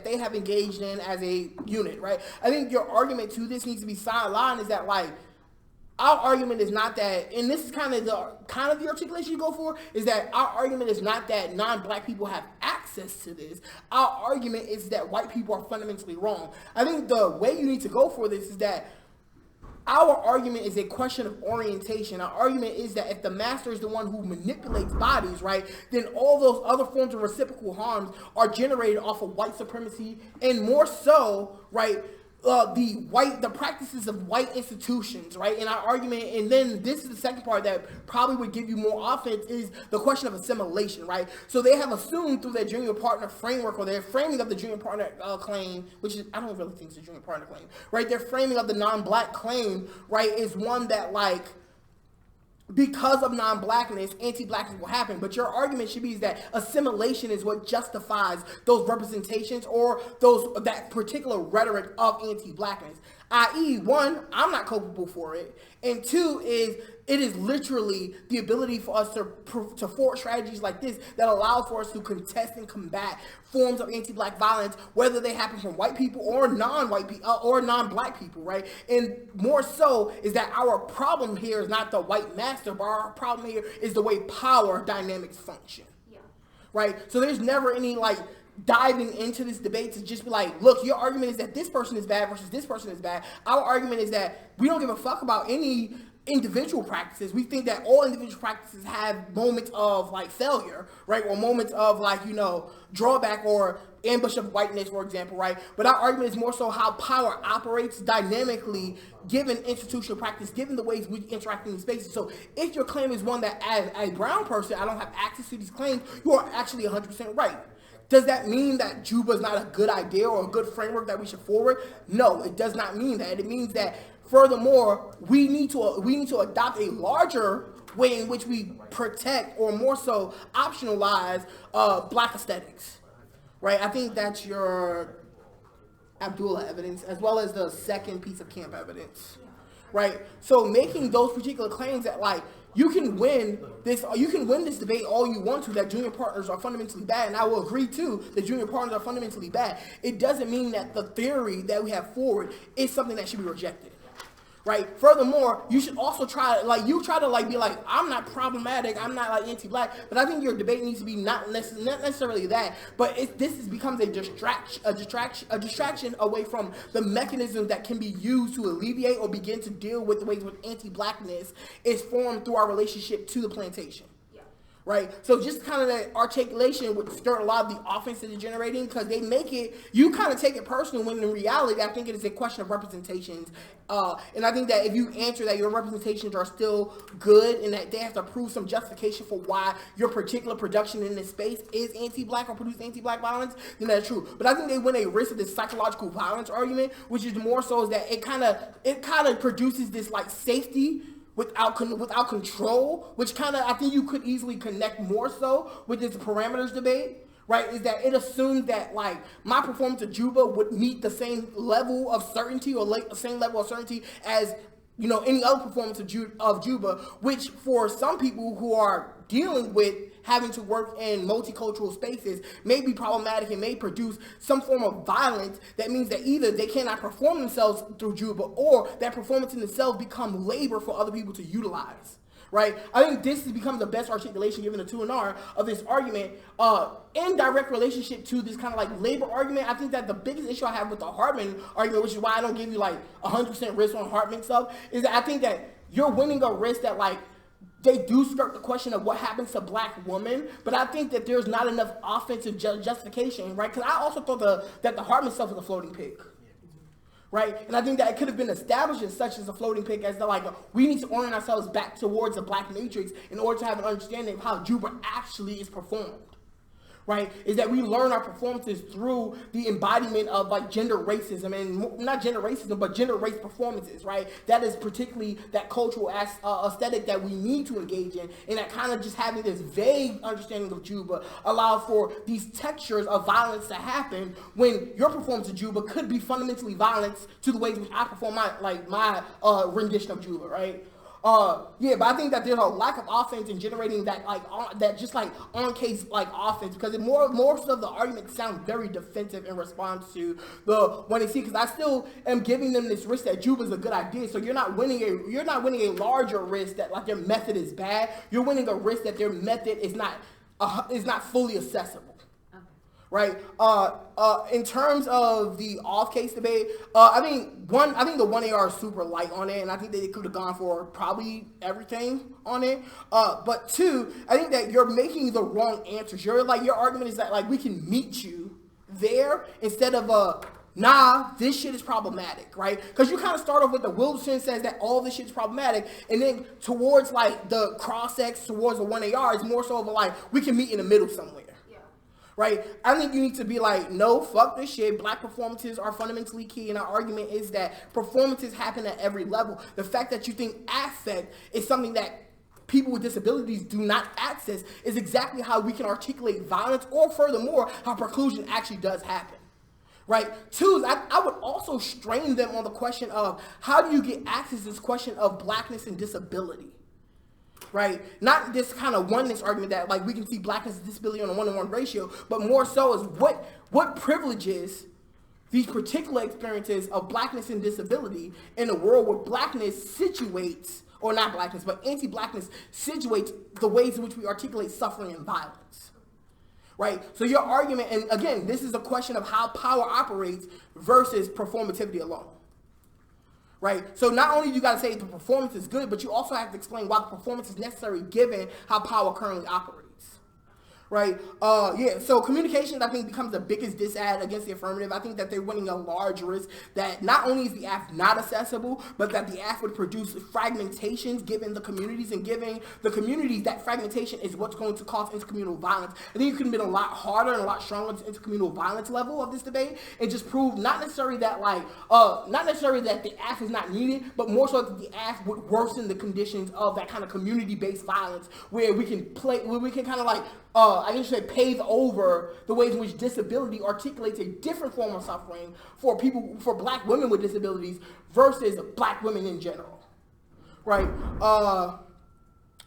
Speaker 10: they have engaged in as a unit, right? I think your argument to this needs to be sidelined is that like our argument is not that, and this is kind of the articulation you go for, is that our argument is not that non-black people have access to this. Our argument is that white people are fundamentally wrong. I think the way you need to go for this is that our argument is a question of orientation. Our argument is that if the master is the one who manipulates bodies, right, then all those other forms of reciprocal harms are generated off of white supremacy, and more so, right, the practices of white institutions, right? And our argument, and then this is the second part that probably would give you more offense, is the question of assimilation, right? So they have assumed through their junior partner framework or their framing of the junior partner claim, which is, I don't really think it's a junior partner claim, right? Their framing of the non-black claim, right, is one that like, because of non-blackness, anti-blackness will happen. But your argument should be is that assimilation is what justifies those representations or that particular rhetoric of anti-blackness. I.e., one, I'm not culpable for it, and two is it is literally the ability for us to forge strategies like this that allow for us to contest and combat forms of anti-black violence, whether they happen from white people or non-white people or non-black people, right? And more so is that our problem here is not the white master, but our problem here is the way power dynamics function, right? So there's never any like diving into this debate to just be like, look, your argument is that this person is bad versus this person is bad. Our argument is that we don't give a fuck about any individual practices. We think that all individual practices have moments of like failure, right? Or moments of like, you know, drawback or ambush of whiteness, for example, right? But our argument is more so how power operates dynamically given institutional practice, given the ways we interact in these spaces. So if your claim is one that as a brown person, I don't have access to these claims, you are actually 100% right. Does that mean that Juba is not a good idea or a good framework that we should forward? No, it does not mean that. It means that furthermore, we need to adopt a larger way in which we protect or more so optionalize black aesthetics, right? I think that's your Abdullah evidence as well as the second piece of camp evidence, right? So making those particular claims that like you can win this debate all you want to that junior partners are fundamentally bad, and I will agree too that junior partners are fundamentally bad. It doesn't mean that the theory that we have forward is something that should be rejected, right? Furthermore, you should also try to be like, I'm not problematic, I'm not like anti-black, but I think your debate needs to be not necessarily that, but this becomes a distraction away from the mechanism that can be used to alleviate or begin to deal with the ways in which anti-blackness is formed through our relationship to the plantation. Right, so just kind of that articulation would stir a lot of the offense that they're generating because they make it, you kind of take it personal when in reality I think it is a question of representations, and I think that if you answer that your representations are still good and that they have to prove some justification for why your particular production in this space is anti-black or produce anti-black violence, then that's true. But I think they win a risk of this psychological violence argument, which is more so is that it kind of produces this like safety without control, which kind of I think you could easily connect more so with this parameters debate, right? Is that it assumes that like my performance of Juba would meet the same level of certainty or the same level of certainty as, you know, any other performance of Juba, which for some people who are dealing with having to work in multicultural spaces may be problematic and may produce some form of violence that means that either they cannot perform themselves through Juba or that performance in itself become labor for other people to utilize, right? I think this becomes the best articulation given the 2NR of this argument in direct relationship to this kind of like labor argument. I think that the biggest issue I have with the Hartman argument, which is why I don't give you like 100% risk on Hartman stuff, is that I think that you're winning a risk that like they do skirt the question of what happens to black women, but I think that there's not enough offensive justification, right? Because I also thought that the Hartman stuff was a floating pick, right? And I think that it could have been established as such as a floating pick as the like, we need to orient ourselves back towards the black matrix in order to have an understanding of how Juba actually is performed. Right, is that we learn our performances through the embodiment of like gender racism and not gender racism, but gender race performances, right? That is particularly that cultural aesthetic that we need to engage in, and that kind of just having this vague understanding of Juba allow for these textures of violence to happen when your performance of Juba could be fundamentally violent to the ways in which I perform my rendition of Juba, right? Yeah, but I think that there's a lack of offense in generating that that just like on case like offense because more of the arguments sound very defensive in response to the when they see because I still am giving them this risk that Juba is a good idea. So you're not winning a larger risk that like their method is bad. You're winning a risk that their method is not fully accessible. Right. In terms of the off-case debate, I think the 1AR is super light on it, and I think that they could have gone for probably everything on it. But two, I think that you're making the wrong answers. Your argument is that like we can meet you there instead of nah, this shit is problematic, right? Because you kind of start off with the Wilson says that all this shit is problematic, and then towards like the cross-ex towards the 1AR is more so of a like we can meet in the middle somewhere. Right? I think you need to be like, no, fuck this shit. Black performances are fundamentally key. And our argument is that performances happen at every level. The fact that you think affect is something that people with disabilities do not access is exactly how we can articulate violence or furthermore, how preclusion actually does happen. right? Two, I would also strain them on the question of how do you get access to this question of blackness and disability, right? Not this kind of oneness argument that like we can see blackness and disability on a 1-to-1 ratio, but more so is what privileges these particular experiences of blackness and disability in a world where blackness situates, or not blackness, but anti-blackness situates the ways in which we articulate suffering and violence. Right? So your argument, and again, this is a question of how power operates versus performativity alone. Right? So not only do you got to say the performance is good, but you also have to explain why the performance is necessary given how power currently operates. Right? Yeah, so communications, I think, becomes the biggest disad against the affirmative. I think that they're winning a large risk that not only is the AF not accessible, but that the AF would produce fragmentations given the communities, and giving the communities that fragmentation is what's going to cause intercommunal violence. I think it could have been a lot harder and a lot stronger on the intercommunal violence level of this debate, and just prove not necessarily that the AF is not needed, but more so that the AF would worsen the conditions of that kind of community-based violence where we can kind of like I guess you say pave over the ways in which disability articulates a different form of suffering for black women with disabilities versus black women in general, right?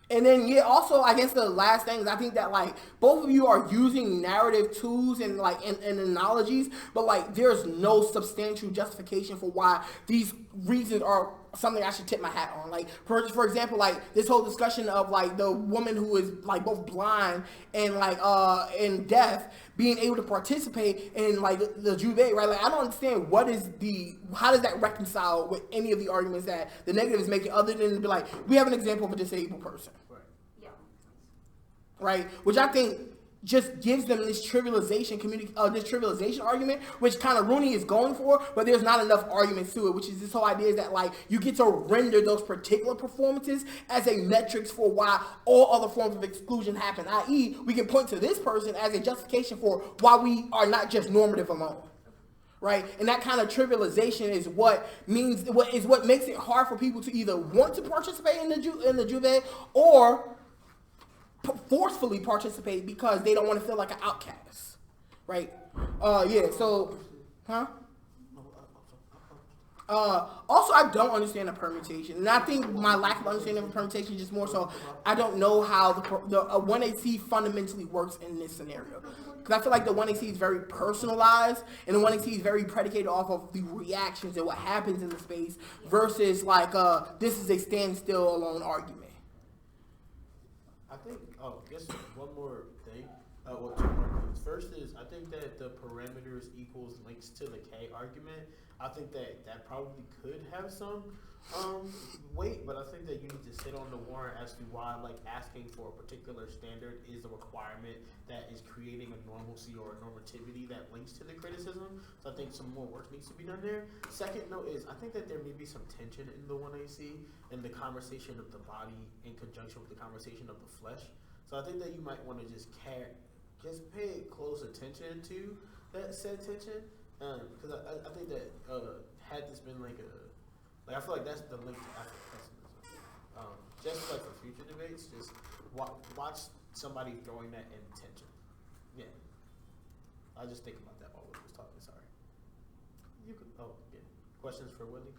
Speaker 10: And then, yeah, also, I guess the last thing is I think that, like, both of you are using narrative tools and, like, and analogies, but, like, there's no substantial justification for why these reasons are something I should tip my hat on. Like, for example, like, this whole discussion of, like, the woman who is, like, both blind and, like, and deaf being able to participate in, like, the Juve, right? Like, I don't understand how does that reconcile with any of the arguments that the negative is making, other than to be like, we have an example of a disabled person.
Speaker 3: Yeah.
Speaker 10: Right? Which I think just gives them this trivialization argument, which kind of Rooney is going for, but there's not enough arguments to it, which is this whole idea is that, like, you get to render those particular performances as a metrics for why all other forms of exclusion happen, i.e. we can point to this person as a justification for why we are not just normative alone. Right? And that kind of trivialization is what makes it hard for people to either want to participate in the Juve or forcefully participate because they don't want to feel like an outcast. Right? Yeah, so, huh? Also, I don't understand the permutation, and I think my lack of understanding of permutation is just more so I don't know how the 1AC fundamentally works in this scenario. Because I feel like the 1AC is very personalized, and the 1AC is very predicated off of the reactions and what happens in the space versus like this is a standstill alone argument.
Speaker 9: I think, just one more thing. Well, two more things. First is, I think that the parameters equals links to the K argument. I think that probably could have some weight, but I think that you need to sit on the warrant as to why, like, asking for a particular standard is a requirement that is creating a normalcy or a normativity that links to the criticism. So I think some more work needs to be done there. Second note is, I think that there may be some tension in the 1AC and the conversation of the body in conjunction with the conversation of the flesh. So I think that you might want to just pay close attention to that said tension. Because I think that had this been like I feel like that's the link to Afro-pessimism. Just like for future debates, just watch somebody throwing that in tension. Yeah. I just think about that while we was talking, sorry. You could, yeah. Questions for Willie?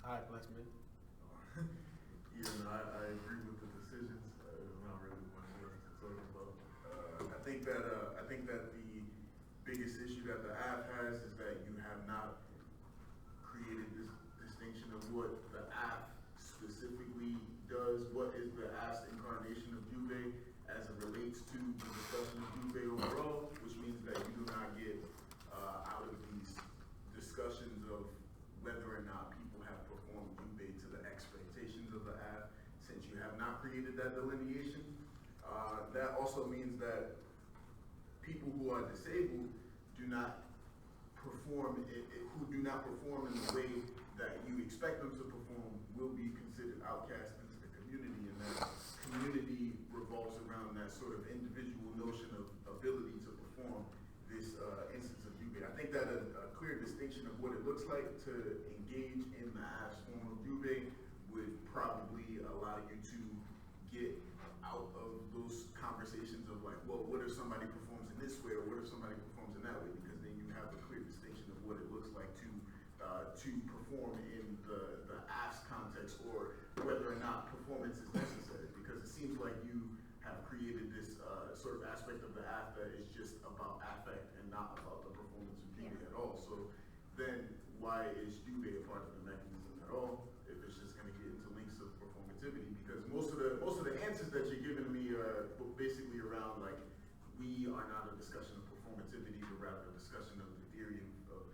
Speaker 9: All right, Blacksmith.
Speaker 7: Yeah, I agree with the decisions. It's not really much more to talk about. I think that the biggest issue that the app has is that you have not created this distinction of what the app specifically does. What is the app's incarnation of Juve as it relates to the discussion of Juve overall, which means that you do not get out of these discussions of whether or not people have performed Juve to the expectations of the app, since you have not created that delineation. That also means that people who are disabled do not perform in the way that you expect them to perform will be considered outcast into the community, and that community revolves around that sort of individual notion of ability to perform this instance of Juve. I think that a clear distinction of what it looks like to engage in the app's form of Juve would probably allow you to get out of those conversations of like, well, what if somebody performs in this way, or what if somebody performs in that way? Because then you have a clear distinction of what it looks like to perform in the AFS context, or whether or not performance is necessary. Because it seems like you have created this sort of aspect of the AF that is just about affect and not about the performance of Juve at all. So then why is Juve a part of the mechanism at all if it's just going to get into links of performativity? Because most of the answers that you're giving me are basically around like, we are not a discussion of performativity, but rather a discussion of the theory of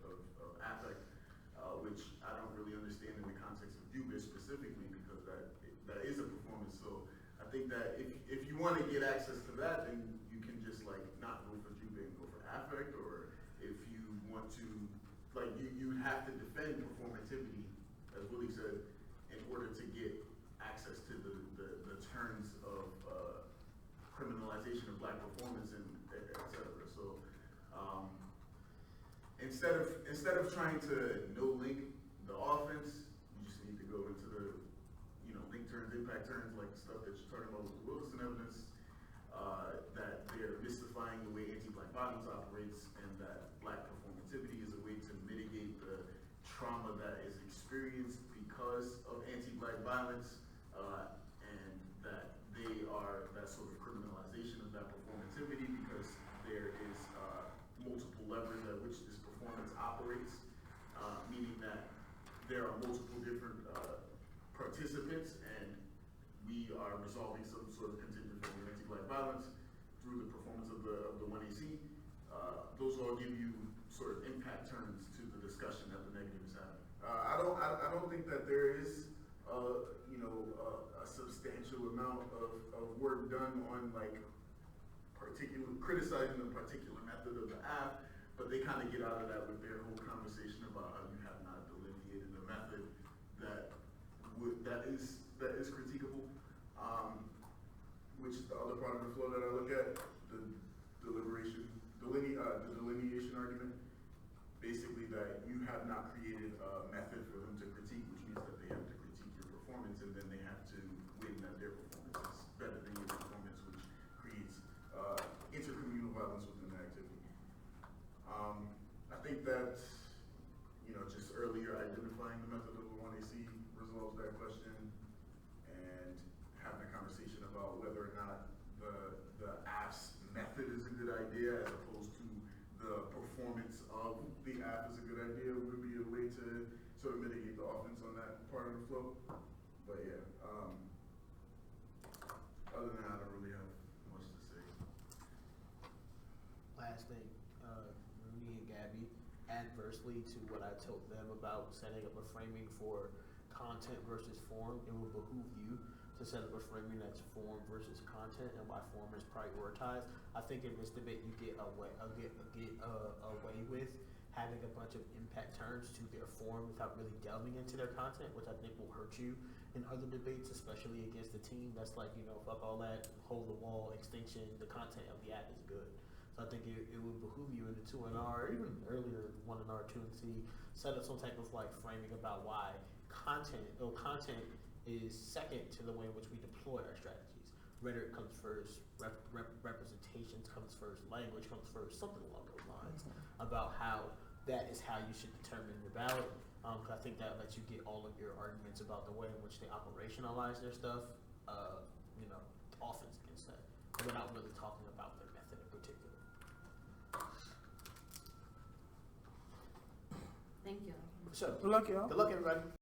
Speaker 7: affect, which I don't really understand in the context of Juve specifically, because that is a performance. So I think that if you want to get access to that, then you can just like not go for Juve and go for affect, or if you want to, like, you have to defend performativity, as Willie said, in order to get access to the terms of criminalization of black performance and et cetera. So instead of trying to no link the offense, you just need to go into the link terms, impact terms, like the stuff that you're talking about with the Wilson evidence, that they're mystifying the way anti-black violence operates, and that black performativity is a way to mitigate the trauma that is experienced because of anti-black violence, and that they are that sort of criminalization of that performativity because there is multiple levers at which this performance operates, meaning that there are multiple different participants, and we are resolving some sort of contingent form of anti-black violence through the performance of the 1AC. Those all give you sort of impact terms to the discussion that the negative is having. I don't think that there is a substantial amount of work done on like criticizing the particular method of the app, but they kind of get out of that with their whole conversation about how you have not delineated a method that is critiquable, which is the other part of the flow that I look at, the delineation argument. Basically, that you have not created a method for them to critique, which means that they have to critique your performance, and then they have to win that their performance is better than your performance, which creates intercommunal violence within the activity. I think that just earlier identifying the method of the 1AC resolves that question, and having a conversation about whether or not the AF's method is a good idea as opposed to the performance of the app is a good idea would be a way to sort of mitigate the offense on that part of the flow. But yeah, other than that, I don't really have much to say.
Speaker 9: Last thing, Rooney and Gabby, adversely to what I told them about setting up a framing for content versus form, it will behoove you to set up a framing that's form versus content, and why form is prioritized. I think in this debate you get away with having a bunch of impact terms to their form without really delving into their content, which I think will hurt you in other debates, especially against a team that's like, fuck all that, hold the wall, extinction, the content of the app is good. So I think it would behoove you in the 2NR, or even earlier 1NR, 2NC, set up some type of like framing about why content is second to the way in which we deploy our strategies. Rhetoric comes first, representations comes first, language comes first, something along those lines, about how that is how you should determine your ballot. Cause I think that lets you get all of your arguments about the way in which they operationalize their stuff, offense against that, without really talking about their method in particular.
Speaker 3: Thank you.
Speaker 9: So,
Speaker 10: Good luck, y'all.
Speaker 9: Good luck, everybody.